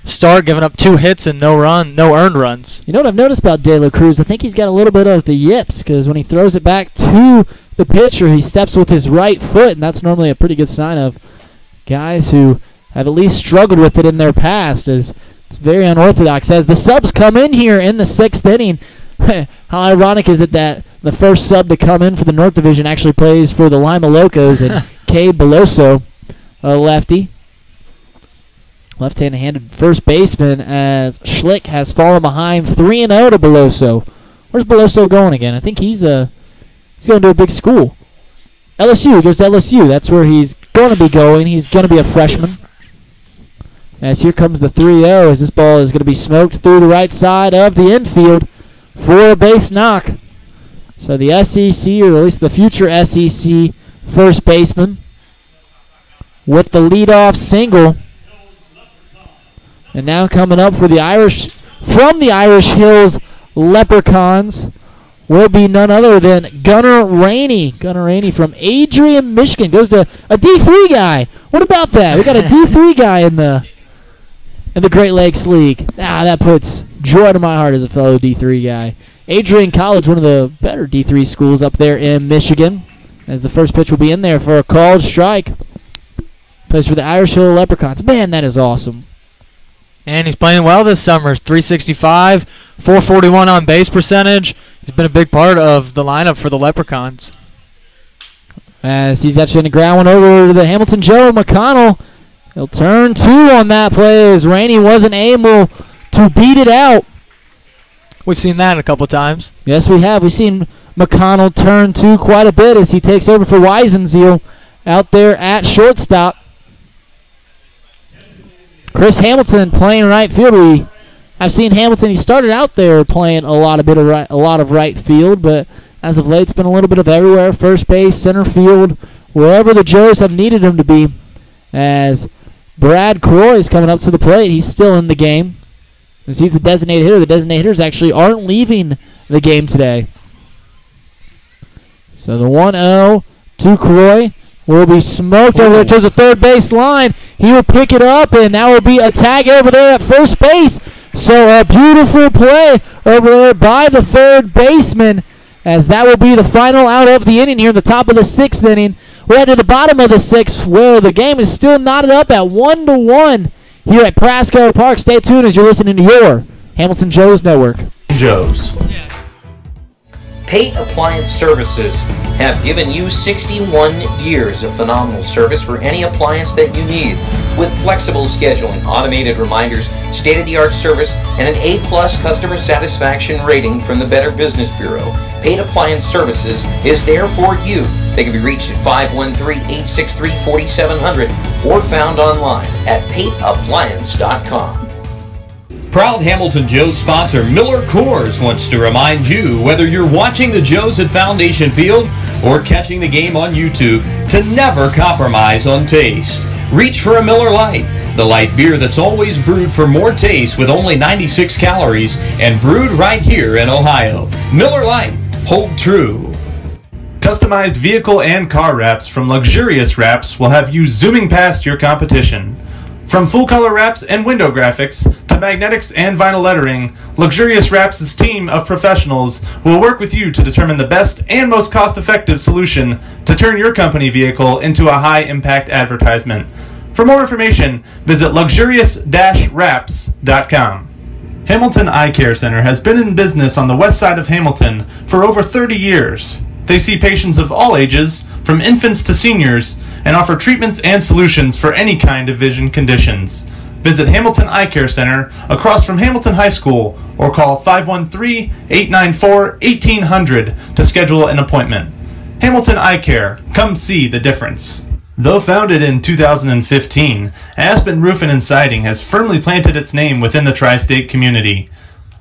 start, giving up 2 hits and no earned runs. You know what I've noticed about De La Cruz? I think he's got a little bit of the yips, because when he throws it back to the pitcher, he steps with his right foot, and that's normally a pretty good sign of guys who have at least struggled with it in their past. As it's very unorthodox. As the subs come in here in the 6th inning, how ironic is it that the first sub to come in for the North Division actually plays for the Lima Locos, and Kay Beloso, a lefty. Left-handed first baseman, as Schlick has fallen behind 3-0 to Beloso. Where's Beloso going again? I think he's going to a big school. LSU. He goes to LSU. That's where he's going to be going. He's going to be a freshman. As here comes the 3-0, as this ball is going to be smoked through the right side of the infield for a base knock. So the SEC, or at least the future SEC first baseman, with the leadoff single. And now coming up for the Irish, from the Irish Hills Leprechauns, will be none other than Gunnar Rainey. Gunnar Rainey from Adrian, Michigan. Goes to a D3 guy. What about that? We got a D3 guy in the Great Lakes League. That puts joy to my heart as a fellow D3 guy. Adrian College, one of the better D3 schools up there in Michigan. As the first pitch will be in there for a called strike. Plays for the Irish Hill Leprechauns. Man, that is awesome. And he's playing well this summer. 365, 441 on base percentage. He's been a big part of the lineup for the Leprechauns. As he's actually in the ground one over to the Hamilton Joe McConnell. He'll turn 2 on that play as Rainey wasn't able to beat it out. We've seen that a couple times. Yes, we have. We've seen McConnell turn 2 quite a bit as he takes over for Weisenziel out there at shortstop. Chris Hamilton playing right field. I've seen Hamilton. He started out there playing a lot of right field, but as of late, it's been a little bit of everywhere: first base, center field, wherever the Joes have needed him to be. As Brad Croy is coming up to the plate, he's still in the game. As he's the designated hitter. The designated hitters actually aren't leaving the game today. So the 1-0 to Croy will be smoked over there towards the third base line. He will pick it up, and that will be a tag over there at first base. So a beautiful play over there by the third baseman, as that will be the final out of the inning here in the top of the 6th inning. We're at the bottom of the 6th, where the game is still knotted up at 1-1 here at Prasco Park. Stay tuned as you're listening to your Hamilton Joes Network. Joes. Pate Appliance Services have given you 61 years of phenomenal service for any appliance that you need, with flexible scheduling, automated reminders, state-of-the-art service, and an A+ customer satisfaction rating from the Better Business Bureau. Pate Appliance Services is there for you. They can be reached at 513-863-4700 or found online at pateappliance.com. Proud Hamilton Joes sponsor Miller Coors wants to remind you, whether you're watching the Joes at Foundation Field or catching the game on YouTube, to never compromise on taste. Reach for a Miller Lite, the light beer that's always brewed for more taste with only 96 calories and brewed right here in Ohio. Miller Lite, hold true. Customized vehicle and car wraps from Luxurious Wraps will have you zooming past your competition. From full-color wraps and window graphics to magnetics and vinyl lettering, Luxurious Wraps' team of professionals will work with you to determine the best and most cost-effective solution to turn your company vehicle into a high-impact advertisement. For more information, visit luxurious-wraps.com. Hamilton Eye Care Center has been in business on the west side of Hamilton for over 30 years. They see patients of all ages, from infants to seniors, and offer treatments and solutions for any kind of vision conditions. Visit Hamilton Eye Care Center across from Hamilton High School or call 513-894-1800 to schedule an appointment. Hamilton Eye Care, come see the difference. Though founded in 2015, Aspen Roofing and Siding has firmly planted its name within the tri-state community.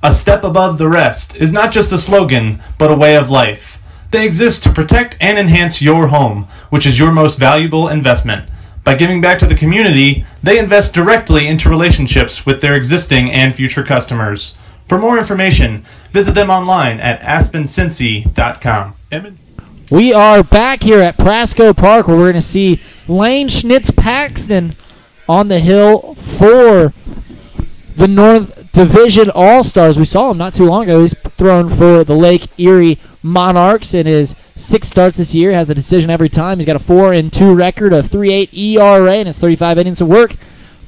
A step above the rest is not just a slogan, but a way of life. They exist to protect and enhance your home, which is your most valuable investment. By giving back to the community, they invest directly into relationships with their existing and future customers. For more information, visit them online at aspencincy.com. We are back here at Prasco Park, where we're going to see Lane Schnitz-Paxton on the hill for the North Division All-Stars. We saw him not too long ago. He's thrown for the Lake Erie Monarchs in his 6 starts this year. Has a decision every time. He's got a 4-2 record, a 3.8 ERA, and it's 35 innings of work.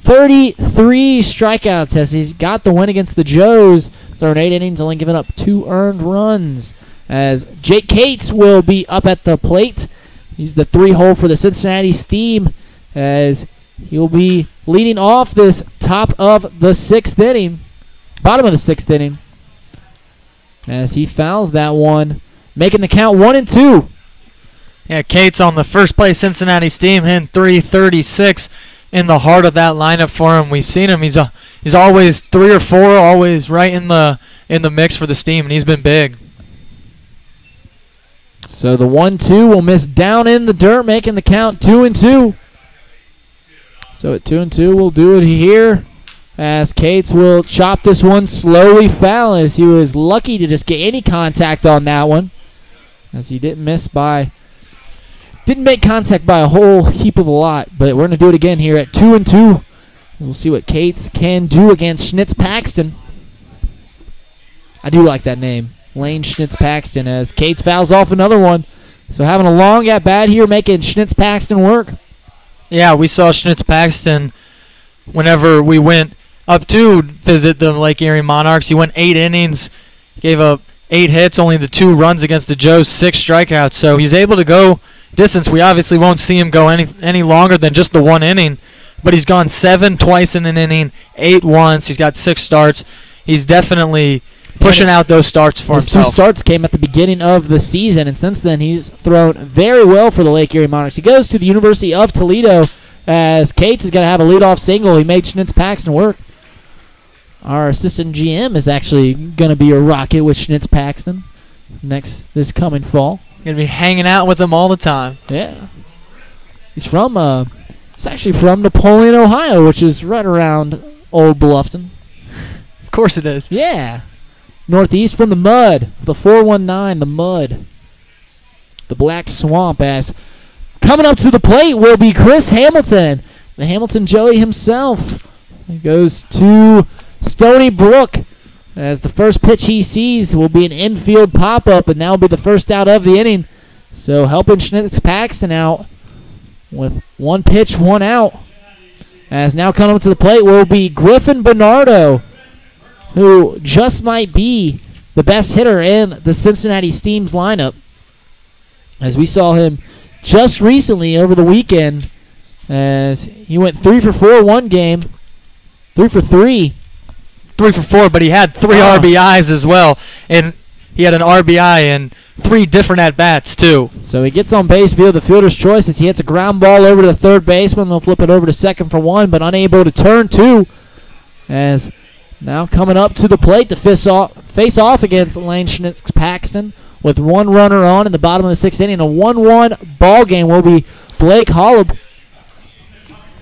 33 strikeouts as he's got the win against the Joes. Thrown 8 innings, only giving up 2 earned runs. As Jake Cates will be up at the plate. He's the 3-hole for the Cincinnati Steam, as he'll be leading off this top of the 6th inning. Bottom of the 6th inning. As he fouls that one, making the count 1-2. Yeah, Cates on the first place Cincinnati Steam, hitting .336 in the heart of that lineup for him. We've seen him; he's always 3 or 4, always right in the mix for the Steam, and he's been big. So the 1-2 will miss down in the dirt, making the count 2-2. So at 2-2, we'll do it here, as Cates will chop this one slowly foul, as he was lucky to just get any contact on that one, as he didn't make contact by a whole heap of a lot. But we're going to do it again here at 2-2. We'll see what Cates can do against Schnitz-Paxton. I do like that name, Lane Schnitz-Paxton, as Cates fouls off another one. So having a long at-bat here, making Schnitz-Paxton work. Yeah, we saw Schnitz-Paxton whenever we went up to visit the Lake Erie Monarchs. He went 8 innings, gave up 8 hits, only the 2 runs against the Joes, 6 strikeouts. So he's able to go distance. We obviously won't see him go any longer than just the 1 inning, but he's gone 7 twice in an inning, 8 once. He's got 6 starts. He's definitely pushing out those starts for himself. His 2 starts came at the beginning of the season, and since then he's thrown very well for the Lake Erie Monarchs. He goes to the University of Toledo as Cates is going to have a leadoff single. He made Schnitz Paxton work. Our assistant GM is actually going to be a Rocket with Schnitz Paxton this coming fall. Going to be hanging out with him all the time. Yeah. He's actually from Napoleon, Ohio, which is right around Old Bluffton. Of course it is. Yeah. Northeast from the Mud. The 419, the Mud. The Black Swamp. As coming up to the plate will be Chris Hamilton. The Hamilton Joey himself. He goes to Stony Brook. As the first pitch he sees will be an infield pop-up, and that will be the first out of the inning. So helping Schnitz Paxton out with 1 pitch, 1 out. As now coming up to the plate will be Griffin Bernardo, who just might be the best hitter in the Cincinnati Steam's lineup. As we saw him just recently over the weekend, as he went 3 for 4 one game, 3 for 3. 3 for 4, but he had 3 RBIs as well. And he had an RBI in 3 different at-bats, too. So he gets on base via the fielder's choice as he hits a ground ball over to the third baseman. They'll flip it over to second for 1, but unable to turn 2. As now coming up to the plate to face off against Lane Schnitz Paxton with 1 runner on in the bottom of the 6th inning. A 1-1 ball game will be Blake Holub.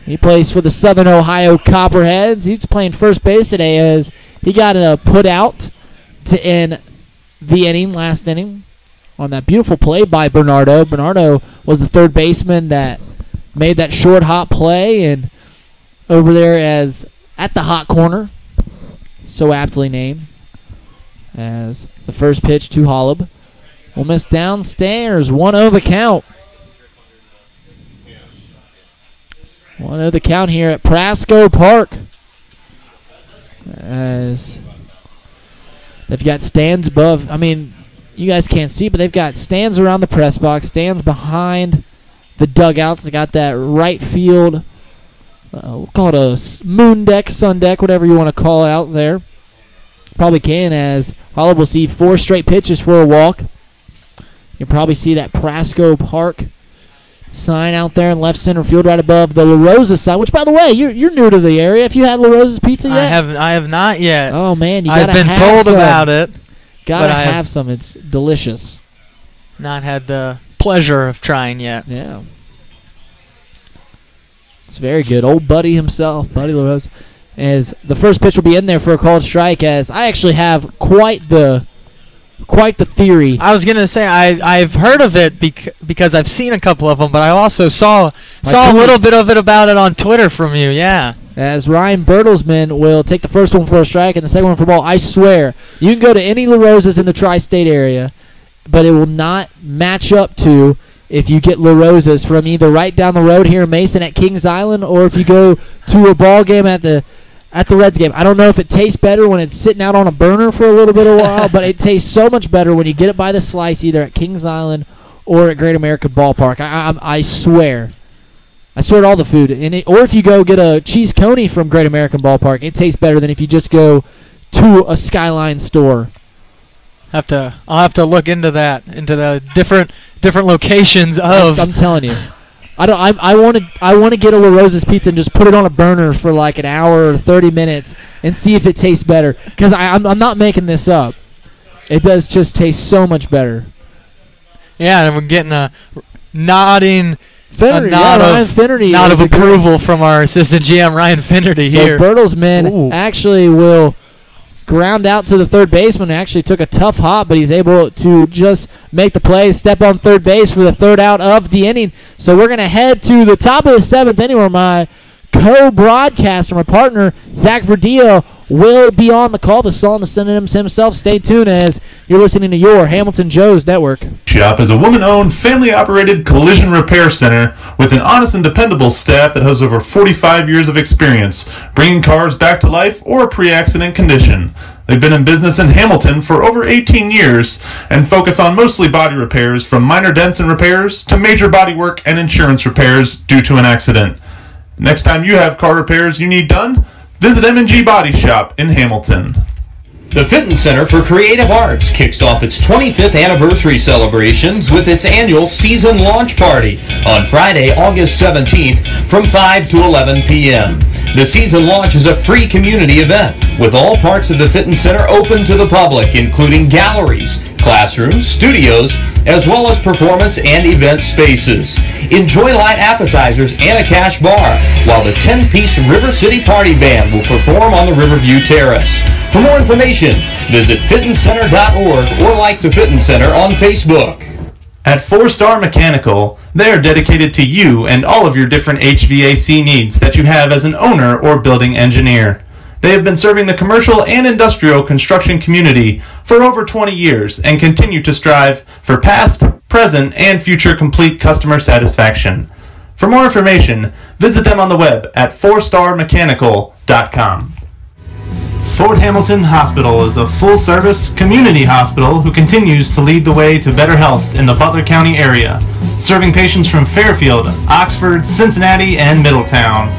He plays for the Southern Ohio Copperheads. He's playing first base today as he got a put out to end the inning, last inning, on that beautiful play by Bernardo. Bernardo was the third baseman that made that short hot play, and over there as at the hot corner, so aptly named, as the first pitch to Holub will miss downstairs. 1-0 the count. 1-0 the count here at Prasco Park. As they've got stands above. I mean, you guys can't see, but they've got stands around the press box, stands behind the dugouts. They got that right field, we'll call it a moon deck, sun deck, whatever you want to call it out there. Probably can, as Holub will see 4 straight pitches for a walk. You'll probably see that Prasco Park sign out there in left center field right above the La Rosa sign, which, by the way, you're new to the area. Have you had La Rosa's pizza yet? I have not yet. Oh, man, you gotta I've been have told some. about it. Gotta have some. It's delicious. Not had the pleasure of trying yet. Yeah. It's very good. Old Buddy himself, Buddy La Rosa. As the first pitch will be in there for a called strike, as I actually have quite the theory. I was gonna say I've heard of it because I've seen a couple of them, but I also saw a little bit of it about it on Twitter from you. Yeah. As Ryan Bertelsmann will take the first one for a strike and the second one for a ball. I swear, you can go to any La Rosas in the tri-state area, but it will not match up to if you get La Rosas from either right down the road here in Mason at Kings Island, or if you go to a ball game at the Reds game. I don't know if it tastes better when it's sitting out on a burner for a little bit of a while, but it tastes so much better when you get it by the slice, either at Kings Island or at Great American Ballpark. I swear. I swear to all the food. Or if you go get a cheese coney from Great American Ballpark, it tastes better than if you just go to a Skyline store. I'll have to look into that, into the different locations of. I'm telling you. I want to get a La Rosa's pizza and just put it on a burner for like an hour or 30 minutes and see if it tastes better. Because I'm not making this up. It does just taste so much better. Yeah, and we're getting a nodding. Finnerty, Ryan Finnerty nod of approval from our assistant GM, Ryan Finnerty, here. So Bertelsmann actually will ground out to the third baseman. Actually took a tough hop, but he's able to just make the play, step on third base for the third out of the inning. So we're going to head to the top of the 7th inning where my co-broadcaster, my partner, Zach Verdea, will be on the call. The Sultan of Synonyms himself. Stay tuned as you're listening to your Hamilton Joe's Network. Shop is a woman-owned, family-operated collision repair center with an honest and dependable staff that has over 45 years of experience, bringing cars back to life or pre-accident condition. They've been in business in Hamilton for over 18 years and focus on mostly body repairs, from minor dents and repairs to major body work and insurance repairs due to an accident. Next time you have car repairs you need done, visit M&G Body Shop in Hamilton. The Fitton Center for Creative Arts kicks off its 25th anniversary celebrations with its annual season launch party on Friday, August 17th from 5 to 11 p.m. The season launch is a free community event with all parts of the Fitton Center open to the public, including galleries, classrooms, studios, as well as performance and event spaces. Enjoy light appetizers and a cash bar, while the 10-piece River City Party Band will perform on the Riverview Terrace. For more information, visit fittoncenter.org or like the Fitton Center on Facebook. At 4-Star Mechanical, they are dedicated to you and all of your different HVAC needs that you have as an owner or building engineer. They have been serving the commercial and industrial construction community for over 20 years and continue to strive for past, present, and future complete customer satisfaction. For more information, visit them on the web at 4starmechanical.com. Fort Hamilton Hospital is a full-service community hospital who continues to lead the way to better health in the Butler County area, serving patients from Fairfield, Oxford, Cincinnati, and Middletown.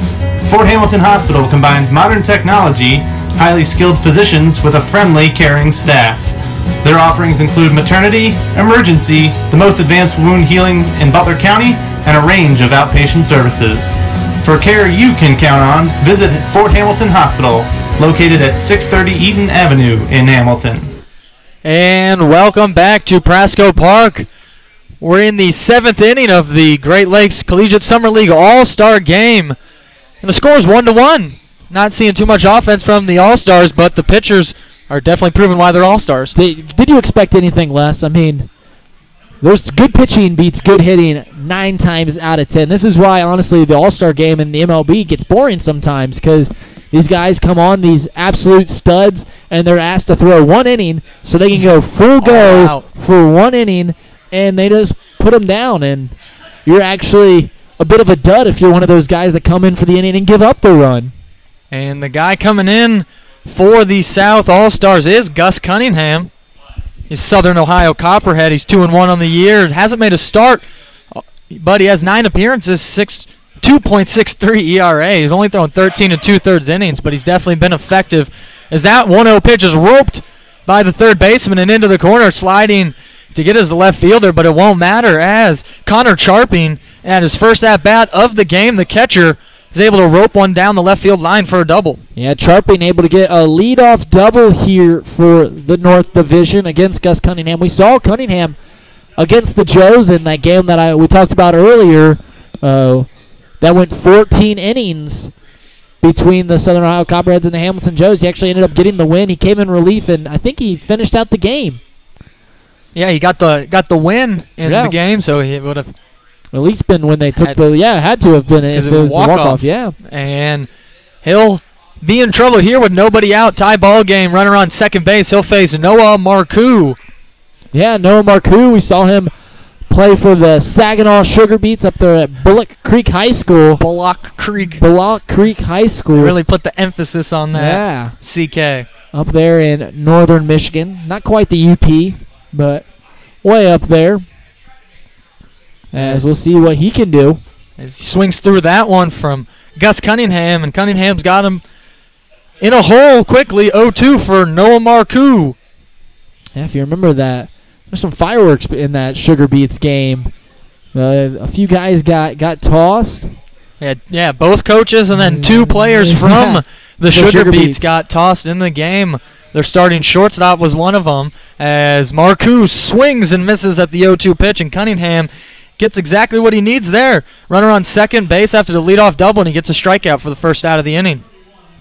Fort Hamilton Hospital combines modern technology, highly skilled physicians with a friendly, caring staff. Their offerings include maternity, emergency, the most advanced wound healing in Butler County, and a range of outpatient services. For care you can count on, visit Fort Hamilton Hospital, located at 630 Eaton Avenue in Hamilton. And welcome back to Prasco Park. We're in the 7th inning of the Great Lakes Collegiate Summer League All-Star Game. And the score is 1-1. Not seeing too much offense from the All-Stars, but the pitchers are definitely proving why they're All-Stars. Did you expect anything less? I mean, there's good pitching beats good hitting 9 times out of 10. This is why, honestly, the All-Star game in the MLB gets boring sometimes, because these guys come on, these absolute studs, and they're asked to throw 1 inning so they can go full go for 1 inning, and they just put them down. And you're actually a bit of a dud if you're one of those guys that come in for the inning and give up the run. And the guy coming in for the South All-Stars is Gus Cunningham. He's Southern Ohio Copperhead. He's 2-1 on the year. Hasn't made a start, but he has 9 appearances, 2.63 ERA. He's only thrown 13 2/3 innings, but he's definitely been effective. As that 1-0 pitch is roped by the third baseman and into the corner, sliding to get as the left fielder, but it won't matter as Connor Charping, at his first at-bat of the game, the catcher, is able to rope one down the left field line for a double. Yeah, Charping able to get a leadoff double here for the North Division against Gus Cunningham. We saw Cunningham against the Joes in that game that we talked about earlier. That went 14 innings between the Southern Ohio Copperheads and the Hamilton Joes. He actually ended up getting the win. He came in relief, and I think he finished out the game. Yeah, he got the win in the game, so he would have at least been when they took had to have been if it was a walk-off, yeah. And he'll be in trouble here with nobody out. Tie ball game, runner on second base. He'll face Noah Marcoux. Yeah, Noah Marcoux, we saw him play for the Saginaw Sugar Beets up there at Bullock Creek High School. Bullock Creek High School. Really put the emphasis on that. Yeah. CK. Up there in northern Michigan. Not quite the UP, but way up there. As we'll see what he can do. As he swings through that one from Gus Cunningham, and Cunningham's got him in a hole quickly. 0-2 for Noah Marcoux. Yeah, if you remember that, there's some fireworks in that Sugar Beets game. A few guys got tossed. Yeah, both coaches and then 2 players from the Sugar Beets got tossed in the game. Their starting shortstop was one of them, as Marcoux swings and misses at the 0-2 pitch, and Cunningham gets exactly what he needs there. Runner on second base after the leadoff double, and he gets a strikeout for the first out of the inning.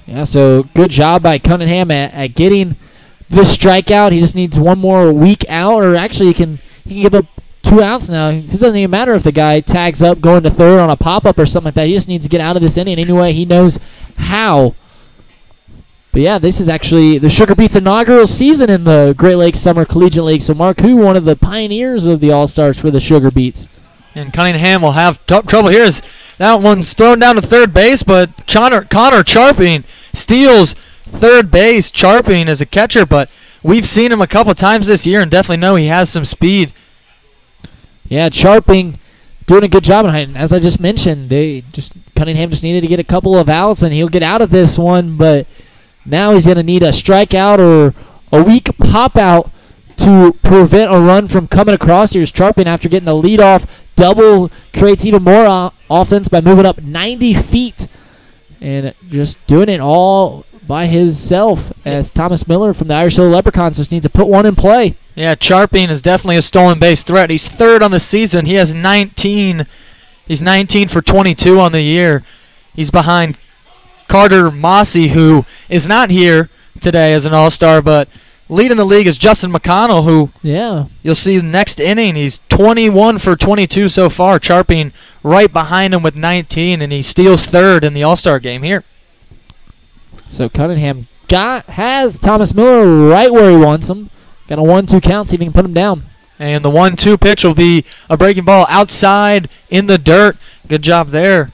Yeah, so good job by Cunningham at getting this strikeout. He just needs one more week out, or actually he can give up 2 outs now. It doesn't even matter if the guy tags up going to third on a pop-up or something like that. He just needs to get out of this inning anyway. He knows how. But yeah, this is actually the Sugar Beets inaugural season in the Great Lakes Summer Collegiate League. So Mark Hu, one of the pioneers of the All-Stars for the Sugar Beets. And Cunningham will have trouble here as that one's thrown down to third base, but Connor Charping steals third base. Charping is a catcher, but we've seen him a couple times this year and definitely know he has some speed. Yeah, Charping doing a good job. And as I just mentioned, Cunningham just needed to get a couple of outs, and he'll get out of this one. But now he's going to need a strikeout or a weak pop-out to prevent a run from coming across. Here's Charping after getting the leadoff double, creates even more offense by moving up 90 feet and just doing it all by himself as Thomas Miller from the Irish Hill Leprechauns just needs to put one in play. Yeah, Charping is definitely a stolen base threat. He's third on the season. He has 19. He's 19 for 22 on the year. He's behind Carter Mossy, who is not here today as an All-Star, but leading the league is Justin McConnell, who you'll see the next inning. He's 21 for 22 so far. Charping right behind him with 19, and he steals third in the All-Star game here. So Cunningham has Thomas Miller right where he wants him. Got a 1-2 count, see if he can put him down. And the 1-2 pitch will be a breaking ball outside in the dirt. Good job there.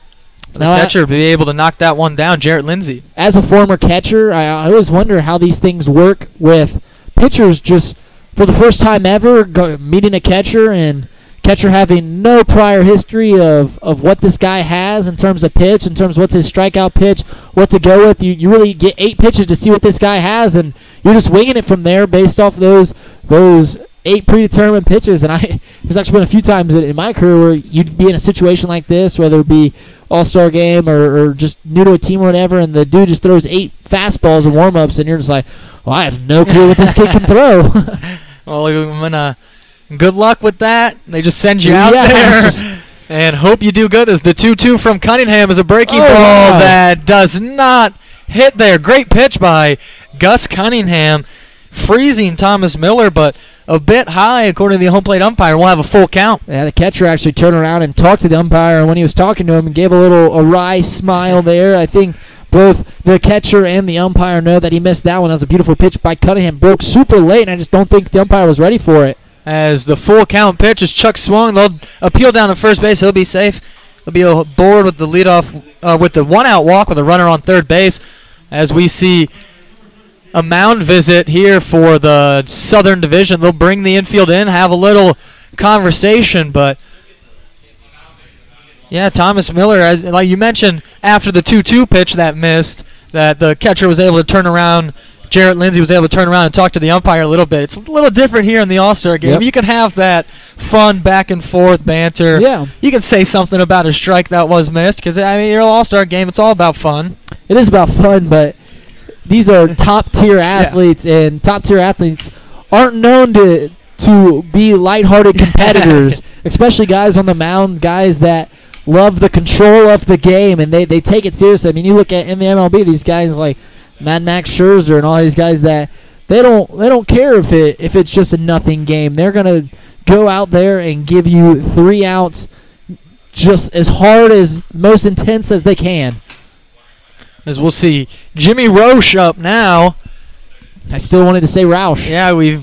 The catcher will be able to knock that one down, Jarrett Lindsay. As a former catcher, I always wonder how these things work with pitchers just for the first time ever meeting a catcher and catcher having no prior history of what this guy has in terms of pitch, in terms of what's his strikeout pitch, what to go with. You really get 8 pitches to see what this guy has, and you're just winging it from there based off those 8 predetermined pitches. And there's actually been a few times in my career where you'd be in a situation like this, whether it be All-Star game or just new to a team or whatever, and the dude just throws 8 fastballs in warm-ups, and you're just like, well, I have no clue what this kid can throw. Well, good luck with that. They just send you out there and hope you do good. As the 2-2 from Cunningham is a breaking ball that does not hit there. Great pitch by Gus Cunningham, freezing Thomas Miller, but a bit high according to the home plate umpire. We'll have a full count. Yeah, the catcher actually turned around and talked to the umpire, and when he was talking to him, and gave a wry smile there. I think both the catcher and the umpire know that he missed that one. That was a beautiful pitch by Cunningham. Broke super late, and I just don't think the umpire was ready for it. As the full count pitch is Chuck swung. They'll appeal down to first base. He'll be safe. He'll be aboard with the leadoff, with the 1-out walk with a runner on third base. As we see a mound visit here for the Southern Division. They'll bring the infield in, have a little conversation, but yeah, Thomas Miller, as like you mentioned, after the 2-2 pitch that missed, that the catcher was able to turn around. Jarrett Lindsay was able to turn around and talk to the umpire a little bit. It's a little different here in the All-Star game. Yep. You can have that fun back and forth banter. Yeah. You can say something about a strike that was missed because, I mean, you're an All-Star game. It's all about fun. It is about fun, but these are top-tier athletes, and top-tier athletes aren't known to be lighthearted competitors, especially guys on the mound, guys that love the control of the game, and they take it seriously. I mean, you look at in the MLB, these guys like Mad Max Scherzer and all these guys that they don't care if it's just a nothing game. They're gonna go out there and give you 3 outs, just as hard as most intense as they can. As we'll see, Jimmy Roche up now. I still wanted to say Roush. Yeah,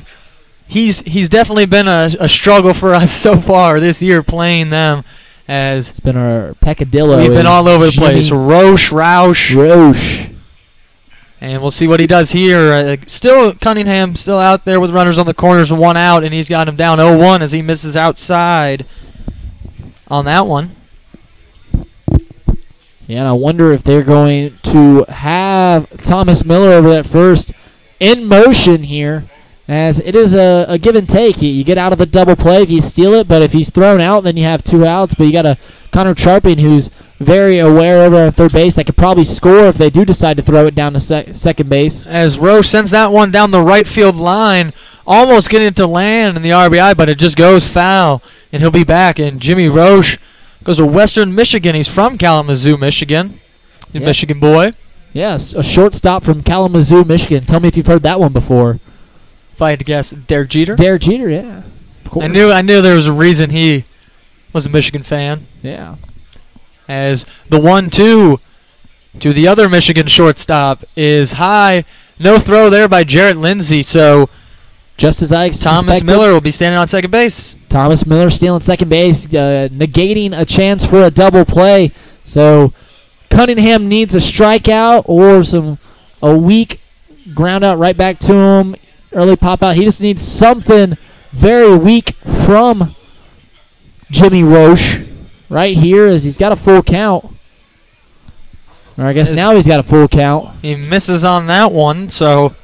he's definitely been a struggle for us so far this year playing them. As it's been our peccadillo. We've been all over the place. Roche, Roush. And we'll see what he does here. Still, Cunningham still out there with runners on the corners and 1 out, and he's got him down 0-1 as he misses outside on that one. Yeah, and I wonder if they're going to have Thomas Miller over at first in motion here, as it is a give and take. You get out of the double play if you steal it, but if he's thrown out, then you have 2 outs. But you got a Connor Charping who's very aware over on third base that could probably score if they do decide to throw it down to second base. As Roche sends that one down the right field line, almost getting it to land in the RBI, but it just goes foul, and he'll be back. And Jimmy Roche goes to Western Michigan. He's from Kalamazoo, Michigan. He's a Michigan boy. Yes, a shortstop from Kalamazoo, Michigan. Tell me if you've heard that one before. If I had to guess, Derek Jeter? Derek Jeter, yeah. Of course. I knew there was a reason he was a Michigan fan. Yeah. As the 1-2 to the other Michigan shortstop is high. No throw there by Jarrett Lindsay, so just as I Thomas suspected, Miller will be standing on second base. Thomas Miller stealing second base, negating a chance for a double play. So Cunningham needs a strikeout or a weak ground out right back to him, early pop out. He just needs something very weak from Jimmy Roche right here as he's got a full count. Or I guess now he's got a full count. He misses on that one, so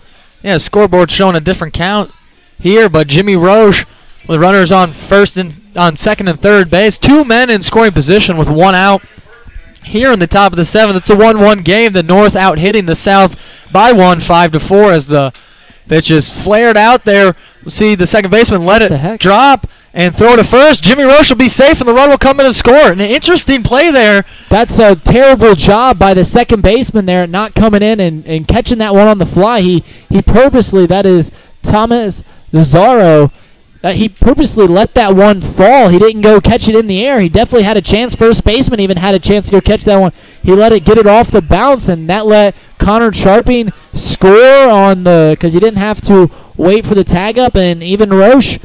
yeah, scoreboard showing a different count here, but Jimmy Roche with runners on second and third base. 2 men in scoring position with 1 out. Here in the top of the 7th, it's a 1-1 game. The North out hitting the South by 1, 5-4 as the pitch is flared out there. We'll see the second baseman let it drop and throw to first. Jimmy Roche will be safe, and the run will come in and score. An interesting play there. That's a terrible job by the second baseman there, not coming in and catching that one on the fly. He purposely, that is Thomas Zazzaro, he purposely let that one fall. He didn't go catch it in the air. He definitely had a chance. First baseman even had a chance to go catch that one. He let it get it off the bounce, and that let Connor Sharping score on because he didn't have to wait for the tag up, and even Roche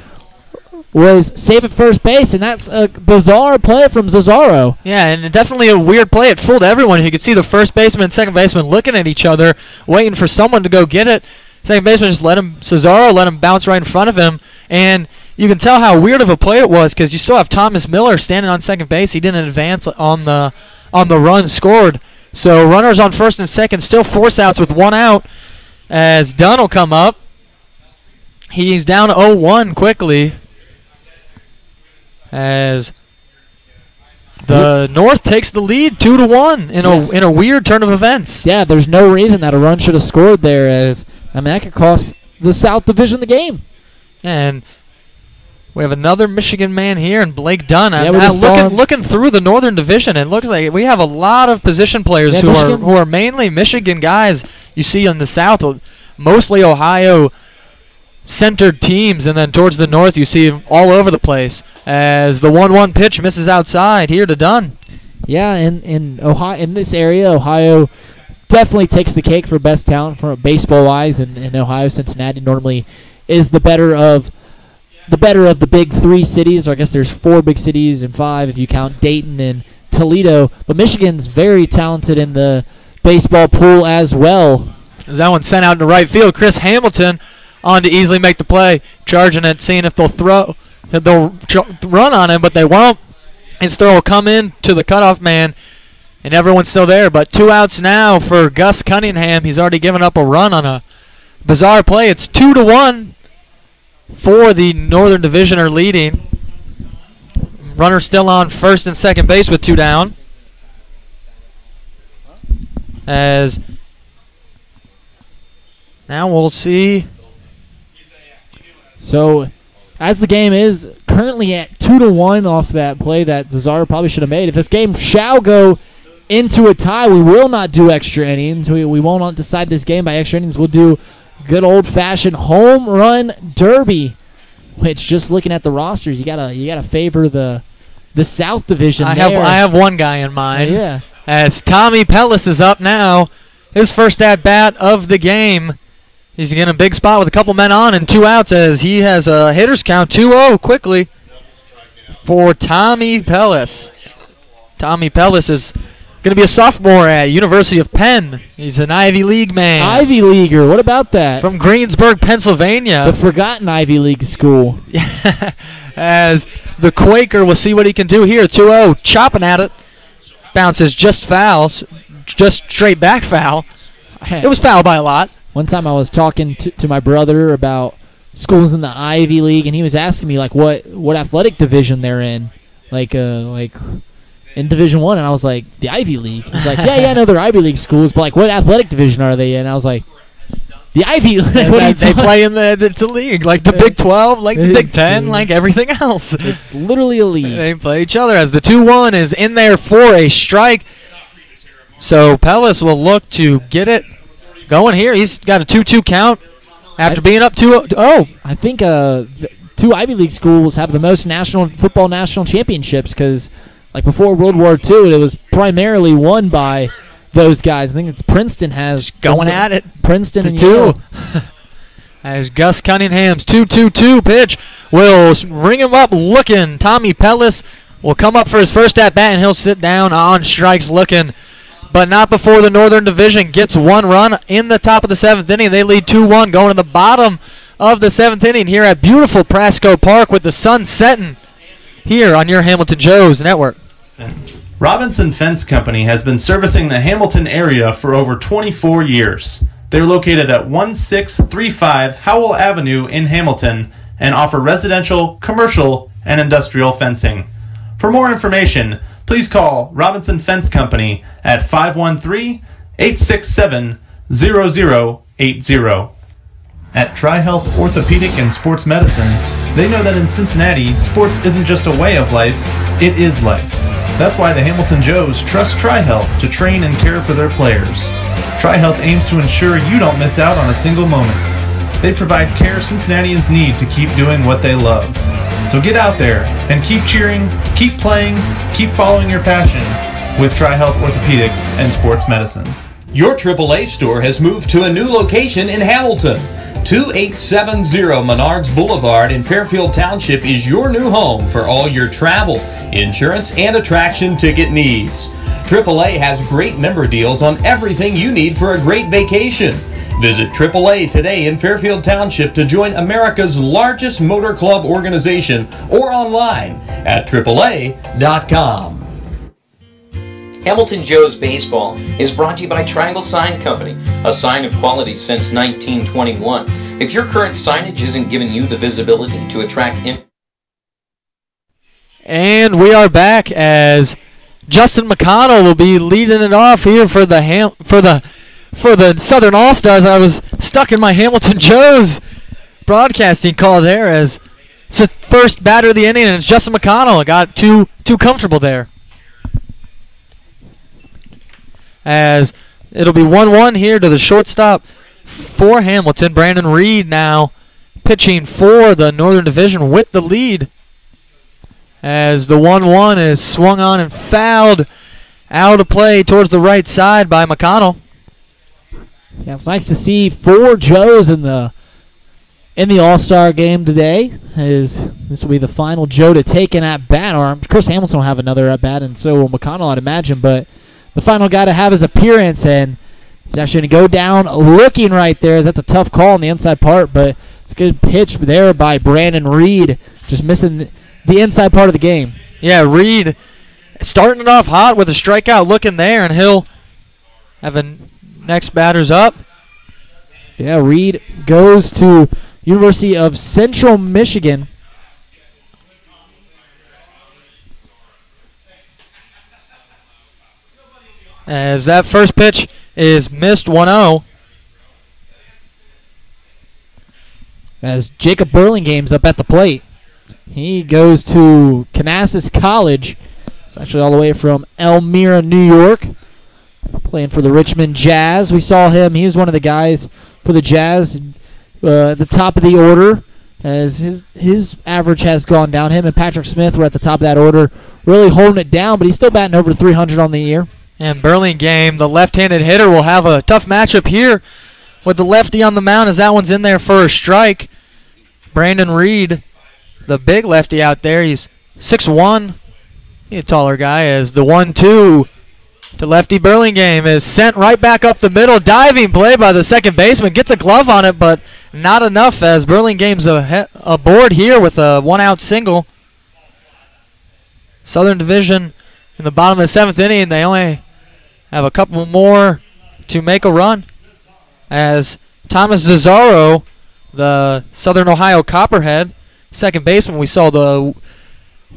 was safe at first base, and that's a bizarre play from Zazzaro. Yeah, and definitely a weird play. It fooled everyone. You could see the first baseman and second baseman looking at each other, waiting for someone to go get it. Second baseman just let him bounce right in front of him, and you can tell how weird of a play it was because you still have Thomas Miller standing on second base. He didn't advance on the run scored. So runners on first and second, still force outs with 1 out as Dunn will come up. He's down 0-1 quickly as the North takes the lead 2-1 in a weird turn of events. Yeah, there's no reason that a run should have scored there, as that could cost the South Division the game. And we have another Michigan man here, and Blake Dunn. Yeah, looking through the Northern Division, it looks like we have a lot of position players who are mainly Michigan guys. You see in the South, mostly Ohio-centered teams, and then towards the North, you see them all over the place. As the 1-1 pitch misses outside here to Dunn. Yeah, in Ohio, in this area, Ohio definitely takes the cake for best talent for baseball-wise, and in Ohio, Cincinnati normally is the better of the big 3 cities. Or I guess there's 4 big cities and 5 if you count Dayton and Toledo. But Michigan's very talented in the baseball pool as well. As that one sent out into right field, Chris Hamilton on to easily make the play, charging it, seeing if they'll run on him, but they won't. His throw will come in to the cutoff man, and everyone's still there. But 2 outs now for Gus Cunningham. He's already given up a run on a bizarre play. It's 2-1 for the Northern Division are leading. Runner still on first and second base with 2 down. As now we'll see. So as the game is currently at 2-1 off that play that Zazzaro probably should have made. If this game shall go into a tie, we will not do extra innings. We will not decide this game by extra innings. We'll do good old-fashioned home run derby, which just looking at the rosters, you gotta favor the South Division. I have one guy in mind. Yeah. As Tommy Pellis is up now, his first at bat of the game. He's in a big spot with a couple men on and 2 outs as he has a hitter's count 2-0 quickly for Tommy Pellis. Tommy Pellis is going to be a sophomore at University of Penn. He's an Ivy League man. Ivy Leaguer. What about that? From Greensburg, Pennsylvania. The forgotten Ivy League school. As the Quaker will see what he can do here. 2-0, chopping at it. Bounces just foul, just straight back foul. It was foul by a lot. One time I was talking to my brother about schools in the Ivy League, and he was asking me like what athletic division they're in, like in Division I, and I was like, the Ivy League. He's like, yeah, I know they're Ivy League schools, but like what athletic division are they in? And I was like, the Ivy League. They play in the league, like the Big 12, like the Big 10, like everything else. It's literally a league. They play each other as the 2-1 is in there for a strike. So Pellis will look to get it going here. He's got a 2-2 count after being up 2-0. I think 2 Ivy League schools have the most football national championships because, like before World War II, it was primarily won by those guys. I think it's Princeton has going at it. Princeton and 2. Yale. As Gus Cunningham's 2-2-2 pitch will ring him up looking. Tommy Pellis will come up for his first at-bat, and he'll sit down on strikes looking. But not before the Northern Division gets one run in the top of the 7th inning. They lead 2-1 going to the bottom of the 7th inning here at beautiful Prasco Park with the sun setting here on your Hamilton Joes Network. Robinson Fence Company has been servicing the Hamilton area for over 24 years. They're located at 1635 Howell Avenue in Hamilton and offer residential, commercial, and industrial fencing. For more information, please call Robinson Fence Company at 513-867-0080. At TriHealth Orthopedic and Sports Medicine, they know that in Cincinnati, sports isn't just a way of life, it is life. That's why the Hamilton Joes trust TriHealth to train and care for their players. TriHealth aims to ensure you don't miss out on a single moment. They provide care Cincinnatians need to keep doing what they love. So get out there and keep cheering, keep playing, keep following your passion with TriHealth Orthopedics and Sports Medicine. Your AAA store has moved to a new location in Hamilton. 2870 Menards Boulevard in Fairfield Township is your new home for all your travel, insurance, and attraction ticket needs. AAA has great member deals on everything you need for a great vacation. Visit AAA today in Fairfield Township to join America's largest motor club organization or online at AAA.com. Hamilton Joes Baseball is brought to you by Triangle Sign Company, a sign of quality since 1921. If your current signage isn't giving you the visibility to attract And we are back as Justin McConnell will be leading it off here for the Southern All-Stars. I was stuck in my Hamilton Joes broadcasting call there as it's the first batter of the inning, and it's Justin McConnell. Got too comfortable there. As it'll be 1-1 here to the shortstop for Hamilton. Brandon Reid now pitching for the Northern Division with the lead. As the 1-1 is swung on and fouled out of play towards the right side by McConnell. Yeah, it's nice to see 4 Joes in the All-Star game today. This will be the final Joe to take an at-bat. Or Chris Hamilton will have another at-bat, and so will McConnell, I'd imagine. But the final guy to have his appearance, and he's actually going to go down looking right there. That's a tough call on the inside part, but it's a good pitch there by Brandon Reid, just missing the inside part of the game. Yeah, Reid starting it off hot with a strikeout looking there, and he'll have a next batters up. Yeah, Reid goes to University of Central Michigan. As that first pitch is missed 1-0. As Jacob Burlingame's up at the plate. He goes to Canassus College. It's actually all the way from Elmira, New York. Playing for the Richmond Jazz. We saw him. He was one of the guys for the Jazz at the top of the order. As his average has gone down. Him and Patrick Smith were at the top of that order. Really holding it down, but he's still batting over 300 on the year. And Burlingame, the left-handed hitter, will have a tough matchup here with the lefty on the mound as that one's in there for a strike. Brandon Reid, the big lefty out there, he's 6'1", he's a taller guy, as the 1-2 to lefty Burlingame is sent right back up the middle. Diving play by the second baseman, gets a glove on it, but not enough as Burlingame's aboard here with a one-out single. Southern Division in the bottom of the 7th inning, they only have a couple more to make a run as Thomas Zazzaro, the Southern Ohio Copperhead, second baseman, we saw the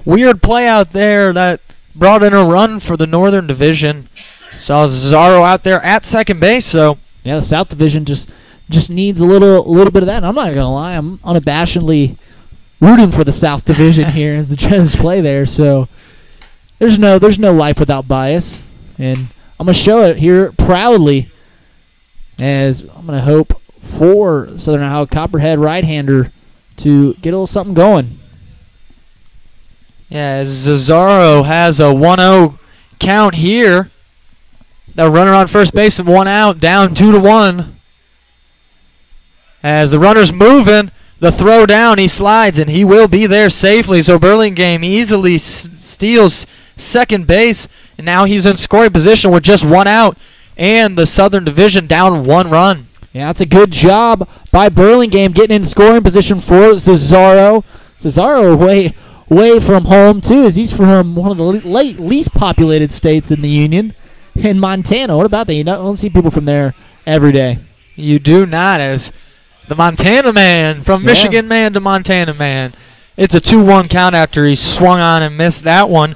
weird play out there that brought in a run for the Northern Division. Saw Zazzaro out there at second base, so yeah, the South Division just needs a little bit of that. And I'm not gonna lie, I'm unabashedly rooting for the South Division here as the Joes play there. So there's no life without bias, and I'm gonna show it here proudly. As I'm gonna hope for Southern Ohio Copperhead right-hander to get a little something going. Yeah, Zazzaro has a 1-0 count here. That runner on first base and 1 out, down 2-1. As the runner's moving, the throw down, he slides, and he will be there safely. So Burlingame easily steals second base, and now he's in scoring position with just 1 out, and the Southern Division down 1 run. Yeah, that's a good job by Burlingame getting in scoring position for Cesaro. Cesaro way from home, too, as he's from one of the least populated states in the Union, in Montana. What about that? You don't see people from there every day. You do not, as the Montana man, from Michigan man to Montana man. It's a 2-1 count after he swung on and missed that one.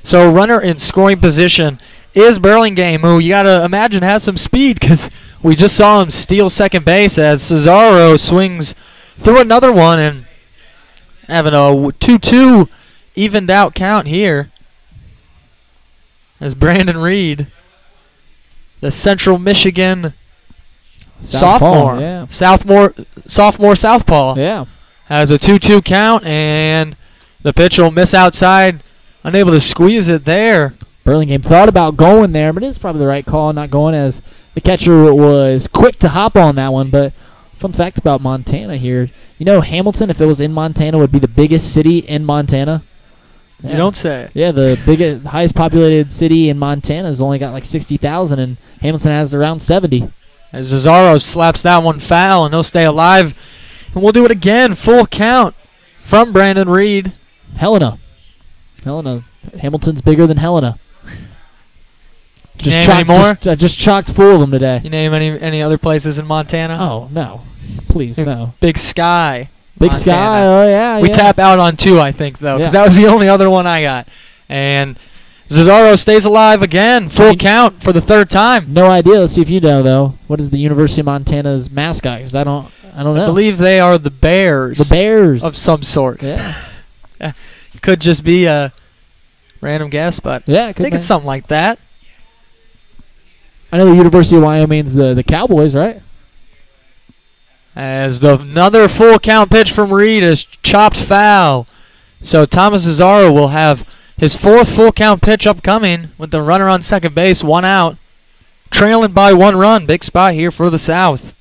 So runner in scoring position is Burlingame, who you got to imagine has some speed because we just saw him steal second base as Cesaro swings through another one and having a 2-2 evened out count here. As Brandon Reid, the Central Michigan sophomore southpaw, has a 2-2 count, and the pitch will miss outside, unable to squeeze it there. Burlingame thought about going there, but it's probably the right call, not going, as the catcher was quick to hop on that one. But fun fact about Montana here, you know Hamilton, if it was in Montana, would be the biggest city in Montana. You don't say. Yeah, the biggest, highest populated city in Montana has only got like 60,000, and Hamilton has around 70. As Cesaro slaps that one foul, and he'll stay alive. And we'll do it again, full count from Brandon Reid. Helena. Hamilton's bigger than Helena. Just chocked full of them today. You name any other places in Montana? Oh, no. Please, no. Big Sky. Big Montana. Sky, oh yeah. We tap out on 2, I think, though, because that was the only other one I got. And Cesaro stays alive again, full count for the 3rd time. No idea. Let's see if you know, though. What is the University of Montana's mascot? Because I don't know. I believe they are the Bears. The Bears. Of some sort. Yeah. Could just be a random guess, but I think it's something like that. I know the University of Wyoming's the Cowboys, right? As another full count pitch from Reid is chopped foul. So Thomas Cesaro will have his 4th full count pitch upcoming with the runner on second base, 1 out. Trailing by 1 run. Big spot here for the South.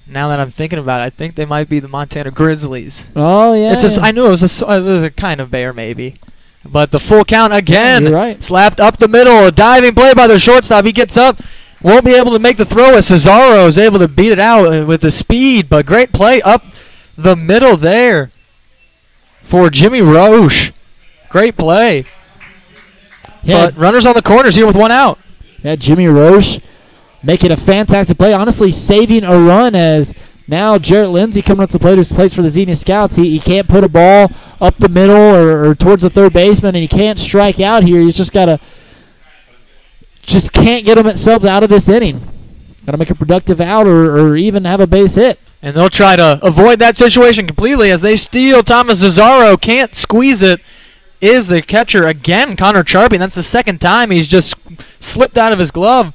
Now that I'm thinking about it, I think they might be the Montana Grizzlies. Oh, yeah. I knew it was a kind of bear, maybe. But the full count again. You're right. Slapped up the middle. A diving play by the shortstop. He gets up. Won't be able to make the throw as Cesaro is able to beat it out with the speed. But great play up the middle there for Jimmy Roche. Great play. Yeah. But runners on the corners here with 1 out. Yeah, Jimmy Roche making a fantastic play. Honestly, saving a run as now Jarrett Lindsay coming up to the plate, who plays for the Xenia Scouts. He can't put a ball up the middle or towards the third baseman, and he can't strike out here. He's just can't get himself out of this inning. Got to make a productive out or even have a base hit. And they'll try to avoid that situation completely as they steal. Thomas Cesaro can't squeeze it. Is the catcher again, Connor Charpy. That's the 2nd time he's just slipped out of his glove.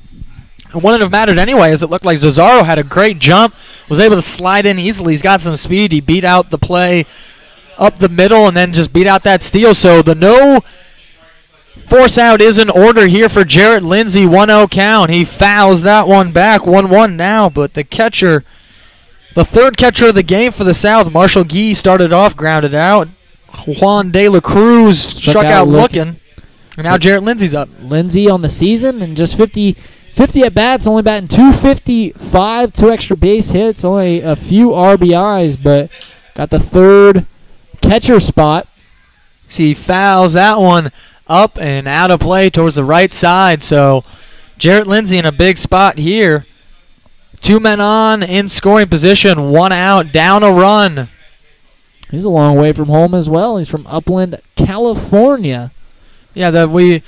It wouldn't have mattered anyway, as it looked like Cesaro had a great jump, was able to slide in easily. He's got some speed. He beat out the play up the middle and then just beat out that steal. So the no force out is in order here for Jarrett Lindsay. 1-0 count. He fouls that one back. 1-1 now, but the catcher, the 3rd catcher of the game for the South, Marshall Gee, started off, grounded out. Juan De La Cruz struck out looking. And now Jarrett Lindsay's up. Lindsay on the season and just 50 at-bats, only batting .255, 2 extra base hits, only a few RBIs, but got the 3rd catcher spot. He fouls that one up and out of play towards the right side. So Jarrett Lindsay in a big spot here. 2 men on in scoring position, 1 out, down a run. He's a long way from home as well. He's from Upland, California. Yeah, we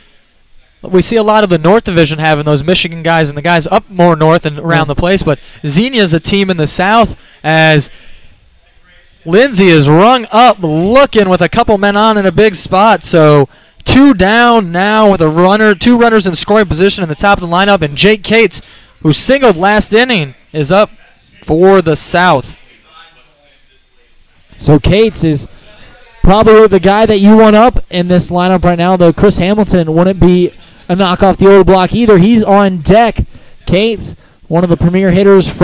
see a lot of the North Division having those Michigan guys and the guys up more north and around the place, but Xenia's a team in the South as Lindsay is rung up looking with a couple men on in a big spot. So 2 down now with 2 runners in scoring position in the top of the lineup, and Jake Cates, who singled last inning, is up for the South. So Cates is Probably the guy that you want up in this lineup right now, though, Chris Hamilton, wouldn't be a knock off the old block either. He's on deck. Cates, one of the premier hitters